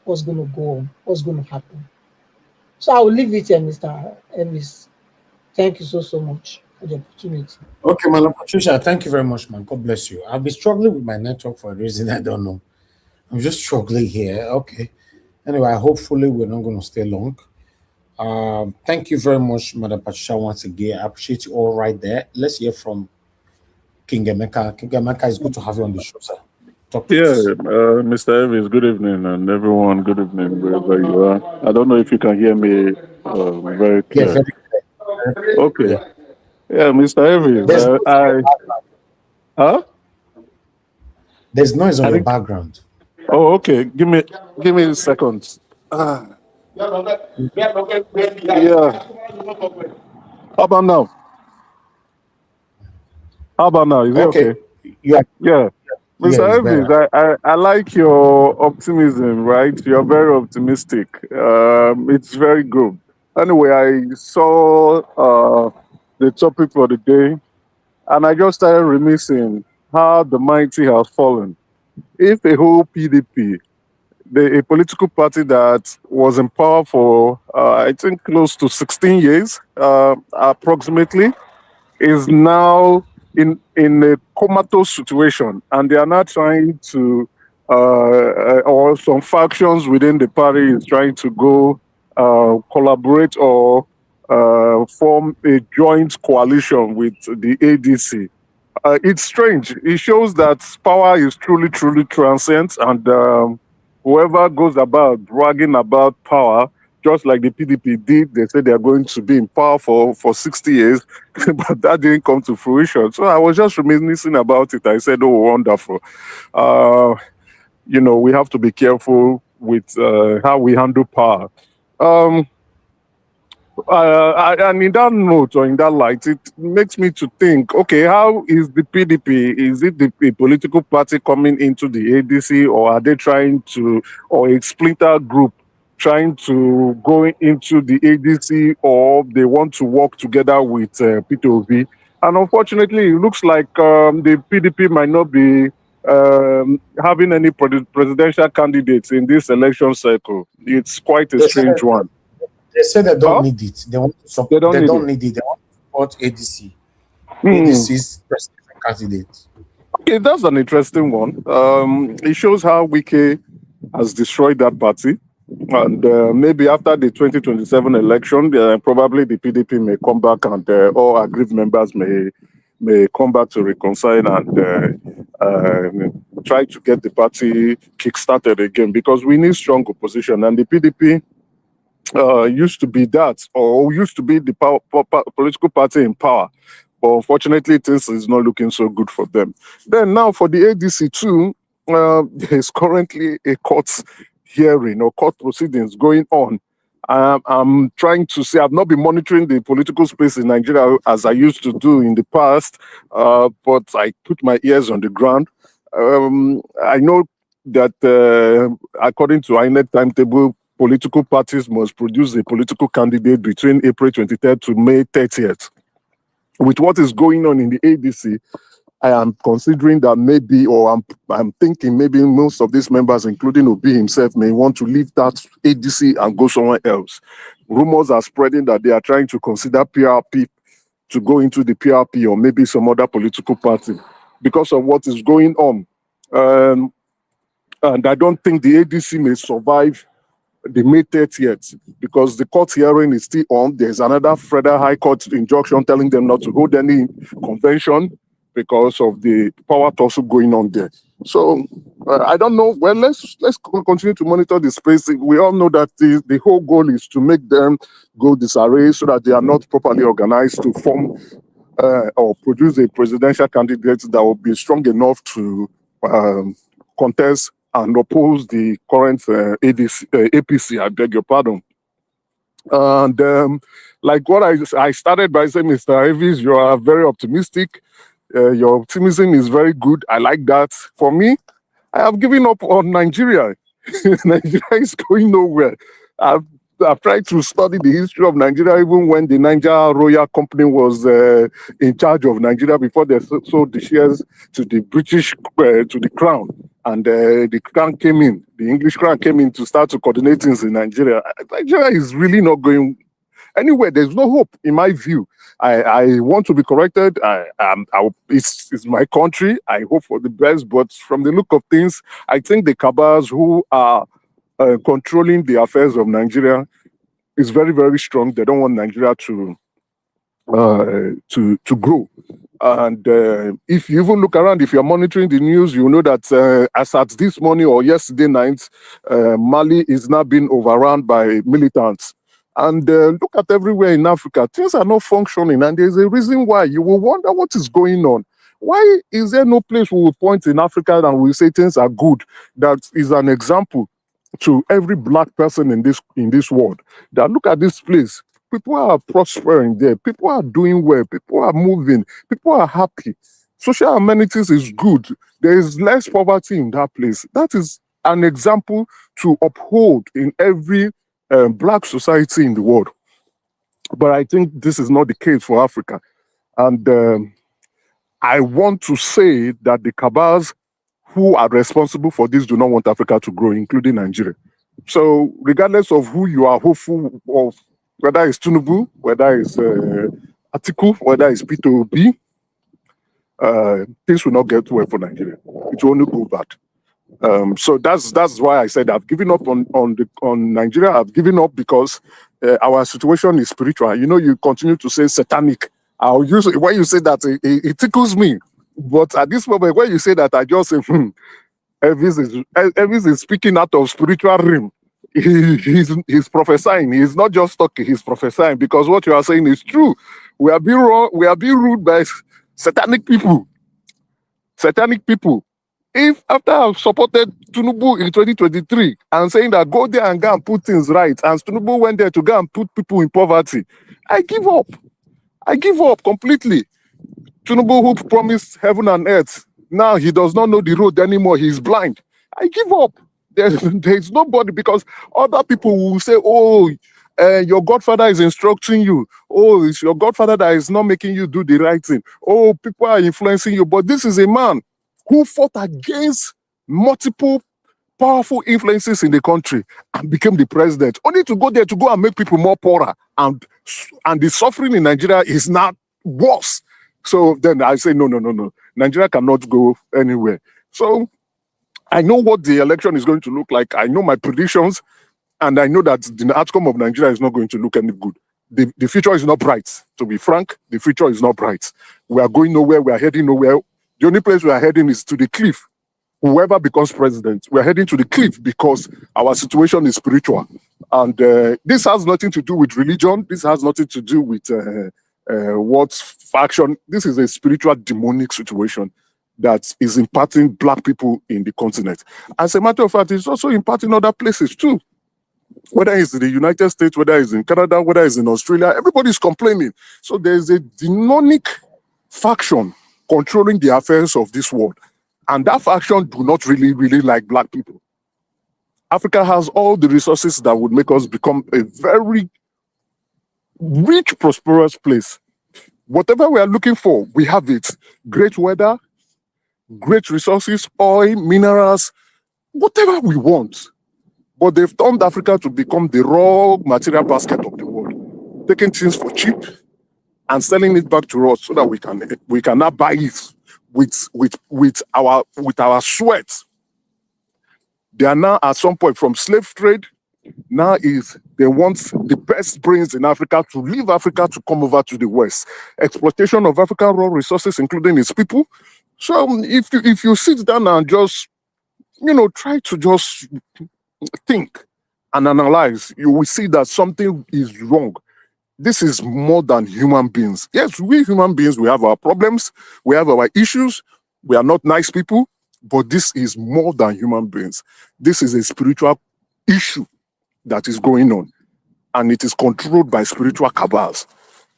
what's going to go on, what's going to happen. So I will leave it here, Mr. Elvis. Thank you so much for the opportunity. Okay, Madam Patricia, thank you very much, man. God bless you. I've been struggling with my network for a reason I don't know. I'm just struggling here. Okay. Anyway, hopefully we're not going to stay long. Thank you very much, Madam Patricia, once again. I appreciate you all right there. Let's hear from King Emeka. King Emeka, it's good to have you on the show, sir. Mr. Elvis, good evening, and everyone, good evening, wherever you are. I don't know if you can hear me very clear. Yeah, very clear. Okay. Yeah, Mr. Elvis, There's noise on your background. Oh, okay. Give me a second. Yeah. How about now? Is it okay? Yeah. Mr. Elvis, I like your optimism, right? You're very optimistic. It's very good. Anyway, I saw the topic for the day, and I just started reminiscing how the mighty has fallen. If a whole PDP, a political party that was in power for, I think, close to 16 years, approximately, is now in a comatose situation, and they are now trying to, or some factions within the party is trying to go collaborate or form a joint coalition with the ADC. It's strange. It shows that power is truly, truly transient, and whoever goes about bragging about power, just like the PDP did, they said they are going to be in power for 60 years, but that didn't come to fruition. So I was just reminiscing about it. I said, oh, wonderful. We have to be careful with how we handle power. And in that note, or in that light, it makes me to think, okay, how is the PDP, is it a political party coming into the ADC, or are they trying to, or a splinter group trying to go into the ADC, or they want to work together with P2V? And unfortunately, it looks like the PDP might not be having any presidential candidates in this election cycle. It's quite a strange one. They say they don't need it. They want to support. They don't need it. They want to support ADC. ADC's presidential candidate. Okay, that's an interesting one. It shows how Wike has destroyed that party, and maybe after the 2027 election, probably the PDP may come back, and all aggrieved members may come back to reconcile and try to get the party kick-started again, because we need strong opposition, and the PDP used to be that, or used to be the political party in power. But unfortunately, things is not looking so good for them. Then now for the ADC too, there is currently a court hearing or court proceedings going on. I'm trying to say, I've not been monitoring the political space in Nigeria as I used to do in the past, but I put my ears on the ground. I know that according to INEC timetable, political parties must produce a political candidate between April 23rd to May 30th. With what is going on in the ADC, I am considering that maybe, or I'm thinking maybe most of these members, including Obi himself, may want to leave that ADC and go somewhere else. Rumors are spreading that they are trying to consider PRP to go into the PRP or maybe some other political party because of what is going on. And I don't think the ADC may survive the May 30th because the court hearing is still on. There's another Federal High Court injunction telling them not to hold any convention because of the power tussle going on there. So I don't know. Well, let's continue to monitor the space. We all know that the whole goal is to make them go disarray so that they are not properly organized to form or produce a presidential candidate that will be strong enough to contest and oppose the current APC, I beg your pardon. And like what I started by saying, Mr. Avis, you are very optimistic. Your optimism is very good. I like that. For me, I have given up on Nigeria. Nigeria is going nowhere. I've tried to study the history of Nigeria even when the Niger Royal Company was in charge of Nigeria before they sold the shares to the British, to the Crown. And the Crown came in, the English Crown came in to start to coordinate things in Nigeria. Nigeria is really not going anywhere. There's no hope, in my view. I want to be corrected. It's my country. I hope for the best. But from the look of things, I think the cabals who are controlling the affairs of Nigeria is very, very strong. They don't want Nigeria to grow. And if you even look around, if you're monitoring the news, you know that as at this morning or yesterday night, Mali is now being overrun by militants. And look at everywhere in Africa, things are not functioning. And there's a reason why. You will wonder what is going on. Why is there no place we will point in Africa and we say things are good? That is an example to every black person in this world. That look at this place. People are prospering there. People are doing well. People are moving. People are happy. Social amenities is good. There is less poverty in that place. That is an example to uphold in every black society in the world. But I think this is not the case for Africa. And I want to say that the cabals who are responsible for this do not want Africa to grow, including Nigeria. So regardless of who you are hopeful of, whether it's Tinubu, whether it's Atiku, whether it's P2B, things will not get well for Nigeria. It will only go bad. So that's why I said I've given up on Nigeria. I've given up because our situation is spiritual. You know, you continue to say satanic. When you say that, it tickles me. But at this moment, when you say that, I just say, Elvis is speaking out of spiritual realm. He's prophesying. He's not just talking. He's prophesying because what you are saying is true. We are being wrong. We are being ruled by satanic people. Satanic people. If after I've supported Tinubu in 2023 and saying that go there and go and put things right, and Tinubu went there to go and put people in poverty, I give up. I give up completely. Tinubu, who promised heaven and earth, now he does not know the road anymore. He's blind. I give up. There's nobody, because other people will say, oh, your godfather is instructing you. Oh, it's your godfather that is not making you do the right thing. Oh, people are influencing you. But this is a man who fought against multiple powerful influences in the country and became the president, only to go there to go and make people more poorer. And the suffering in Nigeria is now worse. So then I say, no. Nigeria cannot go anywhere. So I know what the election is going to look like. I know my predictions, and I know that the outcome of Nigeria is not going to look any good. The future is not bright. To be frank, the future is not bright. We are going nowhere. We are heading nowhere. The only place we are heading is to the cliff. Whoever becomes president, we are heading to the cliff because our situation is spiritual. And this has nothing to do with religion. This has nothing to do with what faction. This is a spiritual demonic situation that is impacting black people in the continent. As a matter of fact, it's also impacting other places too. Whether it's in the United States, whether it's in Canada, whether it's in Australia, everybody's complaining. So there's a demonic faction controlling the affairs of this world. And that faction do not really like black people. Africa has all the resources that would make us become a very rich, prosperous place. Whatever we are looking for, we have it. Great weather, great resources, oil, minerals, whatever we want. But they've turned Africa to become the raw material basket of the world, taking things for cheap and selling it back to us so that we can now buy it with our sweat. They are now at some point from slave trade. Now they want the best brains in Africa to leave Africa to come over to the West. Exploitation of African raw resources, including its people. So if you sit down and just try to just think and analyze, you will see that something is wrong. This is more than human beings. Yes, we human beings, we have our problems, we have our issues, we are not nice people, but this is more than human beings. This is a spiritual issue that is going on, and it is controlled by spiritual cabals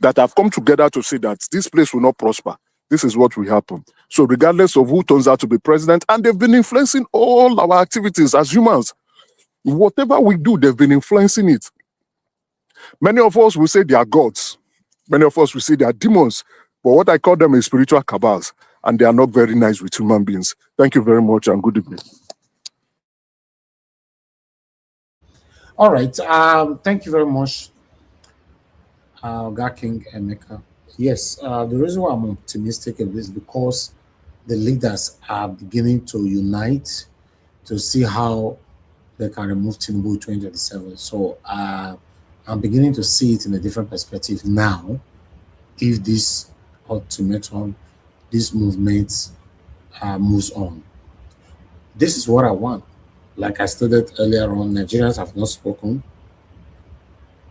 that have come together to say that this place will not prosper. This is what will happen. So regardless of who turns out to be president, and they've been influencing all our activities as humans, whatever we do, they've been influencing it. Many of us will say they are gods. Many of us will say they are demons. But what I call them is spiritual cabals, and they are not very nice with human beings. Thank you very much, and good evening. All right. Thank you very much, King Emeka. Yes, the reason why I'm optimistic of this is because the leaders are beginning to unite to see how they can remove Tinubu 2027. So I'm beginning to see it in a different perspective now. If this ultimatum, this movement moves on, this is what I want. Like I stated earlier on, Nigerians have not spoken.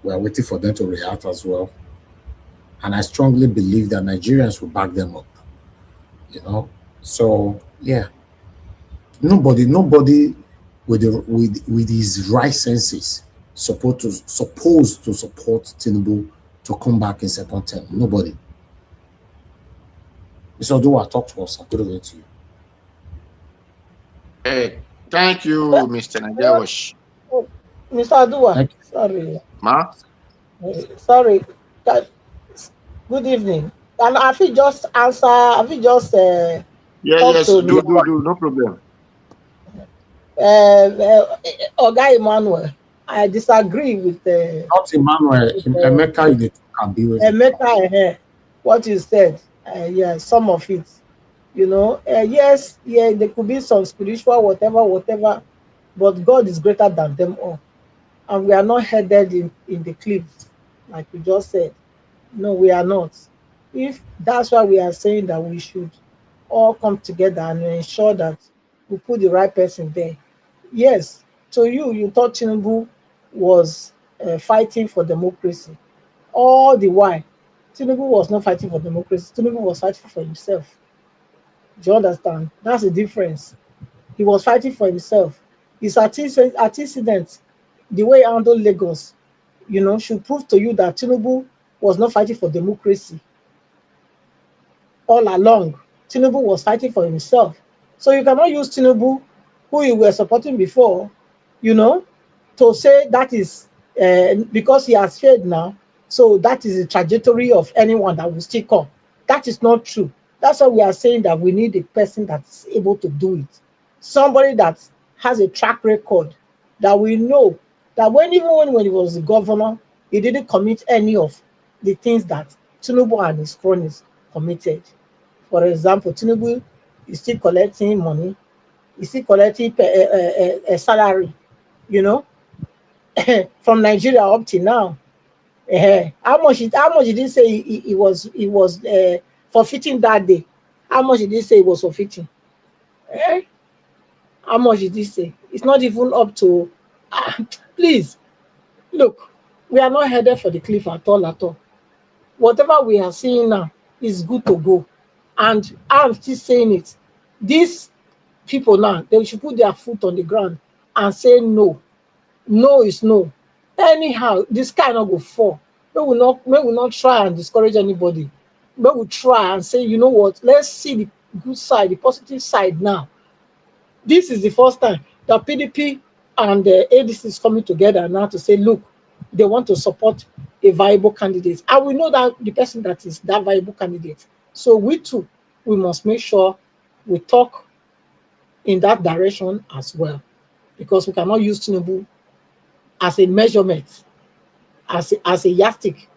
We are waiting for them to react as well. And I strongly believe that Nigerians will back them up. You know, so yeah, nobody with his right senses supposed to support Tinubu to come back in second term. Nobody. Mr. Oduwa, talk to us. I'll put it over to you. Hey, thank you, Mr. Najawash. Oh, Mr. Adua, sorry. Ma? Sorry. Good evening. And I feel just answer, I feel just Yes, do, no problem. Oga Emmanuel, I disagree with not Emmanuel, Emeka can be with Emeka, what you said. Yeah, some of it. You know, yes, yeah, there could be some spiritual, whatever, but God is greater than them all. And we are not headed in the cliff, like you just said. No, we are not. If that's why we are saying that we should all come together and ensure that we put the right person there. Yes, to you thought Tinubu was fighting for democracy. All the while, Tinubu was not fighting for democracy. Tinubu was fighting for himself. Do you understand? That's the difference. He was fighting for himself. His antecedents, the way he handled Lagos, you know, should prove to you that Tinubu was not fighting for democracy. All along, Tinubu was fighting for himself. So you cannot use Tinubu, who you were supporting before, you know, to say that is because he has failed now, so that is the trajectory of anyone that will still come. That is not true. That's why we are saying that we need a person that's able to do it. Somebody that has a track record, that we know that when he was the governor, he didn't commit any of the things that Tinubu and his cronies committed. For example, Tinubu is still collecting money, is still collecting a salary, you know, from Nigeria up to now. How much did he say he was forfeiting that day? How much did he say he was forfeiting? How much did he say? It's not even up to. Please, look, we are not headed for the cliff at all. Whatever we are seeing now is good to go. And I'm still saying it. These people now, they should put their foot on the ground and say no. No is no. Anyhow, this kind of go fall. We will not try and discourage anybody. We will try and say, you know what, let's see the good side, the positive side now. This is the first time that PDP and the ADC is coming together now to say, look, they want to support a viable candidate. And we know that the person that is that viable candidate. So we too, we must make sure we talk in that direction as well. Because we cannot use Tinubu as a measurement, as a yardstick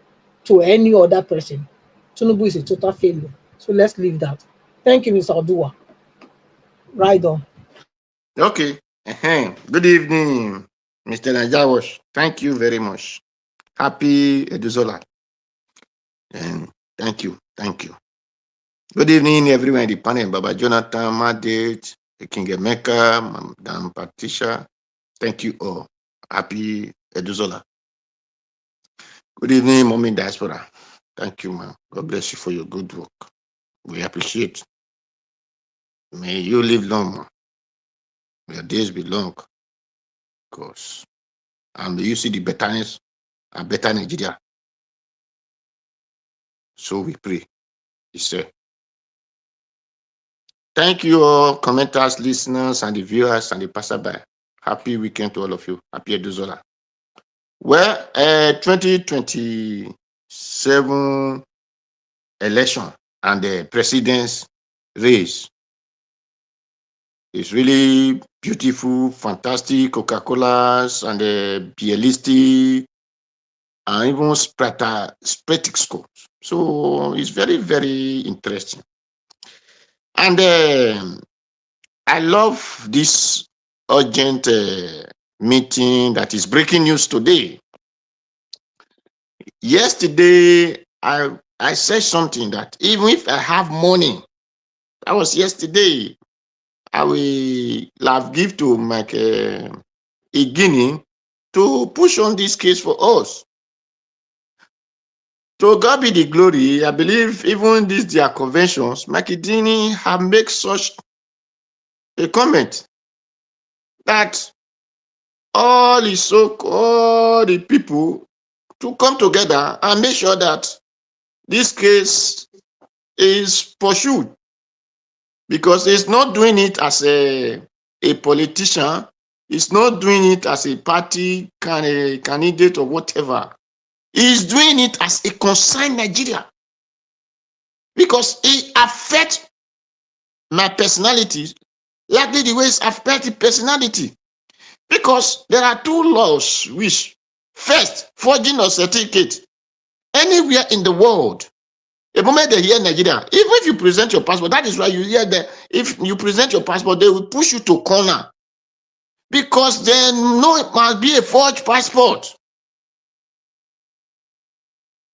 to any other person. Tinubu is a total failure. So let's leave that. Thank you, Mr. Oduwa. Right on. Okay. Good evening, Mr. Najawash. Thank you very much. Happy Eduzola. And thank you. Good evening, everyone in the panel. Baba Jonathan, Madate, King Emeka, Madam Patricia. Thank you all. Happy Eduzola. Good evening, Mommy Diaspora. Thank you, ma'am. God bless you for your good work. We appreciate. May you live long. May your days be long. Because and may you see the betterness and better Nigeria. So we pray. He said. Thank you all, commenters, listeners, and the viewers and the passerby. Happy weekend to all of you. Happy Eduzola. Well, 2027 election and the president's race is really beautiful, fantastic. Coca-Colas and the Bielisti and even Spreticsco. So it's very, very interesting. And I love this urgent meeting that is breaking news today. Yesterday, I said something that even if I have money, that was yesterday, I will have give to Mike Igini to push on this case for us. To God be the glory. I believe even these their conventions, Mike Igini have made such a comment that all the people to come together and make sure that this case is pursued, because he's not doing it as a politician, he's not doing it as a party candidate or whatever. He's doing it as a concerned Nigeria, because it affects my personality, likely the way it's affecting personality. Because there are two laws which, first, forging a certificate anywhere in the world. The moment they hear Nigeria, even if you present your passport, that is why you hear that if you present your passport, they will push you to corner, because they know it must be a forged passport.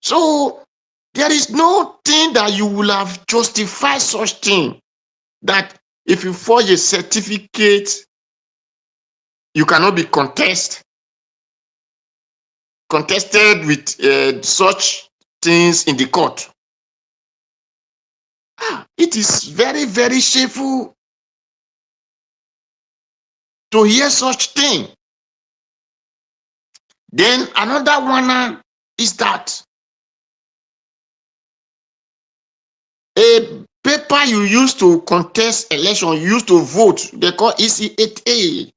So there is no thing that you will have justified such thing, that if you forge a certificate, you cannot be contested with such things in the court. It is very, very shameful to hear such thing. Then another one is that a paper you use to contest election, you used to vote, they call EC8A.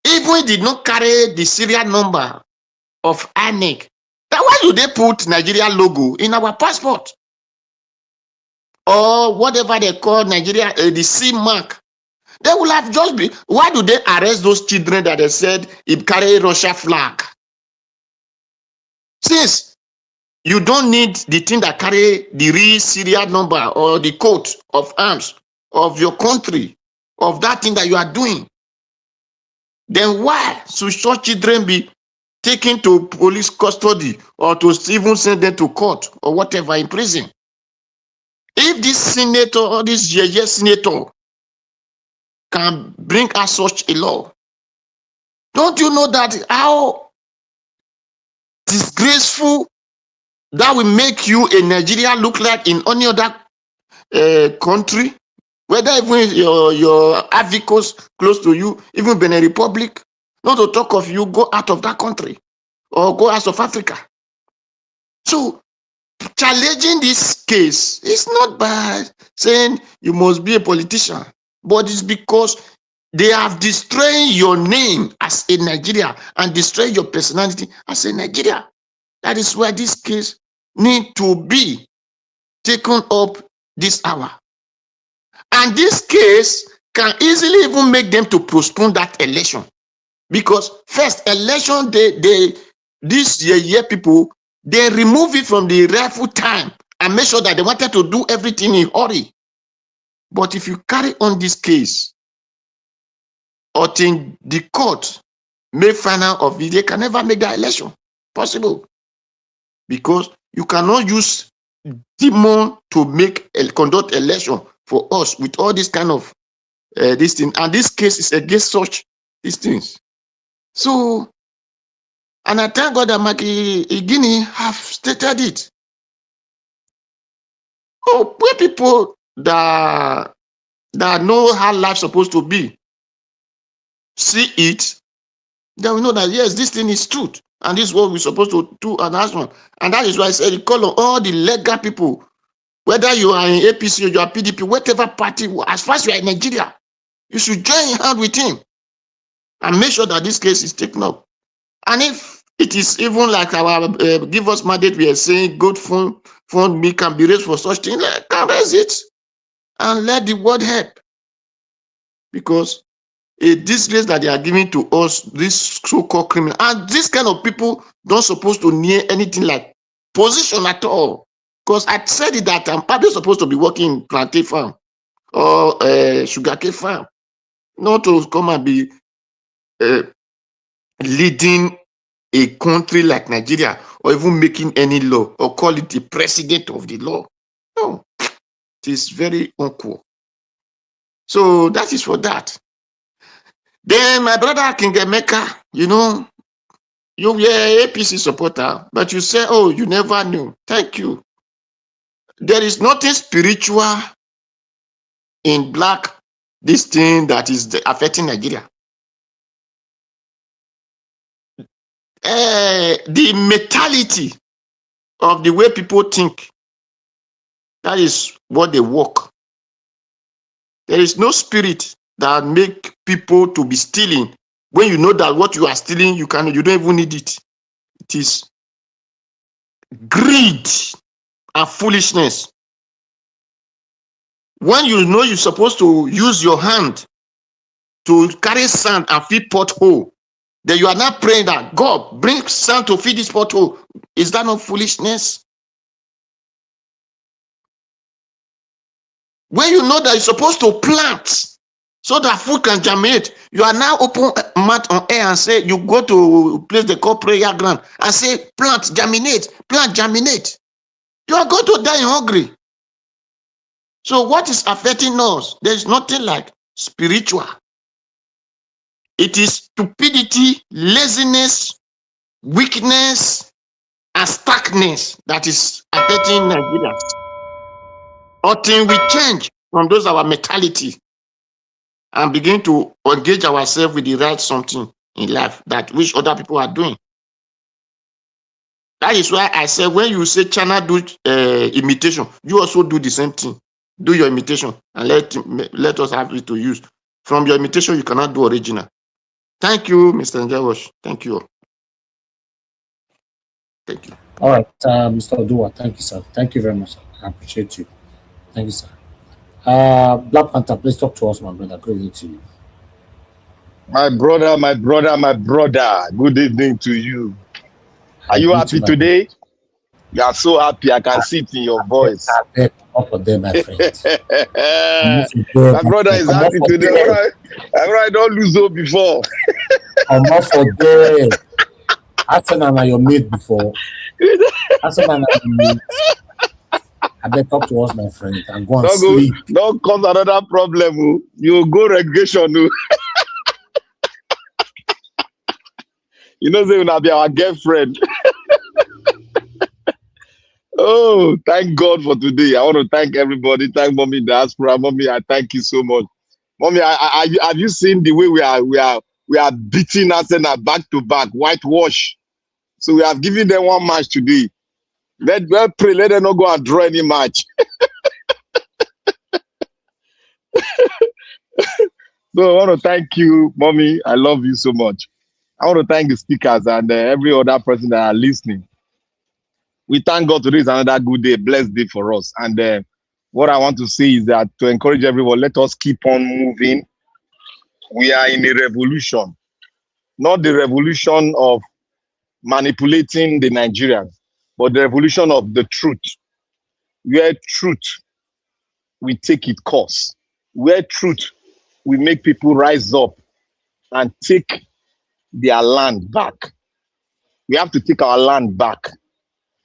Even it did not carry the serial number of INEC. Then why do they put Nigeria logo in our passport? Or whatever they call Nigeria, the C mark. They will have just be. Why do they arrest those children that they said it carry Russia flag? Since you don't need the thing that carry the real serial number or the coat of arms of your country, of that thing that you are doing, then why should such children be taken to police custody or to even send them to court or whatever in prison? If this senator or this senator can bring us such a law, don't you know that how disgraceful that will make you a Nigeria look like in any other country? Whether even your advocates close to you, even Benin Republic, not to talk of you go out of that country or go out of Africa. So challenging this case is not by saying you must be a politician, but it's because they have destroyed your name as a Nigeria and destroyed your personality as a Nigeria. That is why this case needs to be taken up this hour. And this case can easily even make them to postpone that election. Because first election, this year people, they remove it from the rightful time and make sure that they wanted to do everything in a hurry. But if you carry on this case, until the court make final of it, they can never make that election possible. Because you cannot use demon to conduct election for us with all this kind of this thing. And this case is against such these things. So And I thank God that Maki Guinea have stated it. Oh, where people that know how life's supposed to be see it, then we know that yes, this thing is truth. And this is what we're supposed to do and ask one. And that is why I said call on all the legal people, whether you are in APC or you are PDP, whatever party, as far as you are in Nigeria, you should join hand with him and make sure that this case is taken up. And if it is even like our give us mandate, we are saying good fund me can be raised for such things, can raise it and let the world help. Because a disgrace that they are giving to us, this so-called criminal, and this kind of people don't supposed to near anything like position at all. Because I said it that I'm probably supposed to be working in plantain farm or sugarcane farm, not to come and be leading a country like Nigeria or even making any law or call it the president of the law. No, it is very uncool. So that is for that. Then my brother King Emeka, you know, you were APC supporter, but you say, oh, you never knew. Thank you. There is nothing spiritual in black, this thing that is affecting Nigeria. The mentality of the way people think, that is what they work. There is no spirit that make people to be stealing when you know that what you are stealing, you don't even need it. It is greed and foolishness. When you know you're supposed to use your hand to carry sand and feed pothole, then you are not praying that God bring sand to feed this pothole. Is that not foolishness? When you know that you're supposed to plant so that food can germinate, you are now open mouth on air and say, you go to a place they call prayer ground and say, plant, germinate, plant, germinate. You are going to die hungry. So what is affecting us? There is nothing like spiritual. It is stupidity, laziness, weakness, and starkness that is affecting Nigeria. Until we change from those our mentality and begin to engage ourselves with the right something in life that which other people are doing. That is why I said when you say China do imitation, you also do the same thing. Do your imitation and let us have it to use. From your imitation, you cannot do original. Thank you, Mr. Njawosh. Thank you. Thank you. All right, Mr. Odua, thank you, sir. Thank you very much, sir. I appreciate you. Thank you, sir. Black Panther, please talk to us, my brother. Good evening to you. My brother, my brother, my brother. Good evening to you. Are you happy today? You are so happy. I can see it in your voice. Up there, my friend. My brother is happy today. All right. I don't lose hope before. I'm not for there. Arsenal are your mate before. Arsenal are your mate. I better talk to us, my friend, and go and sleep. Don't cause another problem. You go relegation. You know, they will be our girlfriend. Oh, thank God for today. I want to thank everybody. Thank Mommy Diaspora. Mommy, I thank you so much. Mommy, have you seen the way we are beating Arsenal back to back, whitewash? So we have given them one match today. Let's pray. Let them not go and draw any match. So I want to thank you, Mommy. I love you so much. I want to thank the speakers and every other person that are listening. We thank God today is another good day, blessed day for us. And what I want to say is that to encourage everyone, let us keep on moving. We are in a revolution, not the revolution of manipulating the Nigerians, but the revolution of the truth, where truth will take its course, where truth will make people rise up and take their land back. We have to take our land back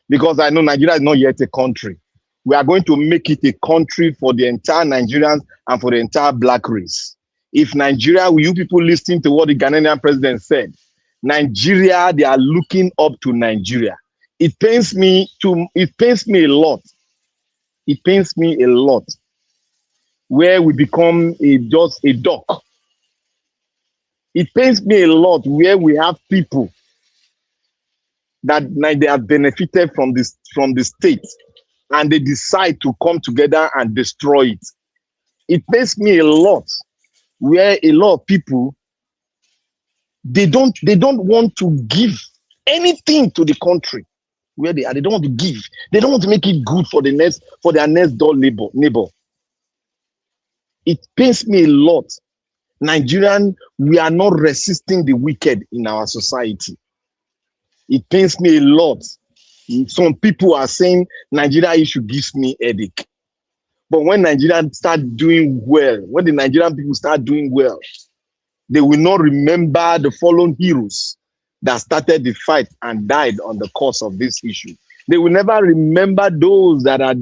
because I know Nigeria is not yet a country. We are going to make it a country for the entire Nigerians and for the entire black race. If Nigeria, you people listening to what the Ghanaian president said, Nigeria, they are looking up to Nigeria. It pains me a lot. It pains me a lot where we become just a duck. It pains me a lot where we have people that they have benefited from the state and they decide to come together and destroy it. It pains me a lot where a lot of people they don't want to give anything to the country where they are. They don't want to give. They don't want to make it good for their next door neighbor. It pains me a lot. Nigerian, we are not resisting the wicked in our society. It pains me a lot. Some people are saying Nigeria issue gives me headache. But when Nigerians start doing well, when the Nigerian people start doing well, they will not remember the fallen heroes that started the fight and died on the course of this issue. They will never remember those that are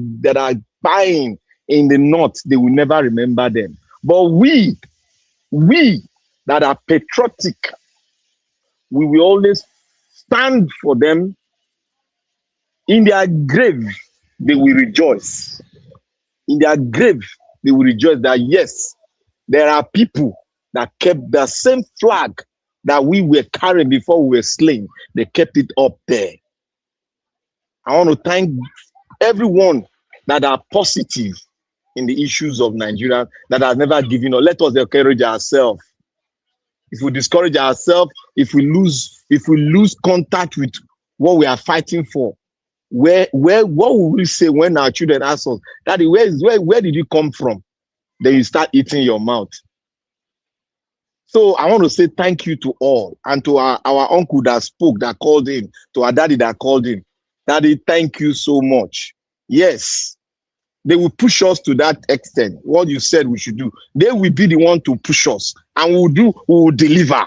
dying in the north. They will never remember them. But we that are patriotic, we will always stand for them. In their grave, they will rejoice. In their grave, they will rejoice that yes, there are people that kept the same flag that we were carrying before we were slain. They kept it up there. I want to thank everyone that are positive in the issues of Nigeria, that have never given up. Let us encourage ourselves. If we discourage ourselves, if we lose contact with what we are fighting for, what will we say when our children ask us, Daddy, where did you come from? Then you start eating your mouth. So I want to say thank you to all, and to our uncle that spoke, that called in, to our daddy that called in. Daddy, thank you so much. Yes, they will push us to that extent. What you said we should do, they will be the one to push us, and we will deliver.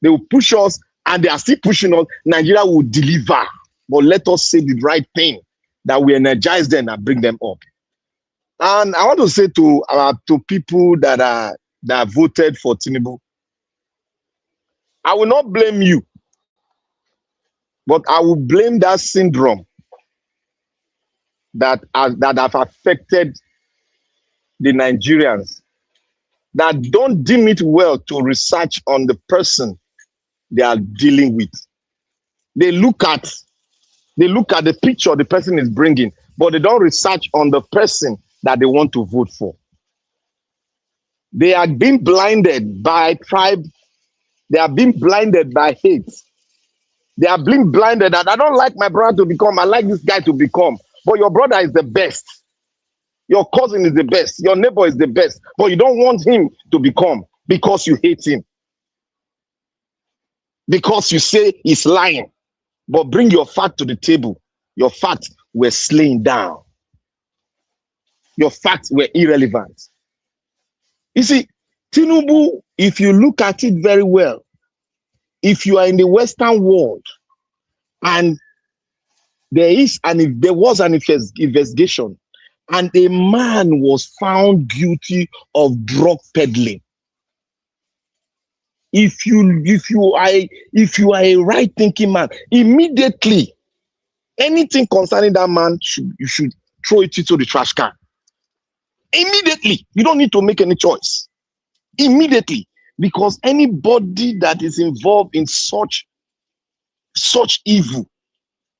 They will push us, and they are still pushing us. Nigeria will deliver. But let us say the right thing, that we energize them and bring them up. And I want to say to people that voted for Tinubu, I will not blame you, but I will blame that syndrome that have affected the Nigerians, that don't deem it well to research on the person they are dealing with. They look at the picture the person is bringing, but they don't research on the person that they want to vote for. They are being blinded by tribe. They are being blinded by hate. They are being blinded that I don't like my brother to become, I like this guy to become. But your brother is the best. Your cousin is the best. Your neighbor is the best. But you don't want him to become because you hate him. Because you say he's lying. But bring your fact to the table. Your facts were slain down. Your facts were irrelevant. You see, Tinubu, if you look at it very well, if you are in the Western world and there was an investigation and a man was found guilty of drug peddling, if you are a right thinking man, immediately anything concerning that man you should throw it into the trash can. Immediately. You don't need to make any choice. Immediately. Because anybody that is involved in such evil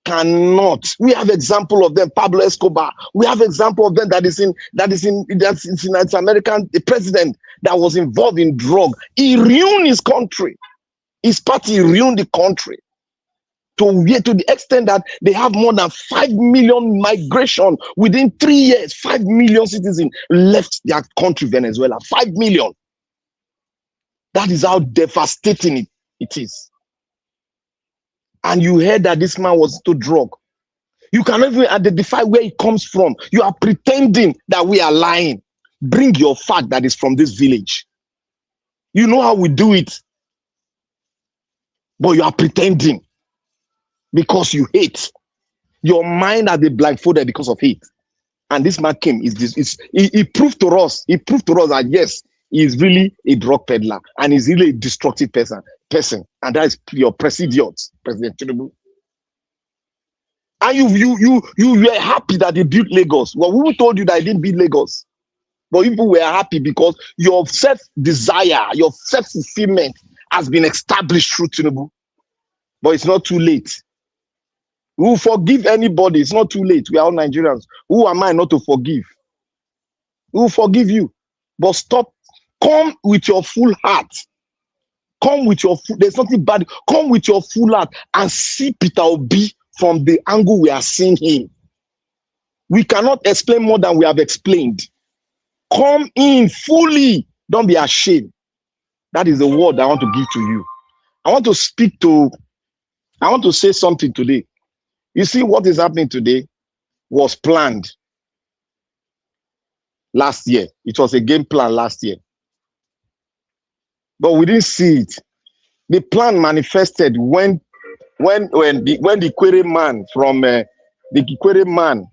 cannot. We have example of them, Pablo Escobar. We have example of them that's American, the president that was involved in drug. He ruined his country. His party ruined the country. To the extent that they have more than 5 million migration within 3 years. 5 million citizens left their country, Venezuela. 5 million. That is how devastating it is. And you heard that this man was to drug. You cannot even identify where it comes from. You are pretending that we are lying. Bring your fact that is from this village. You know how we do it. But you are pretending because you hate. Your mind has been blindfolded because of hate. And this man came. He proved to us. He proved to us that yes, he is really a drug peddler and he's really a destructive person. person, and that is your President Tinubu. And you were happy that they built Lagos. Well, who told you that they didn't build Lagos? But people were happy because your self-desire, your self-fulfillment has been established through Tinubu. But it's not too late. We will forgive anybody. It's not too late. We are all Nigerians. Who am I not to forgive? We will forgive you. But stop. Come with your full heart. Come with your full, there's nothing bad. Come with your full heart and see Peter Obi from the angle we are seeing him. We cannot explain more than we have explained. Come in fully. Don't be ashamed. That is the word I want to give to you. I want to say something today. You see, what is happening today was planned last year. It was a game plan last year. But we didn't see it. The plan manifested when the Query man from the Query man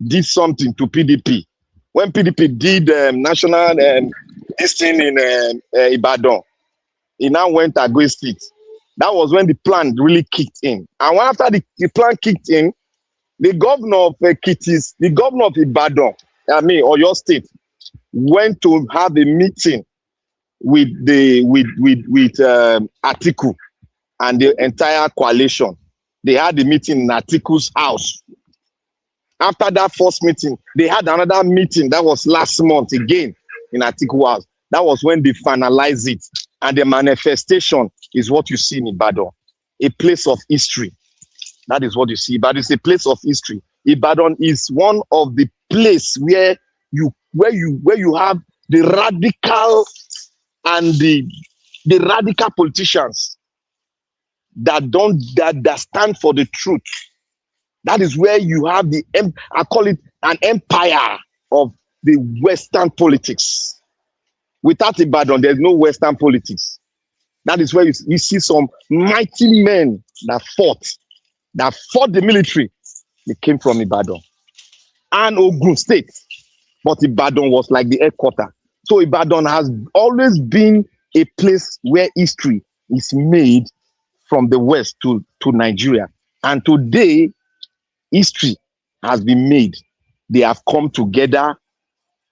did something to PDP. When PDP did national this thing in Ibadan, he now went against it. That was when the plan really kicked in. And after the plan kicked in, the governor of Ekiti, the governor of Ibadan, or your state, went to have a meeting with Atiku and the entire coalition. They had a meeting in Atiku's house. After that first meeting, they had another meeting that was last month again in Atiku's house. That was when they finalized it. And the manifestation is what you see in Ibadan, a place of history. That is what you see. But it's a place of history. Ibadan is one of the places where you have the radical and the radical politicians that stand for the truth. That is where you have I call it an empire of the Western politics. Without Ibadan, there's no Western politics. That is where you see some mighty men that fought the military. They came from Ibadan and Ogun State. But Ibadan was like the headquarters. So Ibadan has always been a place where history is made from the West to Nigeria. And today, history has been made. They have come together.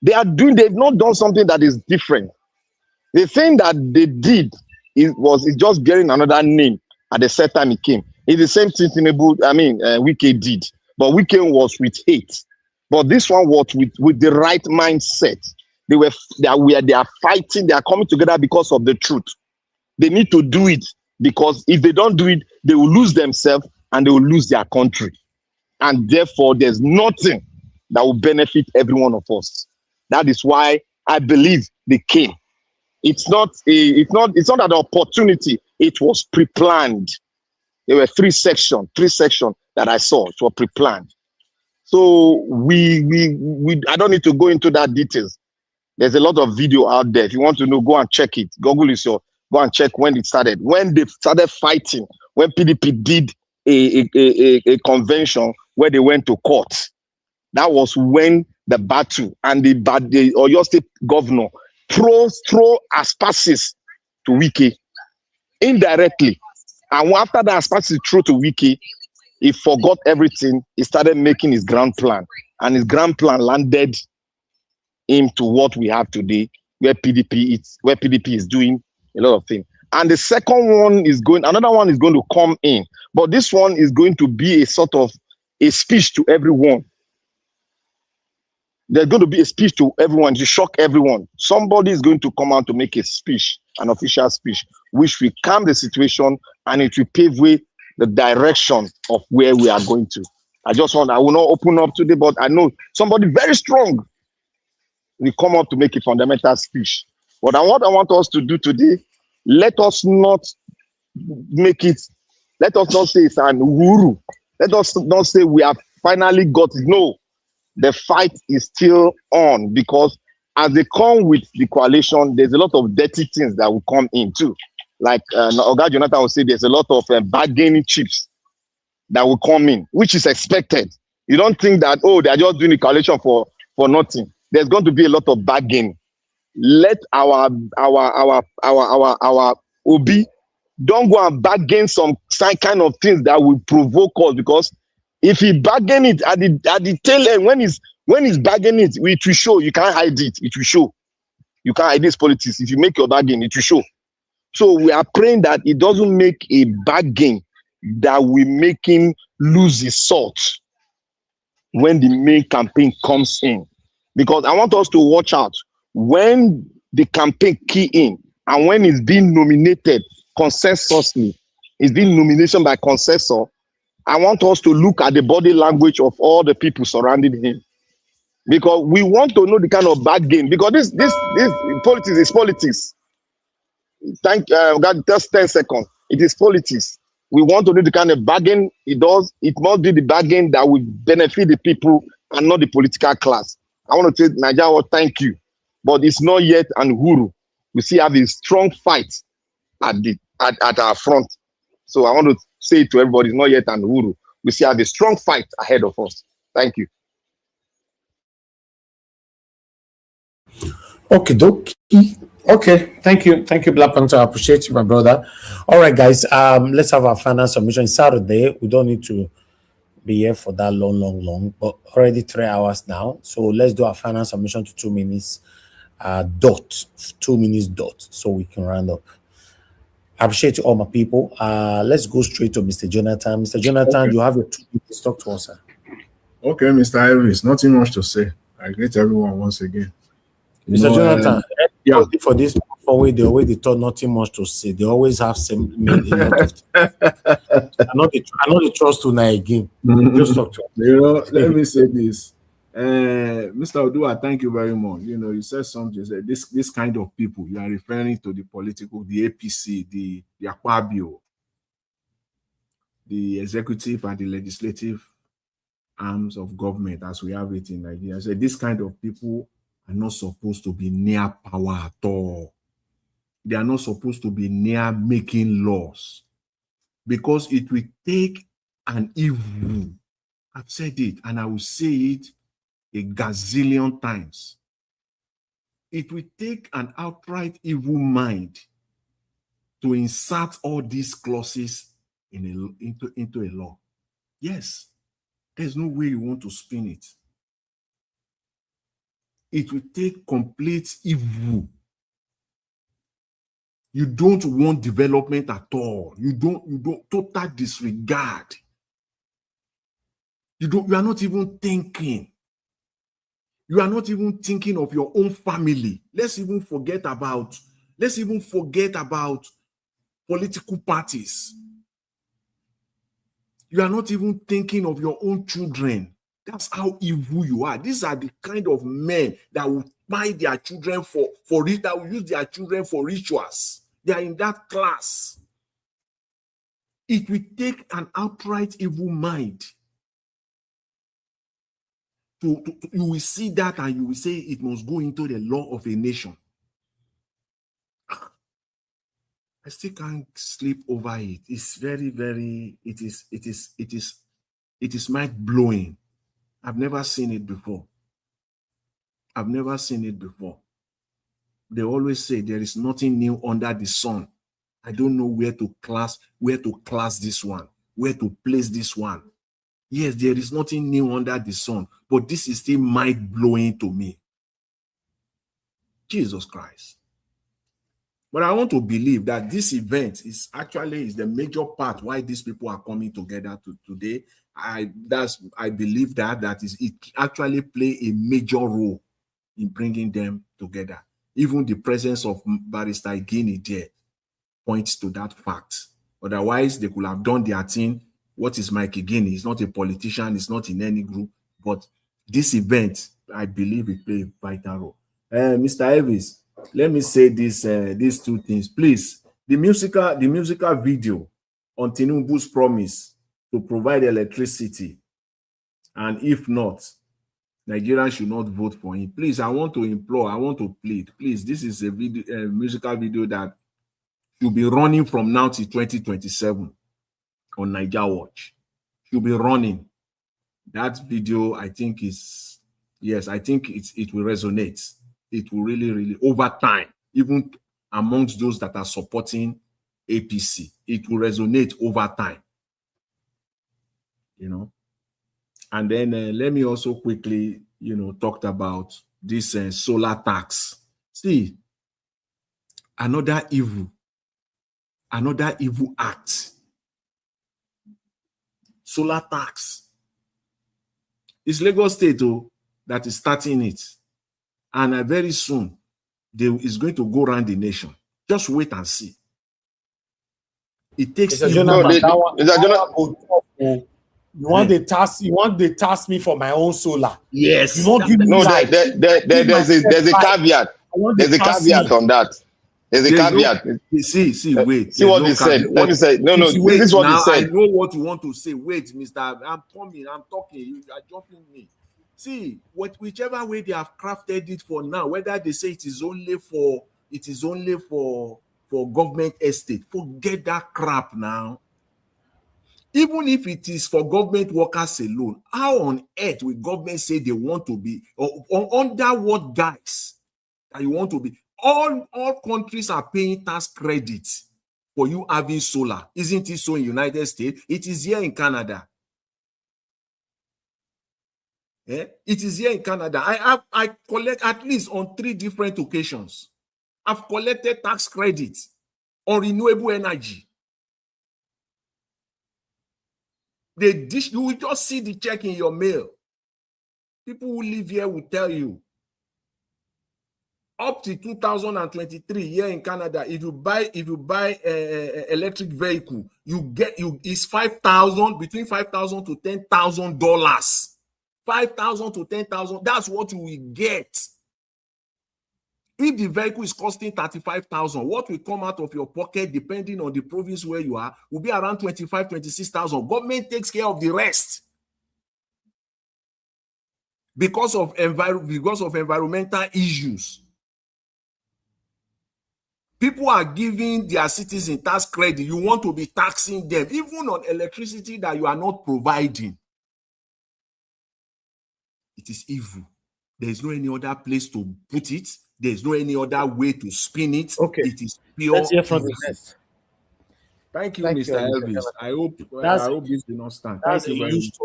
They've not done something that is different. The thing that they did is just getting another name at the same time it came. It's the same thing Wike did. But Wike was with hate. But this one was with the right mindset. They are fighting, they are coming together because of the truth. They need to do it because if they don't do it, they will lose themselves and they will lose their country. And therefore, there's nothing that will benefit every one of us. That is why I believe they came. It's not an opportunity. It was pre-planned. There were three sections that I saw. It was pre-planned. So I don't need to go into that details. There's a lot of video out there. If you want to know, go and check it. Google is go and check when it started. When they started fighting, when PDP did a convention where they went to court. That was when the battle and the Oyo State governor throw aspersions to Wike indirectly. And after the aspersions threw to Wike, he forgot everything. He started making his grand plan. And his grand plan landed him to what we have today, where PDP is doing a lot of things. And the second one another one is going to come in. But this one is going to be a sort of a speech to everyone. There's going to be a speech to everyone to shock everyone. Somebody is going to come out to make a speech, an official speech, which will calm the situation and it will pave way the direction of where we are going to. I will not open up today, but I know somebody very strong will come up to make a fundamental speech. But what I want us to do today, let us not say it's an wuru. Let us not say we have finally got it. No, the fight is still on because as they come with the coalition, there's a lot of dirty things that will come in too. Like Oga Jonathan will say, there's a lot of bargaining chips that will come in, which is expected. You don't think that, they're just doing the coalition for nothing. There's going to be a lot of bargaining. Let our Obi don't go and bargain some kind of things that will provoke us, because if he bargain it at the tail end, when he's bargaining it will show. You can't hide it. It will show. You can't hide this politics. If you make your bargain, it will show. So we are praying that it doesn't make a bargain that will make him lose his salt when the main campaign comes in. Because I want us to watch out when the campaign key in and when it's being nominated consensusly, it's being nomination by consensus. I want us to look at the body language of all the people surrounding him, because we want to know the kind of bargain. Because this politics is politics. Thank God, just 10 seconds. It is politics. We want to do the kind of bargain it does. It must be the bargain that will benefit the people and not the political class. I want to say, Nigeria, thank you, but it's not yet an Uhuru. We still have a strong fight at our front. So I want to say to everybody, it's not yet an Uhuru. We still have a strong fight ahead of us. Thank you. Okay, dokie. Okay, thank you, Black Panther. I appreciate you, my brother. All right, guys. Let's have our final submission. It's Saturday. We don't need to be here for that long, but already 3 hours now. So let's do our final submission to 2 minutes dot. 2 minutes dot, so we can round up. I appreciate you, all my people. Let's go straight to Mr. Jonathan. Mr. Jonathan, okay. You have your 2 minutes. Talk to us, sir. Okay, Mr. Iris, nothing much to say. I greet everyone once again. Mr. Jonathan, yeah. For this way they thought nothing much to say. They always have same meaning. I know they trust to now again. Just talk to us. Let me say this. Mr. Odua, thank you very much. You said something. You said this kind of people, you are referring to the political, the APC, the Akpabio, the executive and the legislative arms of government as we have it in Nigeria. I said this kind of people are not supposed to be near power at all. They are not supposed to be near making laws, because it will take an evil. I've said it and I will say it a gazillion times. It will take an outright evil mind to insert all these clauses into a law. Yes, there's no way you want to spin it. It will take complete evil. You don't want development at all. You don't total disregard. You are not even thinking. You are not even thinking of your own family. Let's even forget about political parties. You are not even thinking of your own children. That's how evil you are. These are the kind of men that will buy their children for it, that will use their children for rituals. They are in that class. It will take an outright evil mind. You will see that and you will say it must go into the law of a nation. I still can't sleep over it. It's very, very, it is mind-blowing. I've never seen it before. They always say there is nothing new under the sun. I don't know where to class this one, where to place this one. Yes, there is nothing new under the sun, but this is still mind-blowing to me. Jesus Christ. But I want to believe that this event is the major part why these people are coming together today. I believe that it actually play a major role in bringing them together. Even the presence of Barrister Igini there points to that fact. Otherwise, they could have done their thing. What is Mike Igini? He's not a politician. He's not in any group. But this event, I believe it played a vital role. Mr. Elvis, let me say these two things. Please, the musical video on Tinubu's promise to provide electricity, and if not, Nigerians should not vote for him. Please, I want to implore, I want to plead. Please, this is a musical video that should be running from now to 2027 on Niger Watch. Should be running. That video, I think it will resonate. It will really, really, over time, even amongst those that are supporting APC. It will resonate over time, you know. And then let me also quickly, you know, talk about this solar tax. See, another evil act. Solar tax. It's Lagos State that is starting it. And very soon, it's going to go around the nation. Just wait and see. It takes Mr. Jonathan, you want the task me for my own solar. Yes. You won't give me there's a caveat. There's a caveat on that. There's a caveat. Wait. See what he said. Let me say. No. This is what he said. I know what you want to say. Wait, Mr. I'm coming. I'm talking. You are jumping me. See, whichever way they have crafted it for now, whether they say it is only for government estate, forget that crap now. Even if it is for government workers alone, how on earth will government say they want to be, or under what guise that you want to be? All countries are paying tax credits for you having solar. Isn't it so in United States? It is here in Canada. It is here in Canada. I collect at least on 3 different occasions. I've collected tax credits on renewable energy. You will just see the check in your mail. People who live here will tell you. Up to 2023 here in Canada, if you buy electric vehicle, it's $5,000, between $5,000 to $10,000. $5,000 to $10,000. That's what you will get. If the vehicle is costing $35,000, what will come out of your pocket, depending on the province where you are, will be around $25,000, $26,000. Government takes care of the rest. Because of environmental issues. People are giving their citizens tax credit. You want to be taxing them, even on electricity that you are not providing. It is evil. There is no any other place to put it. There is no any other way to spin it. Okay. It is pure. Let's hear from the next. Thank you, Mr. Elvis. I hope this will not stand. Thank you very much.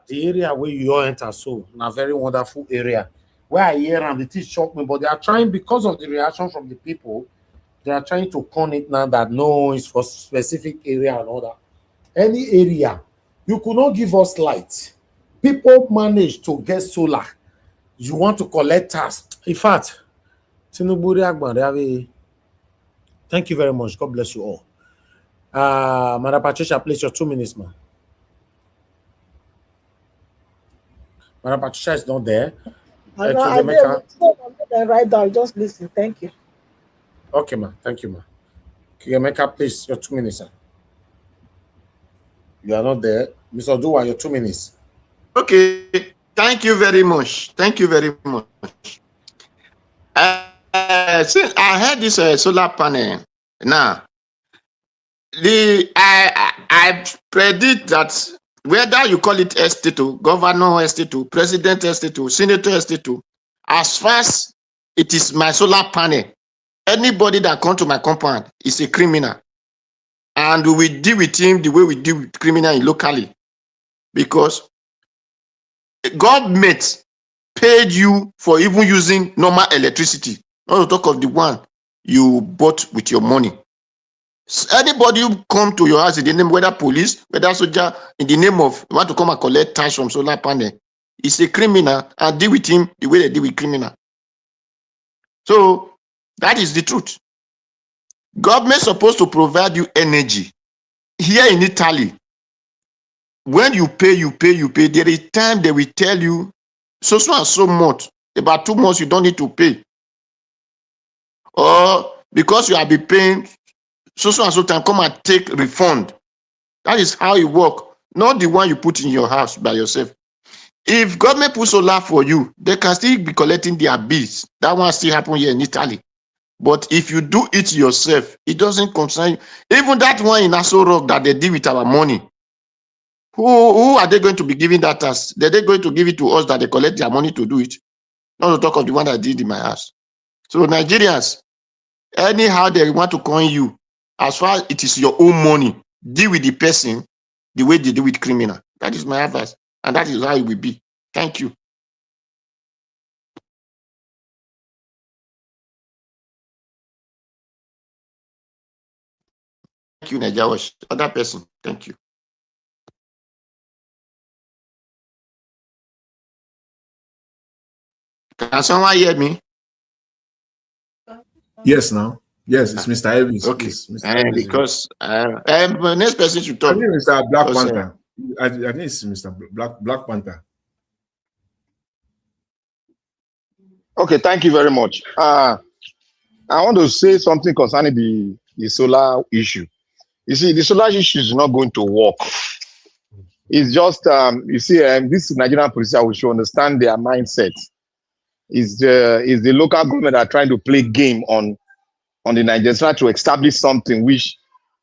The area where you all enter, so a very wonderful area. Where I hear and the teach shock me, but they are trying, because of the reaction from the people, they are trying to con it now that no, it's for specific area and all that. Any area, you could not give us light. People manage to get solar. You want to collect tax. In fact, thank you very much. God bless you all. Madam Patricia, please, your 2 minutes, man. Madam Patricia is not there. I didn't write down. Just listen. Thank you. Okay, ma. Thank you, ma. Kiyemeka, please, your 2 minutes, sir. You are not there. Mr. Dua, your 2 minutes. Okay. Thank you very much. Thank you very much. Since I had this solar panel, now, I predict that whether you call it ST2, governor ST2, president ST2, senator ST2, as far as it is my solar panel, anybody that comes to my compound is a criminal. And we will deal with him the way we deal with criminal locally. Because the government paid you for even using normal electricity, not to talk of the one you bought with your money. So anybody who come to your house in the name, whether police, whether soldier, in the name of want to come and collect tax from solar panel, is a criminal, and deal with him the way they deal with criminal. So that is the truth. Government supposed to provide you energy. Here in Italy, when you pay, there is time they will tell you so and so much. About 2 months, you don't need to pay. Or because you have been paying so and so time, come and take refund. That is how it works. Not the one you put in your house by yourself. If government puts solar for you, they can still be collecting their bills. That one still happen here in Italy. But if you do it yourself, it doesn't concern you. Even that one in Aso Rock that they deal with our money, who are they going to be giving that as? Are they going to give it to us that they collect their money to do it? Not to talk of the one that did in my house. So Nigerians, anyhow they want to coin you, As far as it is your own money, deal with the person the way they deal with criminal. That is my advice. And that is how it will be. Thank you. Thank you, Najawash. Other person. Thank you. Can someone hear me? Yes, now. Yes, it's Mr. Evans. Okay. Please, Mr. Evans. Because next person should I talk. think Mr. Black Because, Panther. I think it's Mr. Black Panther. Okay, thank you very much. I want to say something concerning the solar issue. You see, the solar issue is not going to work. It's just, you see, this Nigerian police, we should understand their mindset. Is the local government that are trying to play game on the Nigerians, trying to establish something which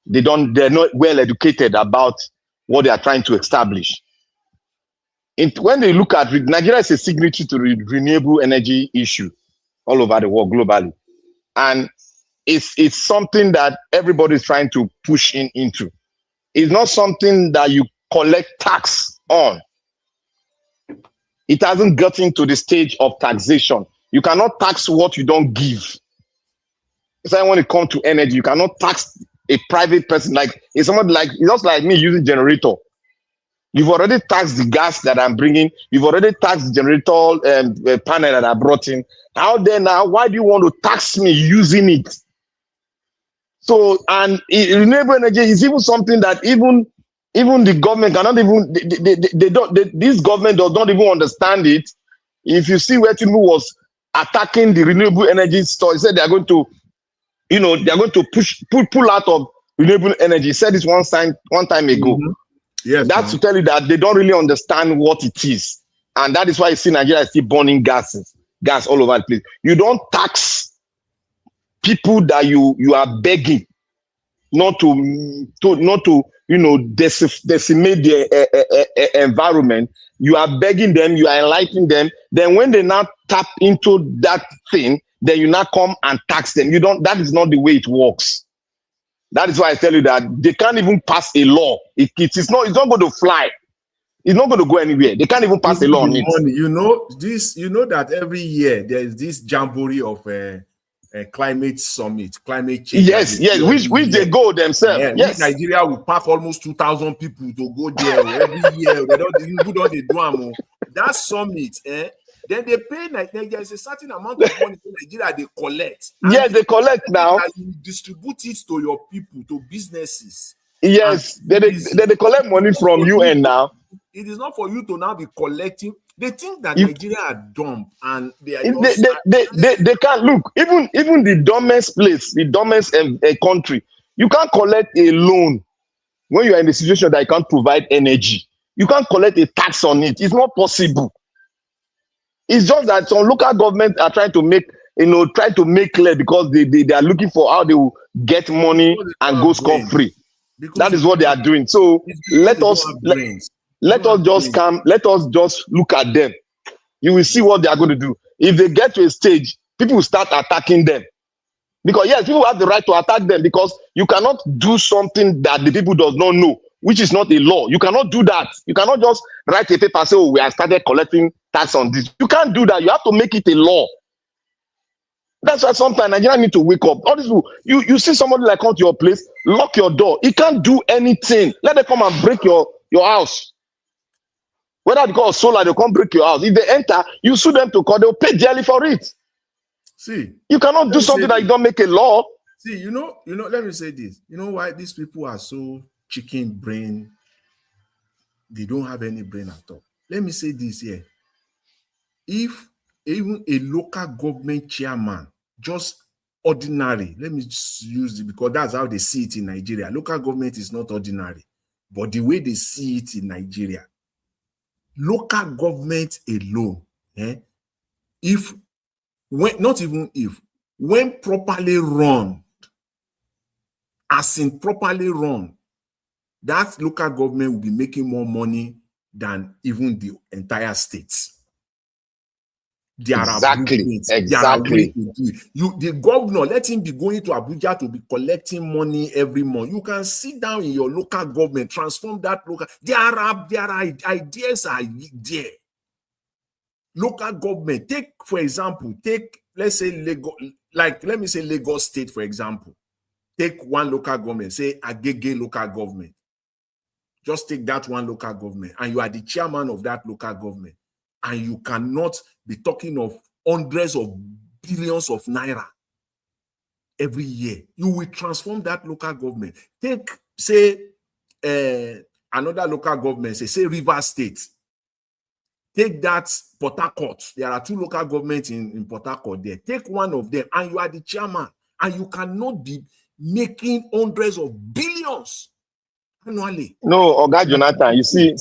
they're not well educated about what they are trying to establish. When they look at Nigeria is a signatory to the renewable energy issue all over the world globally, and it's something that everybody is trying to push into. It's not something that you collect tax on. It hasn't gotten to the stage of taxation. You cannot tax what you don't give. So when it comes to energy, you cannot tax a private person. Like it's someone like it's just like me using generator. You've already taxed the gas that I'm bringing. You've already taxed the generator panel that I brought in. How then now? Why do you want to tax me using it? So and renewable energy is even something that even the government cannot even. This government does not even understand it. If you see where Tinubu was attacking the renewable energy store, he said they are going to, they are going to pull out of renewable energy. He said this one time ago. Mm-hmm. Yes, that's to tell you that they don't really understand what it is, and that is why you see Nigeria is still burning gas all over the place. You don't tax people that you are begging not to decimate the environment. You are begging them, you are enlightening them. Then when they now tap into that thing, then you now come and tax them. That is not the way it works. That is why I tell you that they can't even pass a law. It's not going to fly. It's not going to go anywhere. They can't even pass a law on it. You know that every year there is this jamboree of a climate summit, climate change. Yes, which they go themselves. Yeah, yes, Nigeria will pack almost 2,000 people to go there every year. They do that summit. Then they pay. There's a certain amount of money in Nigeria they collect. Yes, they collect now. You distribute it to your people, to businesses. Yes, they collect money from UN now. It is not for you to now be collecting. They think that Nigeria are dumb and they are they can't look. Even the dumbest place, the dumbest country, you can't collect a loan when you are in a situation that you can't provide energy. You can't collect a tax on it. It's not possible. It's just that some local governments are trying to make clear because they are looking for how they will get money and go scot-free. That is what they are doing. So let us just look at them. You will see what they are going to do. If they get to a stage, people will start attacking them. Because yes, people have the right to attack them because you cannot do something that the people does not know, which is not a law. You cannot do that. You cannot just write a paper and say, oh, we have started collecting tax on this. You can't do that. You have to make it a law. That's why sometimes Nigeria need to wake up. All these people, you see somebody like come to your place, lock your door. He can't do anything. Let them come and break your house. Whether because of solar, they come break your house. If they enter, you sue them to court, they'll pay dearly for it. See, you cannot do something that you don't make a law. See, let me say this. You know why these people are so chicken brain? They don't have any brain at all. Let me say this here. If even a local government chairman, just ordinary, let me just use it because that's how they see it in Nigeria. Local government is not ordinary, but the way they see it in Nigeria, local government alone, when properly run, that local government will be making more money than even the entire states. There Exactly. are blueprints. There are ways to do it. The governor, let him be going to Abuja to be collecting money every month. You can sit down in your local government, transform that local. There are ideas are there. Local government, for example, let's say Lagos, let me say Lagos State, for example. Take one local government, say Agege local government. Just take that one local government, and you are the chairman of that local government, and you cannot be talking of hundreds of billions of naira every year. You will transform that local government. Take, say, another local government, say Rivers State. Take that Port Harcourt. There are 2 local governments in Port Harcourt there. Take one of them, and you are the chairman, and you cannot be making hundreds of billions annually. No, Oga Jonathan, you see,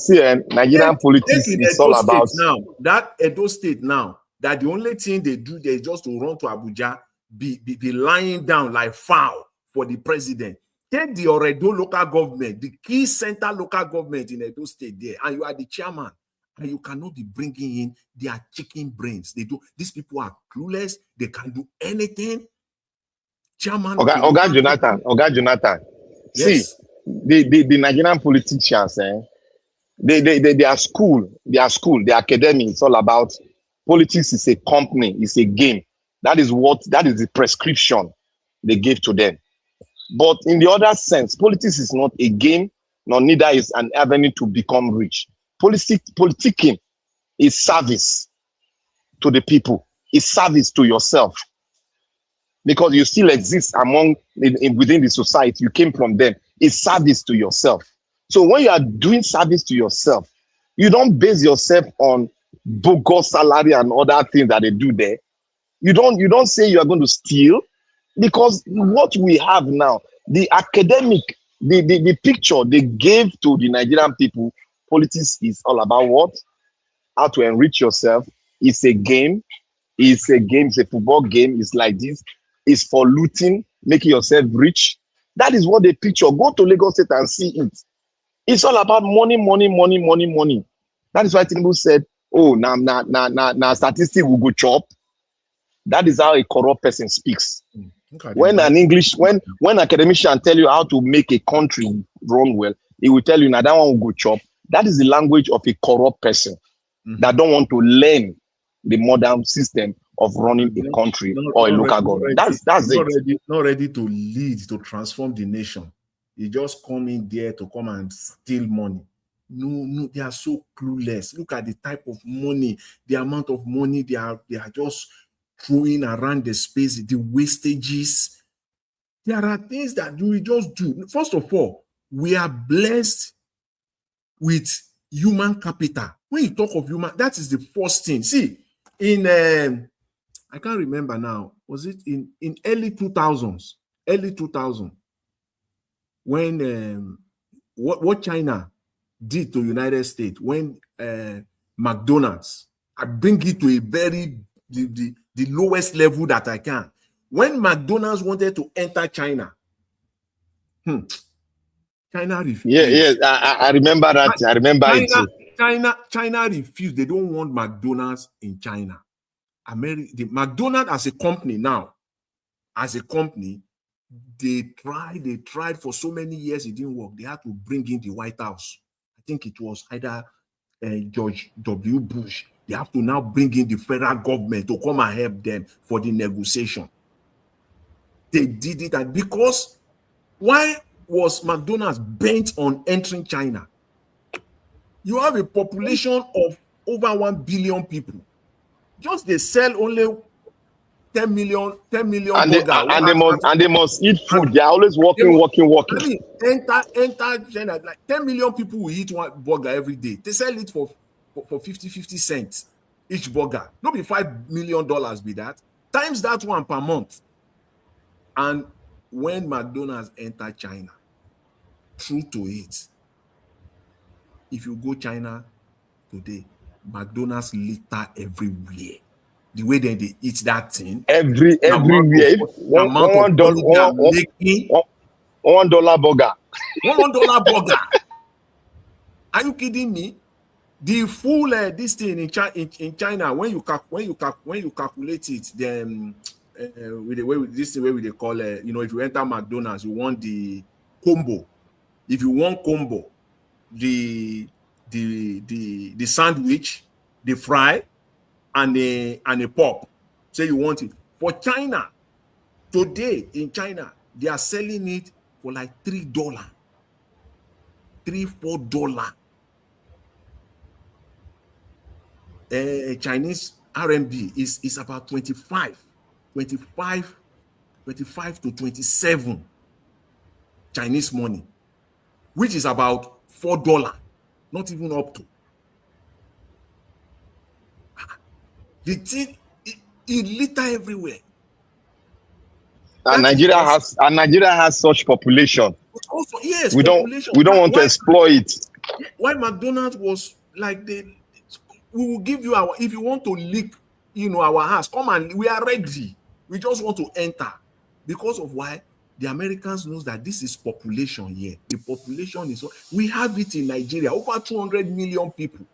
Nigerian politics is all about now. That Edo State now, that the only thing they do there is just to run to Abuja, be lying down like fowl for the president. Take the Oredo local government, the key center local government in Edo State there, and you are the chairman, and you cannot be bringing in their chicken brains. These people are clueless. They can do anything. Chairman. Oga Jonathan. Yes. See, the Nigerian politicians, their school, their academy, it's all about politics is a company, it's a game. That is the prescription they gave to them. But in the other sense, politics is not a game, nor neither is an avenue to become rich. Politicking is service to the people, is service to yourself. Because you still exist within the society, you came from them. It's service to yourself. So when you are doing service to yourself, you don't base yourself on bogus salary and other things that they do there. You don't say you are going to steal, because what we have now, the academic, the picture they gave to the Nigerian people, politics is all about what? How to enrich yourself. It's a game. It's a football game. It's like this. It's for looting, making yourself rich. That is what they picture. Go to Lagos State and see it. It's all about money, money, money, money, money. That is why Tinubu said, "Oh, now statistics will go chop." That is how a corrupt person speaks. When an academician tell you how to make a country run well, he will tell you, "Now that one will go chop." That is the language of a corrupt person that don't want to learn the modern system of running a country or a local government. That's it. Not ready to lead, to transform the nation. They just come in there to come and steal money. No, they are so clueless. Look at the type of money, the amount of money they are just throwing around the space, the wastages. There are things that we just do. First of all, we are blessed with human capital. When you talk of human, that is the first thing. See, in I can't remember now. Was it in early 2000s? Early 2000, when what China did to United States, when McDonald's, I bring it to a very the lowest level that I can. When McDonald's wanted to enter China, China refused. Yeah, I remember that. I remember it too. China refused. They don't want McDonald's in China. McDonald's as a company now, they tried for so many years, it didn't work. They had to bring in the White House. I think it was either George W. Bush. They have to now bring in the federal government to come and help them for the negotiation. They did it, and because why was McDonald's bent on entering China? You have a population of over 1 billion people. Just they sell only 10 million and they must eat food. They are always walking. I mean, enter China, like 10 million people will eat one burger every day. They sell it for 50 cents each burger. Not be $5 million be that. Times that one per month. And when McDonald's enter China, true to it, if you go China today, McDonald's litter everywhere. The way they eat that thing. Everywhere. $1 burger. $1 burger. Are you kidding me? The full this thing in China, when you calculate it, then with the way this thing where they call you know, if you enter McDonald's, you want the combo. If you want combo, the sandwich, the fry, and a pop. Say you want it. For China, today in China, they are selling it for like $3, $4. Chinese RMB is about 25 to 27 Chinese money, which is about $4, not even up to. The thing it litter everywhere. And Nigeria has such population. Also, yes, we don't want to exploit it. Why McDonald's was like we will give you our, if you want to lick, you know, our house, come and we are ready. We just want to enter. Because of why? The Americans knows that this is population here. The population is, we have it in Nigeria, over 200 million people.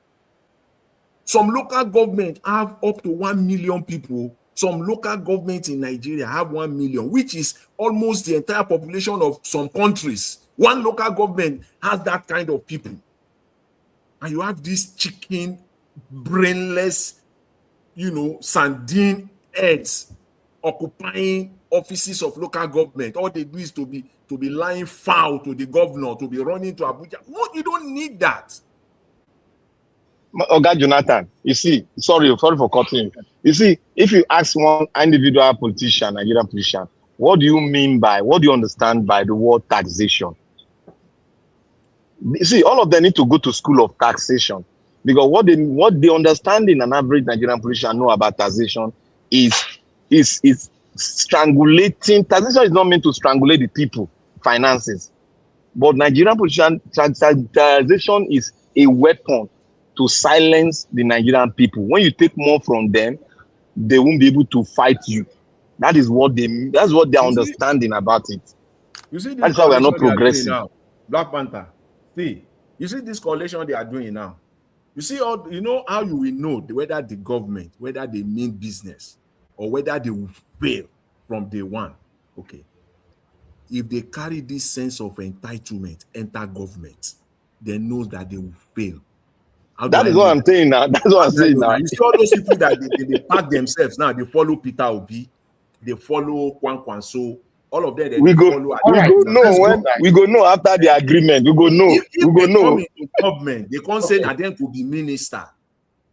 Some local government have up to 1 million people. Some local governments in Nigeria have 1 million, which is almost the entire population of some countries. One local government has that kind of people. And you have these chicken, brainless, you know, sardine heads occupying offices of local government. All they do is to be lying foul to the governor, to be running to Abuja. What? You don't need that. Oga Jonathan, you see, sorry for cutting. You see, if you ask one individual politician, Nigerian politician, what do you understand by the word taxation? You see, all of them need to go to school of taxation, because what they understand in an average Nigerian politician know about taxation is strangulating. Taxation is not meant to strangulate the people, finances, but Nigerian politician taxation is a weapon to silence the Nigerian people. When you take more from them, they won't be able to fight you. That's what they're understanding about it. You see, that's why we are not progressing. Now, Black Panther. See, you see this coalition they are doing now. You see, you know how you will know whether the government, whether they mean business, or whether they will fail from day one. Okay. If they carry this sense of entitlement, enter government, they know that they will fail. That is what I'm saying now. That's what I'm saying now. You see all those people that they pack themselves now, they follow Peter Obi, they follow Kwankwaso, all of them. We go know after the agreement. We go know. If they come into government, they can't say now then go be minister,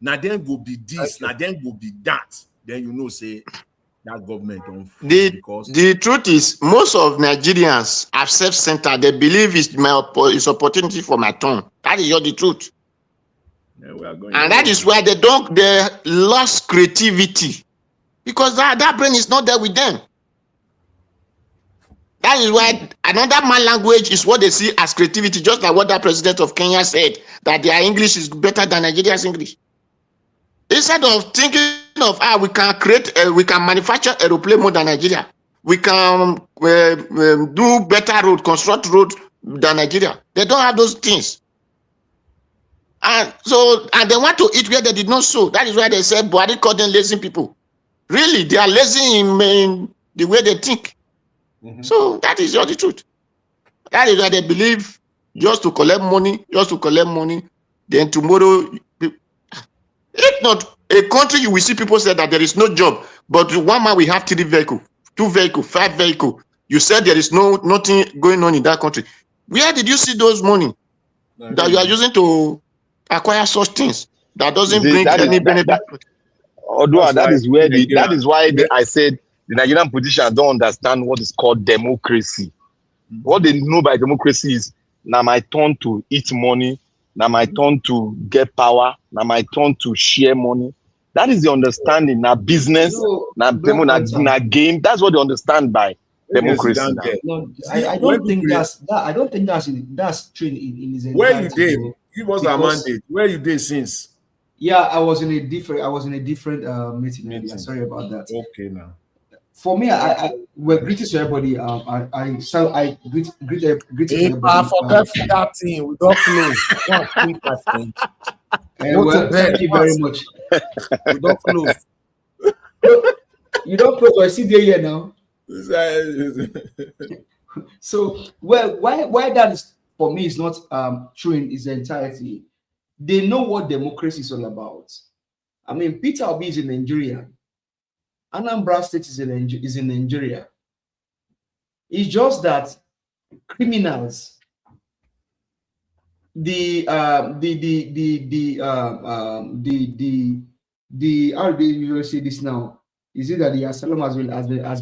now then go be this, now then go be that. Then you know, say that government don't fail. Because the truth is, most of Nigerians are self-centered. They believe it's opportunity for my turn. That is the truth. Yeah, we are going and that is why they lost creativity, because that brain is not there with them. That is why another man language is what they see as creativity, just like what that president of Kenya said, that their English is better than Nigeria's English. Instead of thinking of we can manufacture aeroplane more than Nigeria, we can do better road, construct road than Nigeria. They don't have those things. And they want to eat where they did not sow. That is why they say Buhari called them lazy people. Really, they are lazy in the way they think. Mm-hmm. So that is the truth. That is why they believe just to collect money. Then tomorrow, if not a country, you will see people say that there is no job, but one man we have 3 vehicles, 2 vehicles, 5 vehicles. You said there is nothing going on in that country. Where did you see those money that you are using to acquire such things that doesn't bring any benefit? Although that is why I said the Nigerian politicians don't understand what is called democracy. Mm-hmm. What they know by democracy is now my turn to eat money, now my turn to get power, now my turn to share money. That is the understanding. Now business, now game. That's what they understand by democracy. No, I don't think that's true in his. Where you did? Give us a mandate. Where you did since? Yeah, I was in a different meeting. Sorry about that. Okay, now. For me, we're greeting to everybody. I greet everybody. I forgot that thing. We got close. Well, thank you very much. We don't close. You don't close, I see there here now. So, well, why that is for me is not true in its entirety. They know what democracy is all about. I mean, Peter Obi is in Nigeria. Anambra State is in Nigeria. It's just that criminals, the how do they usually say this now? Is it that the asylum has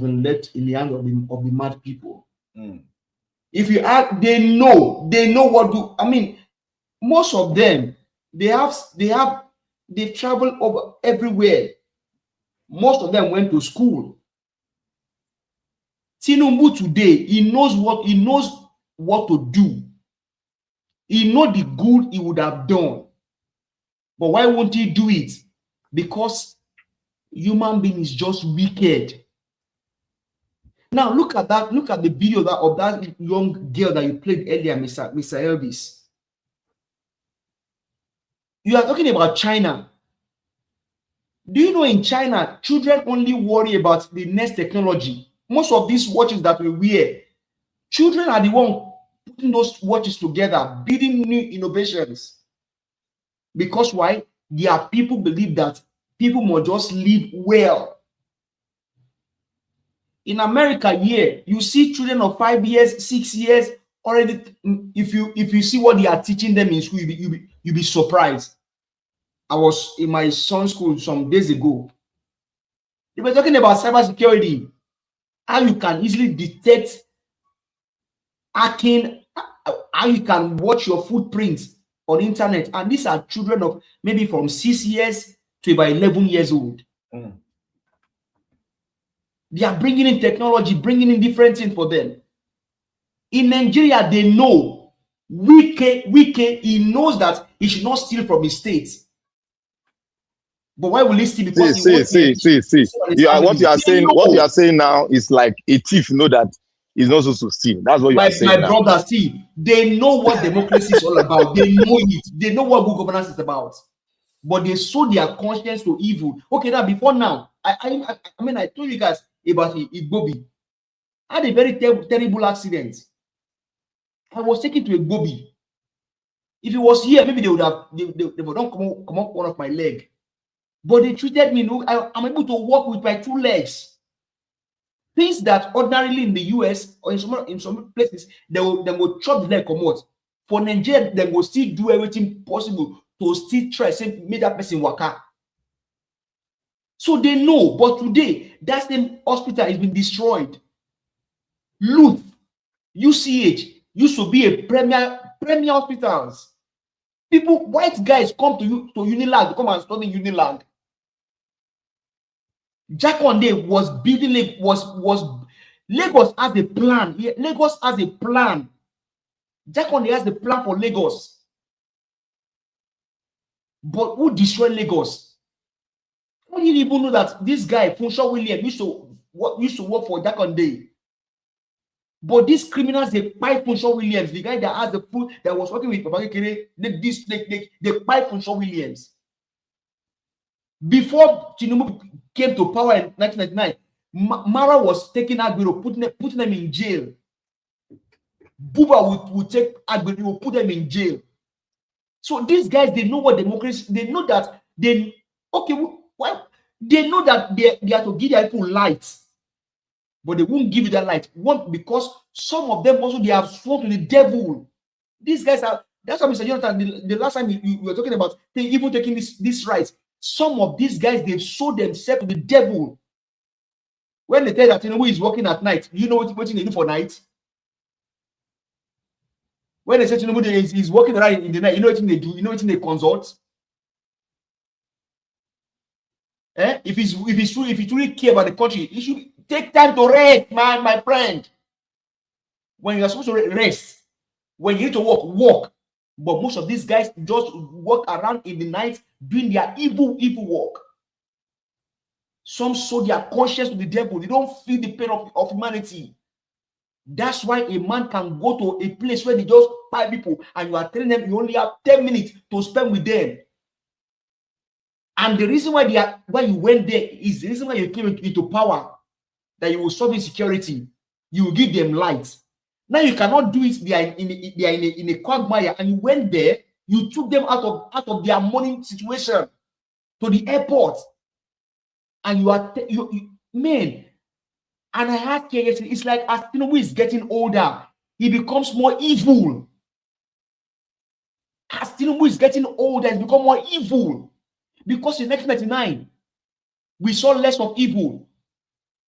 been left in the hand of the mad people? If you ask, they know what to. I mean, most of them they've traveled over everywhere. Most of them went to school. Tinubu today, he knows what to do. He knows the good he would have done. But why won't he do it? Because human being is just wicked. Now look at that. Look at the video of that young girl that you played earlier, Mr. Elvis. You are talking about China. Do you know in China, children only worry about the next technology? Most of these watches that we wear, children are the one putting those watches together, building new innovations. Because why? Their people believe that people must just live well. In America, here, you see children of 5 years, 6 years already. If you see what they are teaching them in school, you'll be surprised. I was in my son's school some days ago. They were talking about cybersecurity, how you can easily detect hacking, how you can watch your footprints on the internet. And these are children of maybe from 6 years to about 11 years old. They are bringing in technology, bringing in different things for them. In Nigeria, they know. Wike, he knows that he should not steal from his state. But why will he steal? Because see. What you are saying now is like a thief know that he's not supposed to steal. That's what you are saying. My brother, see, they know what democracy is all about. They know it. They know what good governance is about. But they sold their conscience to evil. Okay, now before now, I mean, I told you guys about Igbobi. I had a very terrible accident. I was taken to Igbobi. If it was here, maybe they would not come up one of my leg. But they treated me. I'm able to walk with my 2 legs. Things that ordinarily in the US or in some places they will chop the leg come out. For Nigeria, they will still do everything possible to still try to make that person waka. So they know, but today that same hospital has been destroyed. Look, UCH used to be a premier hospitals. People, white guys come to Unilag to come and study Unilag. Jakonde was building Lagos has a plan. Lagos has a plan. Jakonde has the plan for Lagos. But who destroyed Lagos? I didn't even know that this guy, Funshaw William, used to work for Jakonde. But these criminals, they buy Funshaw Williams, the guy that has the food that was working with Papa Kere, they buy Funshaw Williams. Before Tinubu came to power in 1999, Mara was taking Agbero, putting them in jail. Buba would take Agbero, will put them in jail. So these guys, they know what democracy. They know that they know that they are to give their people light, but they won't give you that light. One, because some of them also they have sworn to the devil. These guys are. That's why Mr. Jonathan, the last time you were talking about even taking this right. Some of these guys, they've sold themselves to the devil. When they tell that Tinubu is working at night, you know what they do for night? When they say Tinubu is working around in the night, you know what they do? You know what they consult? If he truly care about the country, he should take time to rest, man, my friend. When you're supposed to rest, when you need to walk. But most of these guys just walk around in the night doing their evil work. Some sold their conscience to the devil. They don't feel the pain of humanity. That's why a man can go to a place where they just buy people and you are telling them you only have 10 minutes to spend with them. And the reason why you went there is the reason why you came into power, that you will solve insecurity, you will give them light. Now you cannot do it. They are in a quagmire, and you went there. You took them out of their money situation to the airport, and man. And I had yesterday, it's like as Tinubu is getting older, he becomes more evil. As Tinubu is getting older, he becomes more evil. Because in 1999, we saw less of evil.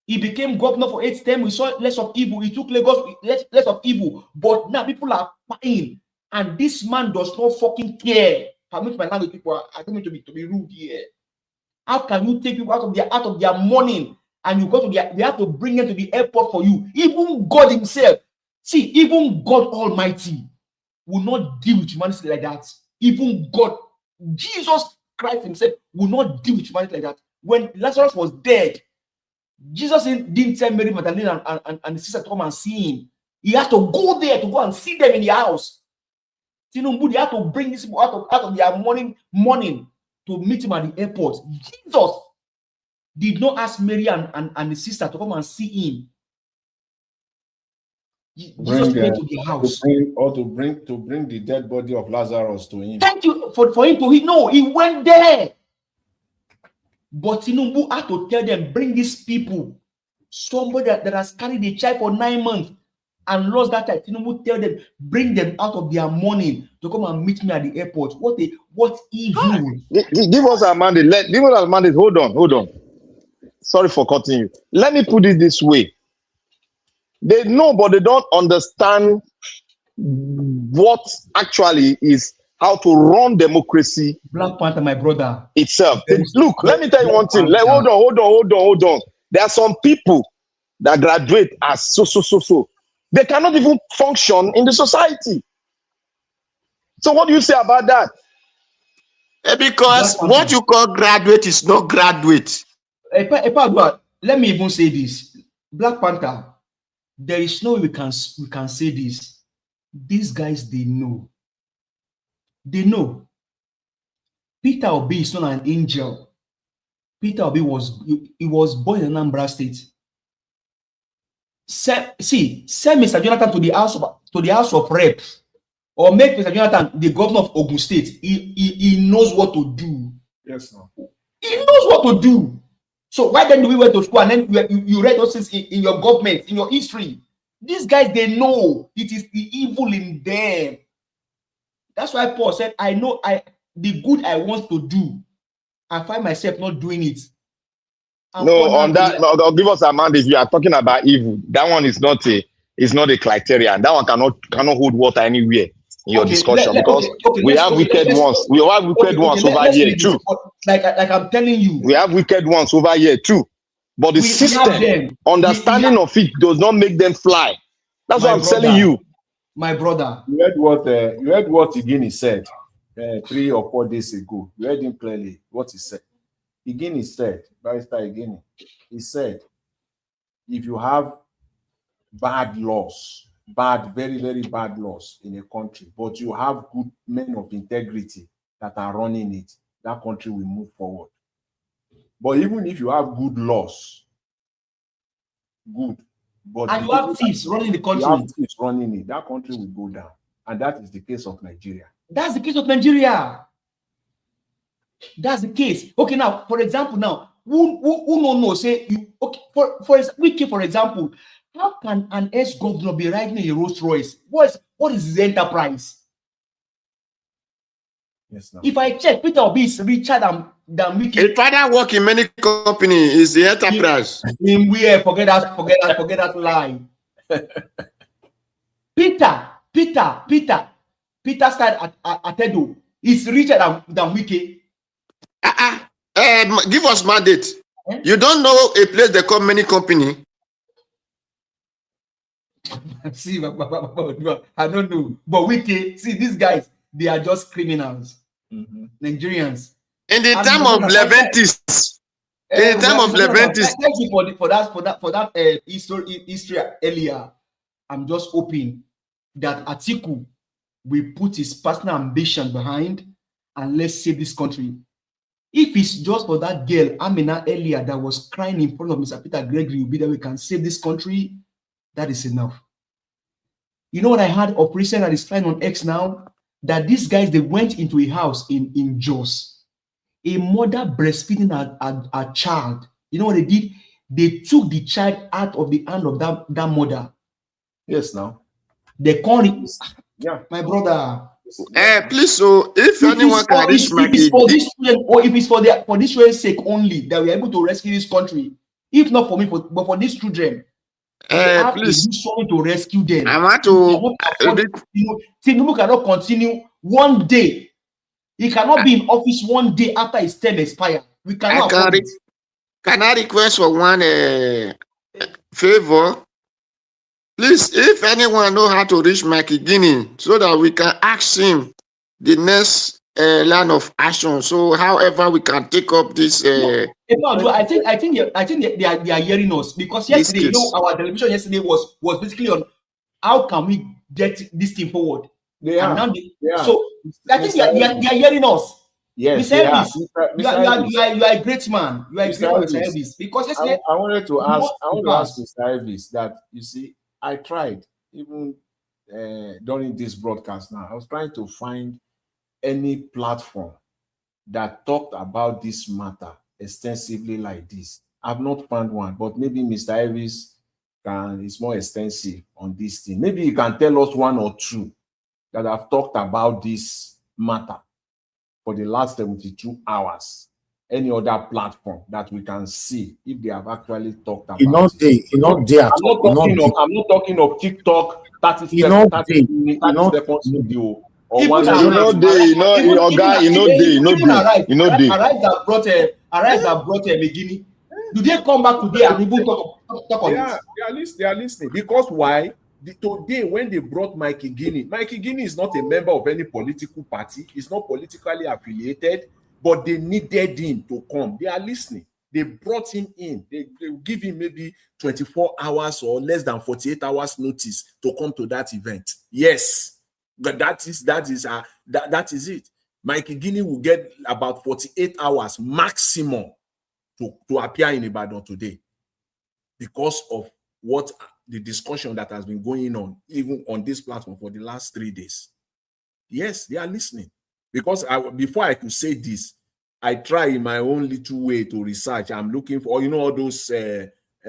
He became governor for 8 terms. We saw less of evil. He took Lagos, less of evil. But now people are paying, and this man does not fucking care. Permit my language, people. I don't mean to be rude here. How can you take people out of their money, and you go to they have to bring them to the airport for you? Even God Himself, see, even God Almighty will not deal with humanity like that. Even God, Jesus Christ Himself, will not deal with humanity like that. When Lazarus was dead, Jesus didn't tell Mary Magdalene and the sister to come and see him. He had to go there to go and see them in the house. Tinubu, they had to bring these people out of their morning to meet him at the airport. Jesus did not ask Mary and the sister to come and see him. Jesus went to the house. To bring the dead body of Lazarus to him. Thank you for him to no, he went there. But Tinubu had to tell them, bring these people. Somebody that has carried a child for 9 months and lost that child. Tinubu tell them, bring them out of their morning to come and meet me at the airport. What evil. Give us a mandate. Give us a mandate. Hold on. Sorry for cutting you. Let me put it this way. They know, but they don't understand what actually is how to run democracy. Black Panther, my brother. Itself. Look, let me tell you one thing. Hold on. There are some people that graduate as so. They cannot even function in the society. So what do you say about that? Because what you call graduate is not graduate. Let me even say this. Black Panther, there is no way we can say this. These guys, they know. They know. Peter Obi is not an angel. Peter Obi was born in Anambra State. Send Mr. Jonathan to the House of Reps, or make Mr. Jonathan the governor of Ogun State. He knows what to do. Yes, sir. He knows what to do. So why then do we went to school and then you read those things in your government, in your history? These guys, they know it is the evil in them. That's why Paul said, I know the good I want to do, I find myself not doing it. No, on that, no, give us a mandate. If you are talking about evil, that one is not a criterion. That one cannot hold water anywhere in your discussion, because we have wicked ones. We have wicked ones over here too. Like I'm telling you, we have wicked ones over here too. But the system, understanding of it does not make them fly. That's what I'm telling you. My brother. You heard what Igini said 3 or 4 days ago. You heard him clearly what he said. Igini said, Barrister Igini, he said, if you have bad laws, very, very bad laws in a country, but you have good men of integrity that are running it, that country will move forward. But even if you have good laws, but and you have thieves running the country, that country will go down. And that is the case of Nigeria. That's the case of Nigeria. That's the case. Okay, now, for example, who no say you okay for example, how can an ex-governor be riding a Rolls Royce? What is his enterprise? Yes, no. If I check, Peter Obi is richer than Wiki. His father work in many companies. Is the enterprise. In where? Forget that lie. Peter started at Edo. He's richer than Wiki. Give us mandate. You don't know a place they call many company. See, I don't know. But Wiki, see, these guys, they are just criminals. Nigerians. In the time of Leventis. Thank you for that history earlier. I'm just hoping that Atiku will put his personal ambition behind and let's save this country. If it's just for that girl, Amina earlier, that was crying in front of Mr. Peter Gregory, be that we can save this country, that is enough. You know what I heard of recent that is flying on X now? That these guys, they went into a house in Jos. A mother breastfeeding a child. You know what they did? They took the child out of the hand of that mother. Yes, now. They call it, yeah, my brother. Please, so if anyone can reach if it's for this student, or if it's for this children's sake only that we are able to rescue this country, if not for me, but for these children, we have please, to do something to rescue them. I want to. Tinubu cannot continue one day. He cannot be in office one day after his term expires. We cannot afford it. Can I request for one favor? Please, if anyone know how to reach Mikey Guinea so that we can ask him the next line of action. So, however, we can take up this. I think they are hearing us, because yesterday, you know, our television yesterday was basically on how can we get this thing forward. So I think they are hearing us. Yes, Mr. Elvis, you are a great man. You are a great man, Mr. Elvis. Because yesterday, I wanted to ask Mr. Elvis that, you see, I tried even during this broadcast now. I was trying to find any platform that talked about this matter extensively like this. I've not found one, but maybe Mr. Elvis is more extensive on this thing. Maybe you can tell us one or two that have talked about this matter for the last 72 hours. Any other platform that we can see if they have actually talked about it. I'm not talking of TikTok 30 seconds video. Or one Arise that brought Megini. Do they come back today and even talk on it? They are listening. Because why? Today, when they brought Mikey Guinea is not a member of any political party. He's not politically affiliated, but they needed him to come. They are listening. They brought him in. They give him maybe 24 hours or less than 48 hours notice to come to that event. Yes, but that is it. Mikey Guinea will get about 48 hours maximum to appear in Ibadan today, because of what the discussion that has been going on, even on this platform for the last 3 days. Yes, they are listening. Because before I could say this, I try in my own little way to research. I'm looking for, all those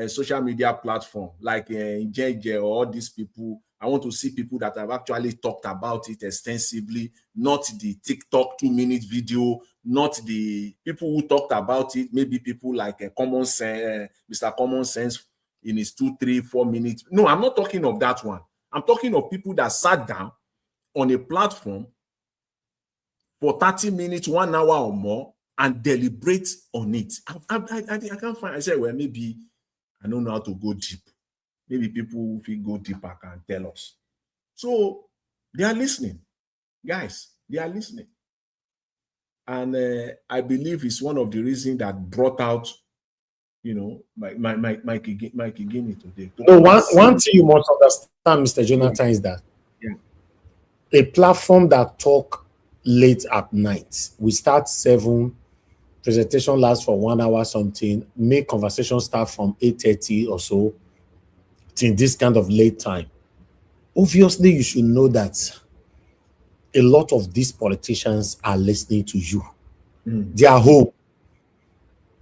social media platforms like JJ or all these people. I want to see people that have actually talked about it extensively, not the TikTok 2-minute video, not the people who talked about it, maybe people like Common Sense, Mr. Common Sense in his 2, 3, 4 minutes. No, I'm not talking of that one. I'm talking of people that sat down on a platform for 30 minutes, 1 hour or more, and deliberate on it. I can't find. I said, well, maybe I don't know how to go deep. Maybe people, if we go deeper, can tell us. So they are listening, guys. They are listening, and I believe it's one of the reasons that brought out, Mikey Guinea today. No, one thing you must understand, Mr. Jonathan, is that a platform that talk late at night, we start 7, presentation lasts for 1 hour something, make conversation start from 8:30 or so till this kind of late time. Obviously, you should know that a lot of these politicians are listening to you. They are home.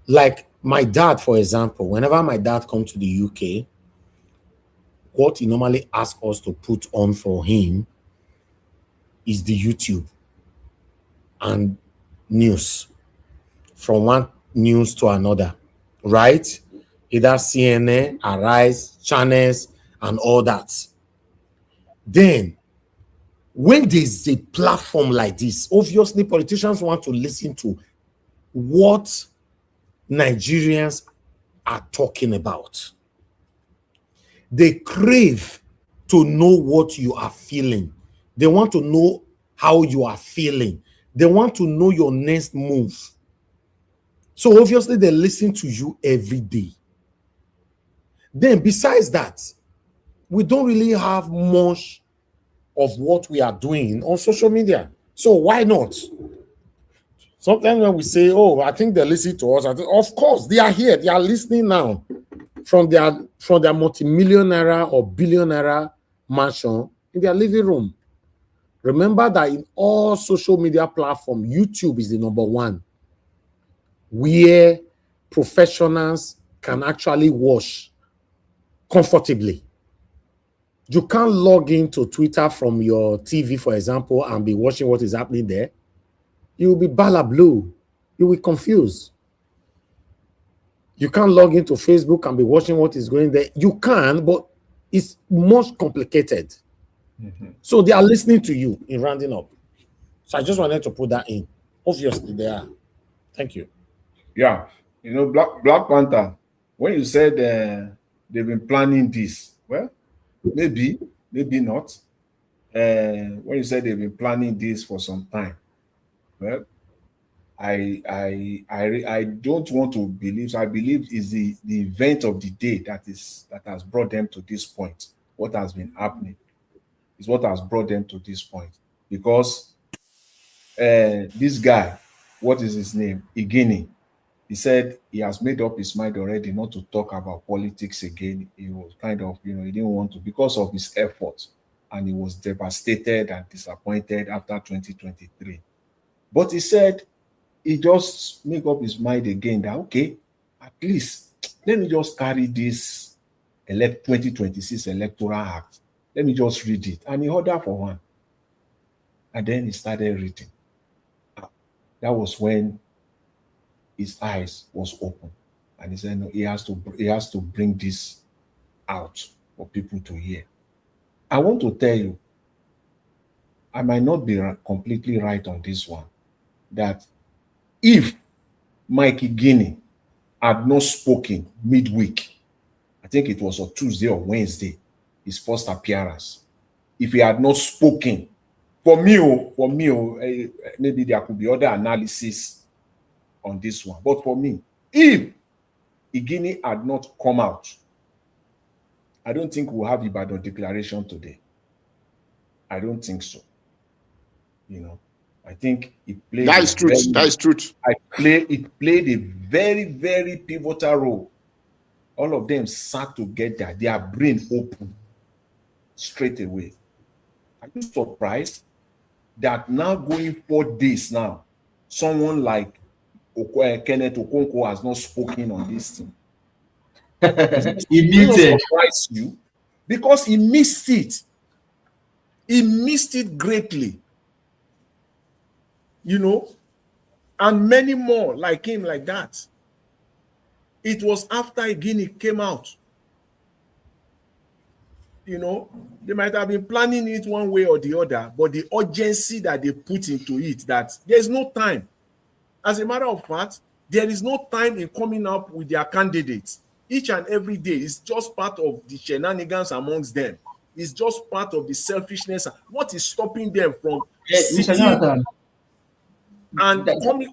Like my dad, for example, whenever my dad comes to the UK, what he normally asks us to put on for him is the YouTube and news, from one news to another, right? Either CNN, Arise, channels, and all that. Then, when there's a platform like this, obviously politicians want to listen to what Nigerians are talking about. They crave to know what you are feeling. They want to know how you are feeling. They want to know your next move. So obviously they listen to you every day. Then besides that, we don't really have much of what we are doing on social media. So why not? Sometimes when we say, oh, I think they listen to us, of course, they are here. They are listening now from their multi-millionaire or billionaire mansion in their living room. Remember that in all social media platforms, YouTube is the number one where professionals can actually watch comfortably. You can't log into Twitter from your TV, for example, and be watching what is happening there. You will be bala blue. You will be confused. You can't log into Facebook and be watching what is going there. You can, but it's much complicated. So they are listening to you in rounding up. So I just wanted to put that in. Obviously, they are. Thank you. Yeah, you know, Black Panther, when you said they've been planning this, well, maybe not. When you said they've been planning this for some time, well, I don't want to believe. So I believe is the event of the day that has brought them to this point. What has been happening is what has brought them to this point, because this guy, what is his name, Igini, he said he has made up his mind already not to talk about politics again. He was kind of, he didn't want to because of his efforts, and he was devastated and disappointed after 2023. But he said he just make up his mind again that, okay, at least let me just carry this 2026 Electoral Act. Let me just read it. And he ordered for one. And then he started reading. That was when his eyes was open. And he said, no, he has to bring this out for people to hear. I want to tell you, I might not be completely right on this one, that if Mike Igini had not spoken midweek, I think it was on Tuesday or Wednesday, his first appearance. If he had not spoken, for me, maybe there could be other analysis on this one. But for me, if Igini had not come out, I don't think we'll have Ibadan declaration today. I don't think so. I think it played. That is truth. That is truth. It played a very, very pivotal role. All of them sat together, their brain open straight away. Are you surprised that now going 4 days now, someone like Kenneth Okonkwo has not spoken on this thing? He muted. Surprise you because he missed it. He missed it greatly. And many more like him like that. It was after Igini came out. They might have been planning it one way or the other, but the urgency that they put into it, that there's no time. As a matter of fact, there is no time in coming up with their candidates. Each and every day is just part of the shenanigans amongst them. It's just part of the selfishness. What is stopping them from sitting and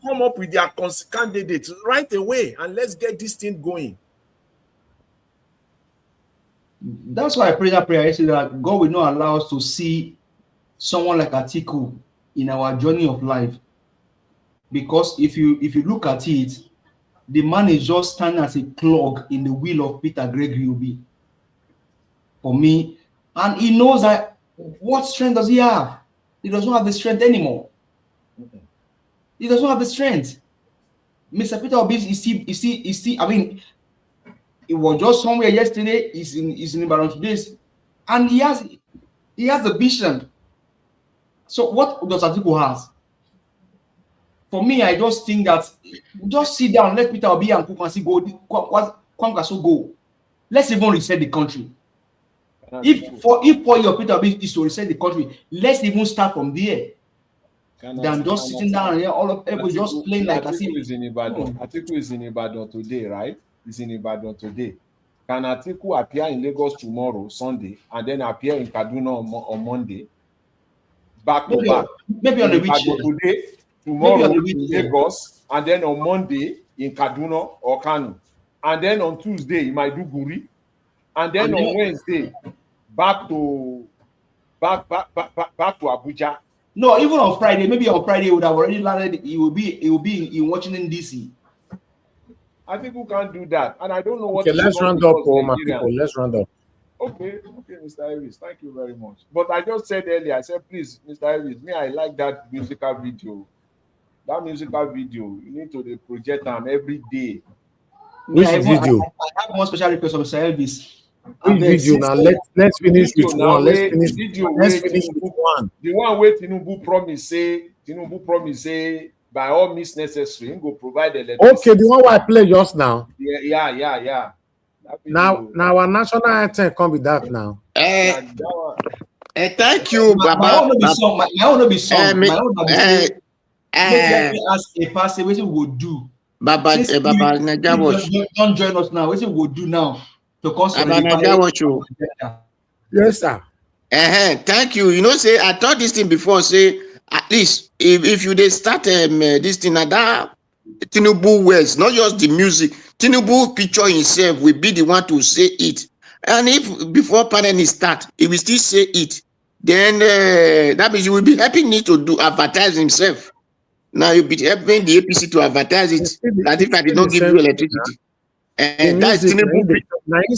come up with their candidates right away, and let's get this thing going? That's why I pray that prayer yesterday, that God will not allow us to see someone like Atiku in our journey of life. Because if you look at it, the man is just standing as a clog in the wheel of Peter Gregory Obi. For me, and he knows that what strength does he have? He does not have the strength anymore. He does not have the strength. Mr. Peter Obi is still, I mean, it was just somewhere yesterday, he's in Ibadan today, and he has the vision. So what does Atiku has? For me, I just think that just sit down, let Peter Obi and Kwankwaso go. Kwankwaso go. Let's even reset the country. If for your Peter Obi is to reset the country, let's even start from there. Than just sitting down here, all of everybody just playing like as if is in Ibadan. Atiku is in Ibadan today, right? He's in Ibadan today. Can Atiku appear in Lagos tomorrow, Sunday, and then appear in Kaduna on Monday? Back to back. Maybe on the weekend. Today, tomorrow in Lagos, and then on Monday in Kaduna or Kano. And then on Tuesday in Maiduguri. And then on Wednesday, back to Abuja. No, even on Friday, maybe on Friday, he would have already landed. He will be in Washington DC. I think we can't do that, and I don't know what. Okay, let's round up, my people. Let's round up. Okay, Mr. Iris, thank you very much. But I just said earlier, I said, please, Mr. Iris, me, I like that musical video. That musical video, you need to project them every day. Which video? I have one special request of Mr. Elvis. Which video now? Let's finish with one. Let's finish with one. The one where Tinubu promise say by all means necessary, he go provide electricity. Okay, the one I played just now. Yeah. Now our national anthem come with that now. Thank you, Baba. My own no be song. My own be say, let me ask a pastor what we will do. Baba don't join us now. What we will do now to consolidate. Yes, sir. Thank you. You know, say I thought this thing before. Say at least if you they start this thing that Tinubu words, not just the music. Tinubu picture himself will be the one to say it, and if before pandemic start, he will still say it. Then that means he will be helping me to advertise himself. Now you'll be helping the APC to advertise it. That if I did not give you electricity, and that's Tinubu. Now you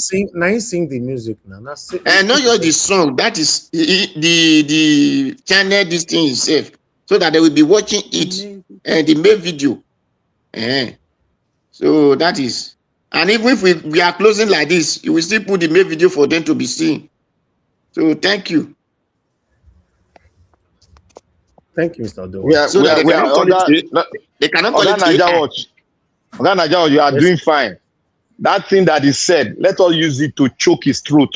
sing the music now. And not just the song. That is the channel this thing himself, so that they will be watching it and the main video. So that is, and even if we are closing like this, you will still put the main video for them to be seen. So thank you. Thank you, Mr. Odo. They cannot call it. Naija, you are doing fine. That thing that is said, let us use it to choke his throat,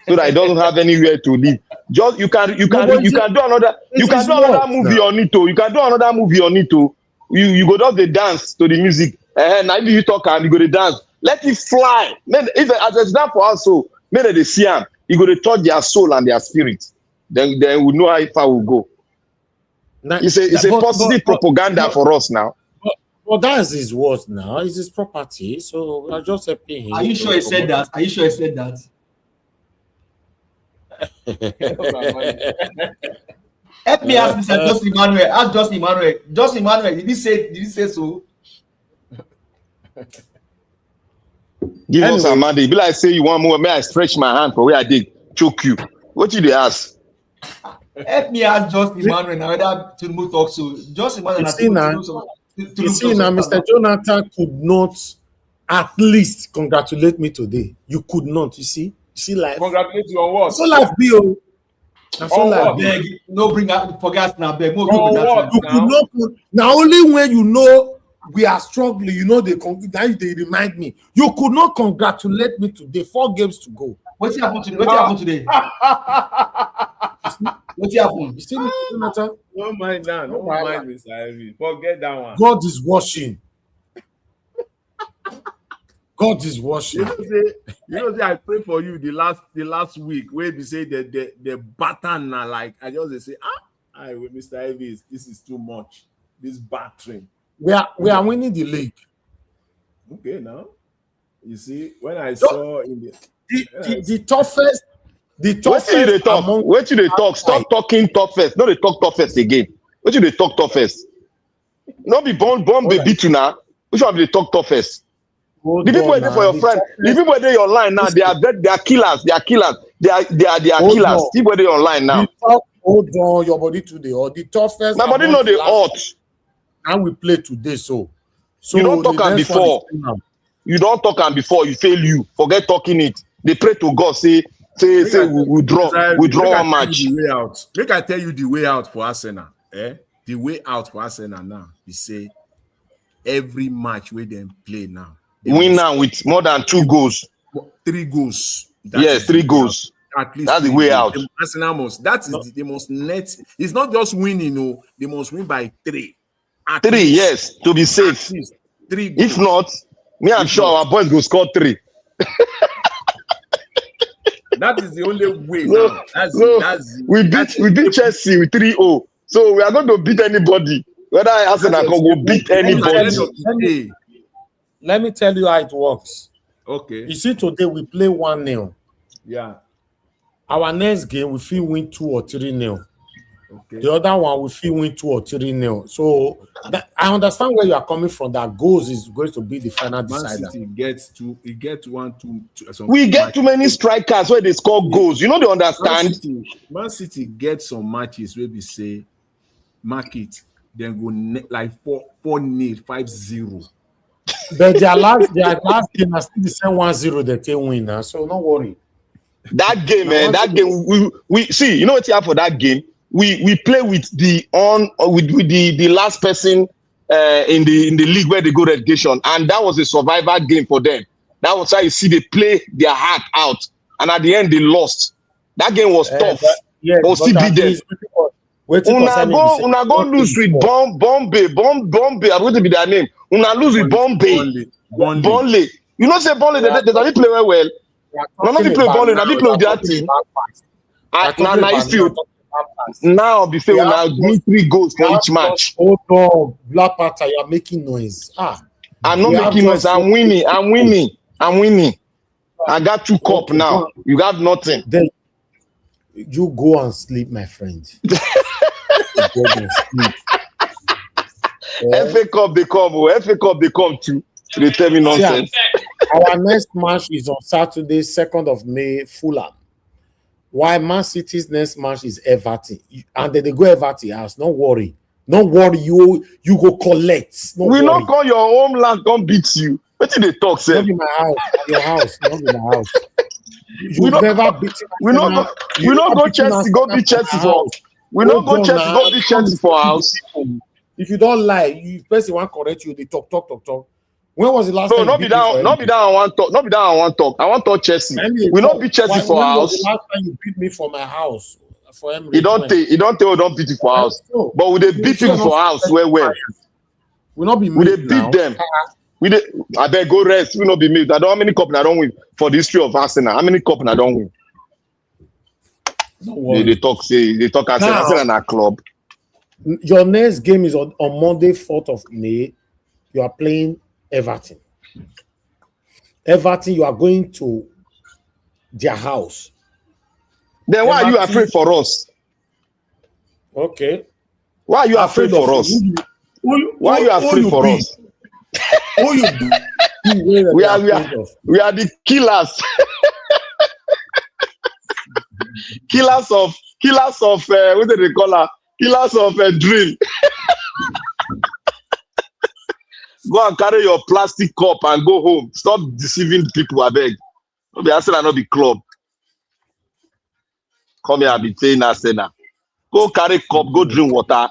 so that he doesn't have anywhere to live. Just you can do another movie on it. You can do another movie on it. You go down the dance to the music. Now if you talk and you go to dance, let it fly. If as it's done for us, so maybe they see him, you go to touch their soul and their spirit. Then we know how far we go. It's a positive propaganda for us now. But that's his words now. It's his property. So we are just helping him. Are you sure he said that? Are you sure he said that? Help me ask Mr. Just Emmanuel. Ask Just Emmanuel. Just Emmanuel, did he say so? Give us a mandate. Be like say you want more. May I stretch my hand for where I did choke you? What you ask? Help me ask Just Emmanuel now whether Tinubu talk so. Just Emmanuel. You see now, Mr. Jonathan could not at least congratulate me today. You could not. You see life. Congratulate you on what? So life be oh. So life beg. No bring out forget now beg. You could not. Now only when you know we are struggling, you know they remind me. You could not congratulate me today. 4 games to go. What's happened today? What's happened today? What's happened? You see, Mr. Jonathan? No mind now. No mind, Mr. Ivy. Forget that one. God is watching. God is watching. You know, I pray for you the last week where they say the baton now, like I just say, Mr. Ivy, this is too much. This battering. We are winning the league. Okay, now you see when I saw in the toughest. The toughest. What you they talk? Stop talking toughest. No, they talk toughest again. What you they talk toughest? No, be born baby to now. Which one they talk toughest? The people were there for your friend. The people were there online now. They are killers. They are killers. They are killers. People were there online now. Hold on, your body today or the toughest. My body know the hot. And we play today, so you don't talk and before. You don't talk and before you fail. You forget talking it. They pray to God. Say we draw a match. Make I tell you the way out for Arsenal. The way out for Arsenal now. We say every match where they play now. Win now with more than 2 goals. 3 goals. Yes, 3 goals. At least that's the way out. Arsenal must. That is the most net. It's not just winning. No, they must win by 3. At 3, yes, to be safe. 3 goals. If not, I'm sure our boys will score 3. That is the only way. We beat Chelsea with 3-0. So we are going to beat anybody. Whether Arsenal will beat anybody. Let me tell you how it works. Okay. You see, today we play 1-0. Yeah. Our next game, we feel win 2 or 3-0. Okay. The other one we feel win 2 or 3-0. So I understand where you are coming from. That goals is going to be the final Man decider. City gets two. It gets 1, 2. We get too many strikers where they score goals. You know they understand. Man City get some matches where we say mark it, then go like 4-0, 5-0. But their last game is still the same 1-0 they can win now. So don't worry. That game, man, that game we see, you know what you have for that game? We play with the the last person in the league where they go relegation, and that was a survivor game for them. That was how you see they play their heart out, and at the end they lost. That game was tough, but still beat them. Una go lose with Bombay. I'm going to be their name. Una lose with Bombay. Burnley. You know say Burnley they don't play well. No, not play Burnley. Now they play with their team. Now if you now be saying now give 3 goals for each match. Hold on, Black Panther, you are making noise. I'm not making noise. I'm winning. I got 2 cup now. You got nothing. Then you go and sleep, my friend. FA Cup they come. FA Cup they come too. They tell me nonsense. Our next match is on Saturday, 2nd of May, Fulham. Why Man City's next match is Everton, and then they go Everton house. Don't worry, you go collect. We not call your home land come beat you. What did they talk? Say? Not in my house, your house, not in my house. We not go Chelsea. Go beat Chelsea for. We not go Chelsea. Go beat Chelsea for house. If you don't lie, you person want correct you. They talk. When was the last time? Not be down. Not be down. I want talk. Not be down. I want talk. I want talk Chelsea. We not beat Chelsea for house. When was the last time you beat me for my house? For He don't take. We don't beat you for house. But we they beat people for house well. We not be. We they beat them. I beg go rest. We not be made. I don't how many cup I don't win for the history of Arsenal. How many cup I don't win? They talk. Say they talk Arsenal in our club. Your next game is on Monday, 4th of May. You are playing Everton. You are going to their house. Then why are you afraid for us? Okay. Why are you afraid for us? Why are you afraid for us? Who you be? We are the killers. Killers of what do they call her? Killers of a dream. Go and carry your plastic cup and go home. Stop deceiving people, I beg. No be Arsenal, no be club. Come here, I be saying Arsenal. Go carry cup, go drink water.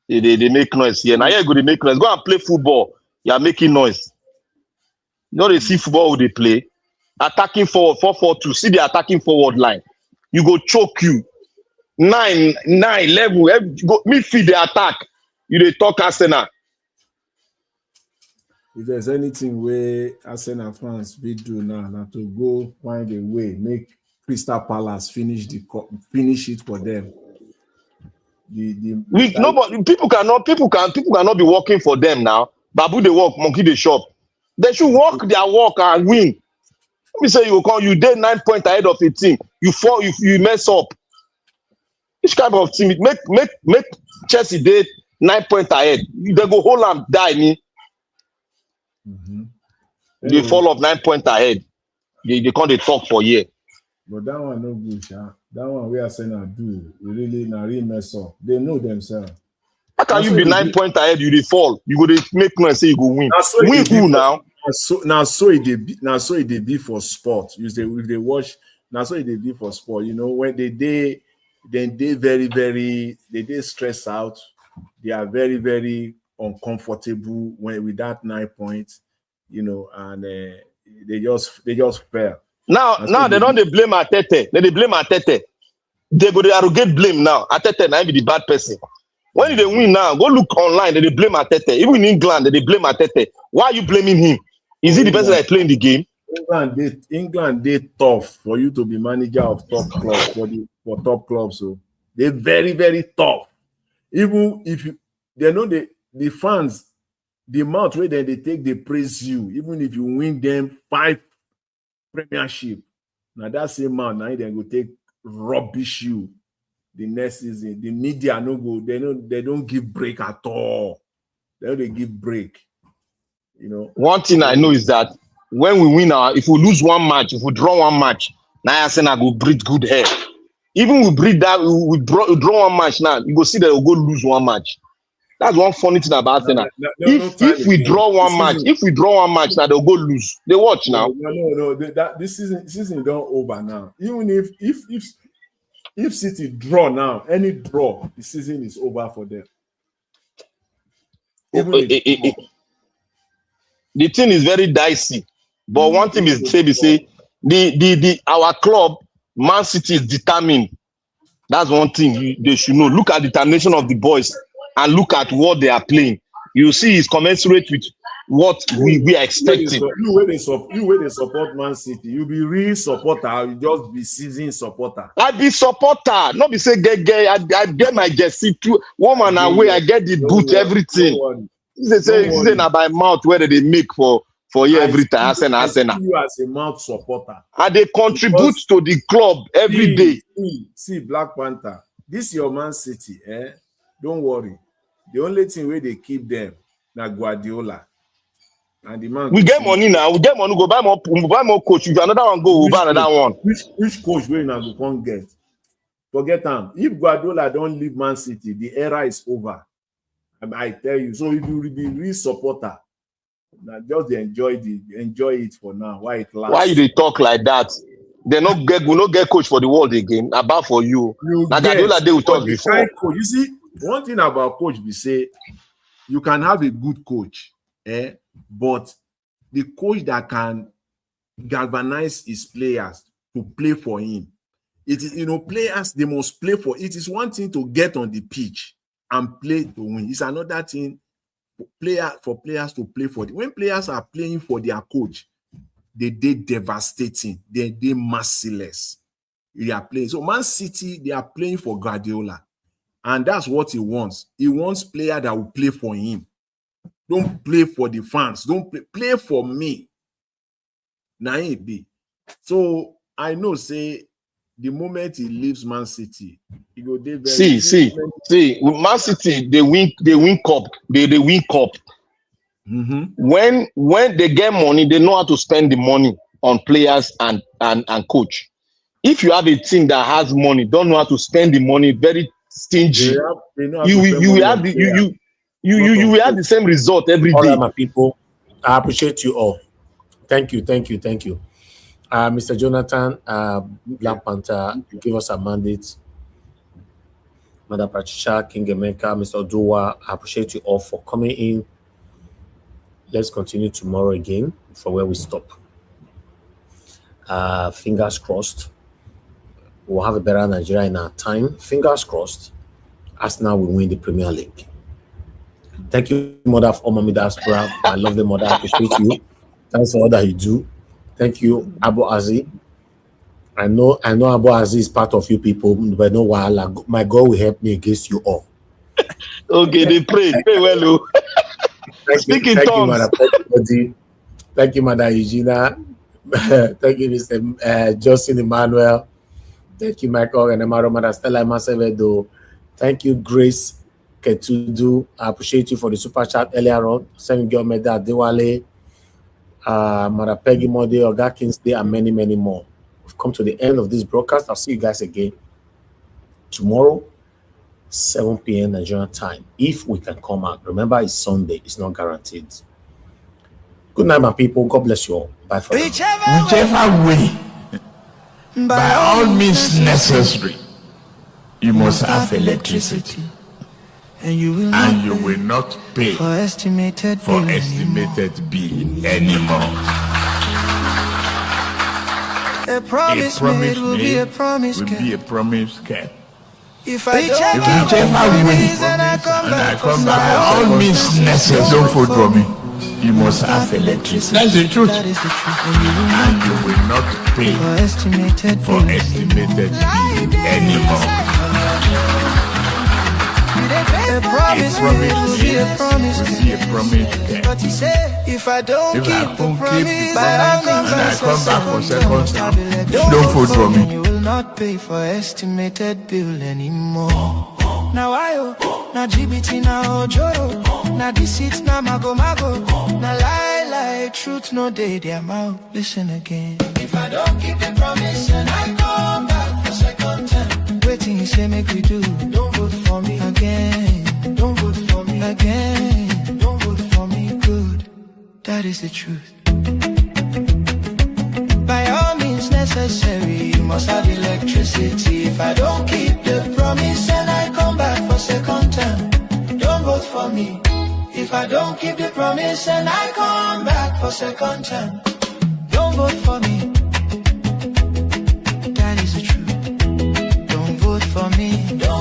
They make noise here. Now you go to make noise. Go and play football. You are making noise. You know they see football who they play. Attacking forward, 4-4-2. See the attacking forward line. You go choke you. 9 level. Go midfield the attack. You dey talk Arsenal. If there's anything where Arsenal fans will do now to go find a way, make Crystal Palace finish it for them. People cannot be working for them now. Babu they work, monkey they shop. They should work their work and win. Let me say you did 9 points ahead of a team. You fall, you mess up. Which kind of team? Make Chelsea did 9 points ahead. They go hold and die me. They fall off 9 points ahead. They can't talk for a year. But that one no good, Sha. That one we are saying I do. Really mess up. They know themselves. How can you be 9 points ahead? You dey fall. You go make noise say you go win. Win who now? So it be for sport. If they watch. Now so it be for sport. You know when they very stressed out. They are very, very uncomfortable with that 9 points, you know, and they just fail. Now they don't blame Atete. They blame Atete. They go to arrogate blame now. Atete now be the bad person. When they win now, go look online. They blame Atete. Even in England, they blame Atete. Why are you blaming him? Is he the person that playing the game? England they tough for you to be manager of top clubs for top clubs. So they're very, very tough. Even if they know the fans, the amount where they take, they praise you. Even if you win them 5 premiership, now that same amount, now they go take rubbish you the next season. The media no go, they don't give break at all. They give break. You know. One thing I know is that when we win if we lose one match, if we draw one match, now Arsenal go breathe good air. Even we breathe that we draw one match now, you go see that we'll go lose one match. That's one funny thing about Arsenal. If we draw one match, now they'll go lose. They watch now. No. This season don't over now. Even if City draw now, any draw, the season is over for them. The thing is very dicey. But one thing is say our club, Man City, is determined. That's one thing they should know. Look at the determination of the boys and look at what they are playing. You see, it's commensurate with what we are expecting. You where they support Man City, you be real supporter, you just be season supporter. I be supporter, not be say I get my jersey too. Woman away, I get the boot, everything. This is not by mouth where they make for you every time. Arsenal. You as a mouth supporter. And they contribute to the club every day. See, Black Panther, this your Man City, Don't worry. The only thing where they keep them na Guardiola. And the man we get money now. We get money. Go buy more coach. If another one go, we'll buy another one. Which coach will now go can't get? Forget him. If Guardiola don't leave Man City, the era is over. I tell you. So if you be real supporter, now just enjoy it for now. Why it lasts? Why they talk like that? We not get coach for the world again. About for you. Now Guardiola they will talk before. Coach, you see, one thing about coach we say, you can have a good coach, but the coach that can galvanize his players to play for him. It is, players, they must play for it. Is one thing to get on the pitch and play to win. It's another thing for players to play for. When players are playing for their coach, they devastating. They merciless. They are playing. So Man City, they are playing for Guardiola. And that's what he wants. He wants players that will play for him. Don't play for the fans. Don't play for me. Now it be. So I know, say, the moment he leaves Man City, he go there very See. Man City, they win cup. They win cup. Mm-hmm. When they get money, they know how to spend the money on players and coach. If you have a team that has money, don't know how to spend the money, very stingy. You will have the same result every day. All right, my people, I appreciate you all. Thank you. Mr. Jonathan, Black Panther, give us a mandate. Madam Patricia, King Emeka, Mr. Oduwa, I appreciate you all for coming in. Let's continue tomorrow again from where we stop. Fingers crossed. We'll have a better Nigeria in our time. Fingers crossed. Arsenal will win the Premier League. Thank you, Mother of Omami Diaspora. I love the mother. I appreciate you. Thanks for all that you do. Thank you, Abu Azi. I know Abu Azi is part of you people, but no while my God will help me against you all. Okay, they pray well. Speak in tongues. Thank you, Mother Eugenia. Thank you, Mr. Justin Emmanuel. Thank you, Michael and Amaro, Mother Stella Masevedo. Thank you, Grace Ketudu. I appreciate you for the super chat earlier on. Send Girl Meda Dewale, Mother Peggy Mode, Oga Kingsley, and many, many more. We've come to the end of this broadcast. I'll see you guys again tomorrow, 7 p.m. Nigerian time. If we can come out. Remember, it's Sunday. It's not guaranteed. Good night, my people. God bless you all. Bye for now. Whichever way, by all means necessary, you must have electricity. And you will not pay for estimated bill anymore. A promise made will be a promise kept. If I don't Whichever way, and I come back, by all means necessary, don't vote for me. You must have electricity. That's the truth. That is the truth. And you will not pay for estimated bill anymore. A promise will be a promise. But he said, if I don't If keep I the don't keep promise, the by all promise means and I come back for second time, don't don't vote for me. You will not pay for estimated bill anymore. Now I now GBT now Ojoro, now deceit now mago, now lie, truth no day, their mouth, listen again. If I don't keep the promise and I come back for second time, waiting you say make we do, don't vote for me again, don't vote for me again, don't vote for me, good, that is the truth. By all means necessary, you must have electricity. If I don't keep the promise and I come back for second time, don't vote for me. If I don't keep the promise and I come back for second time, don't vote for me. That is the truth. Don't vote for me. Don't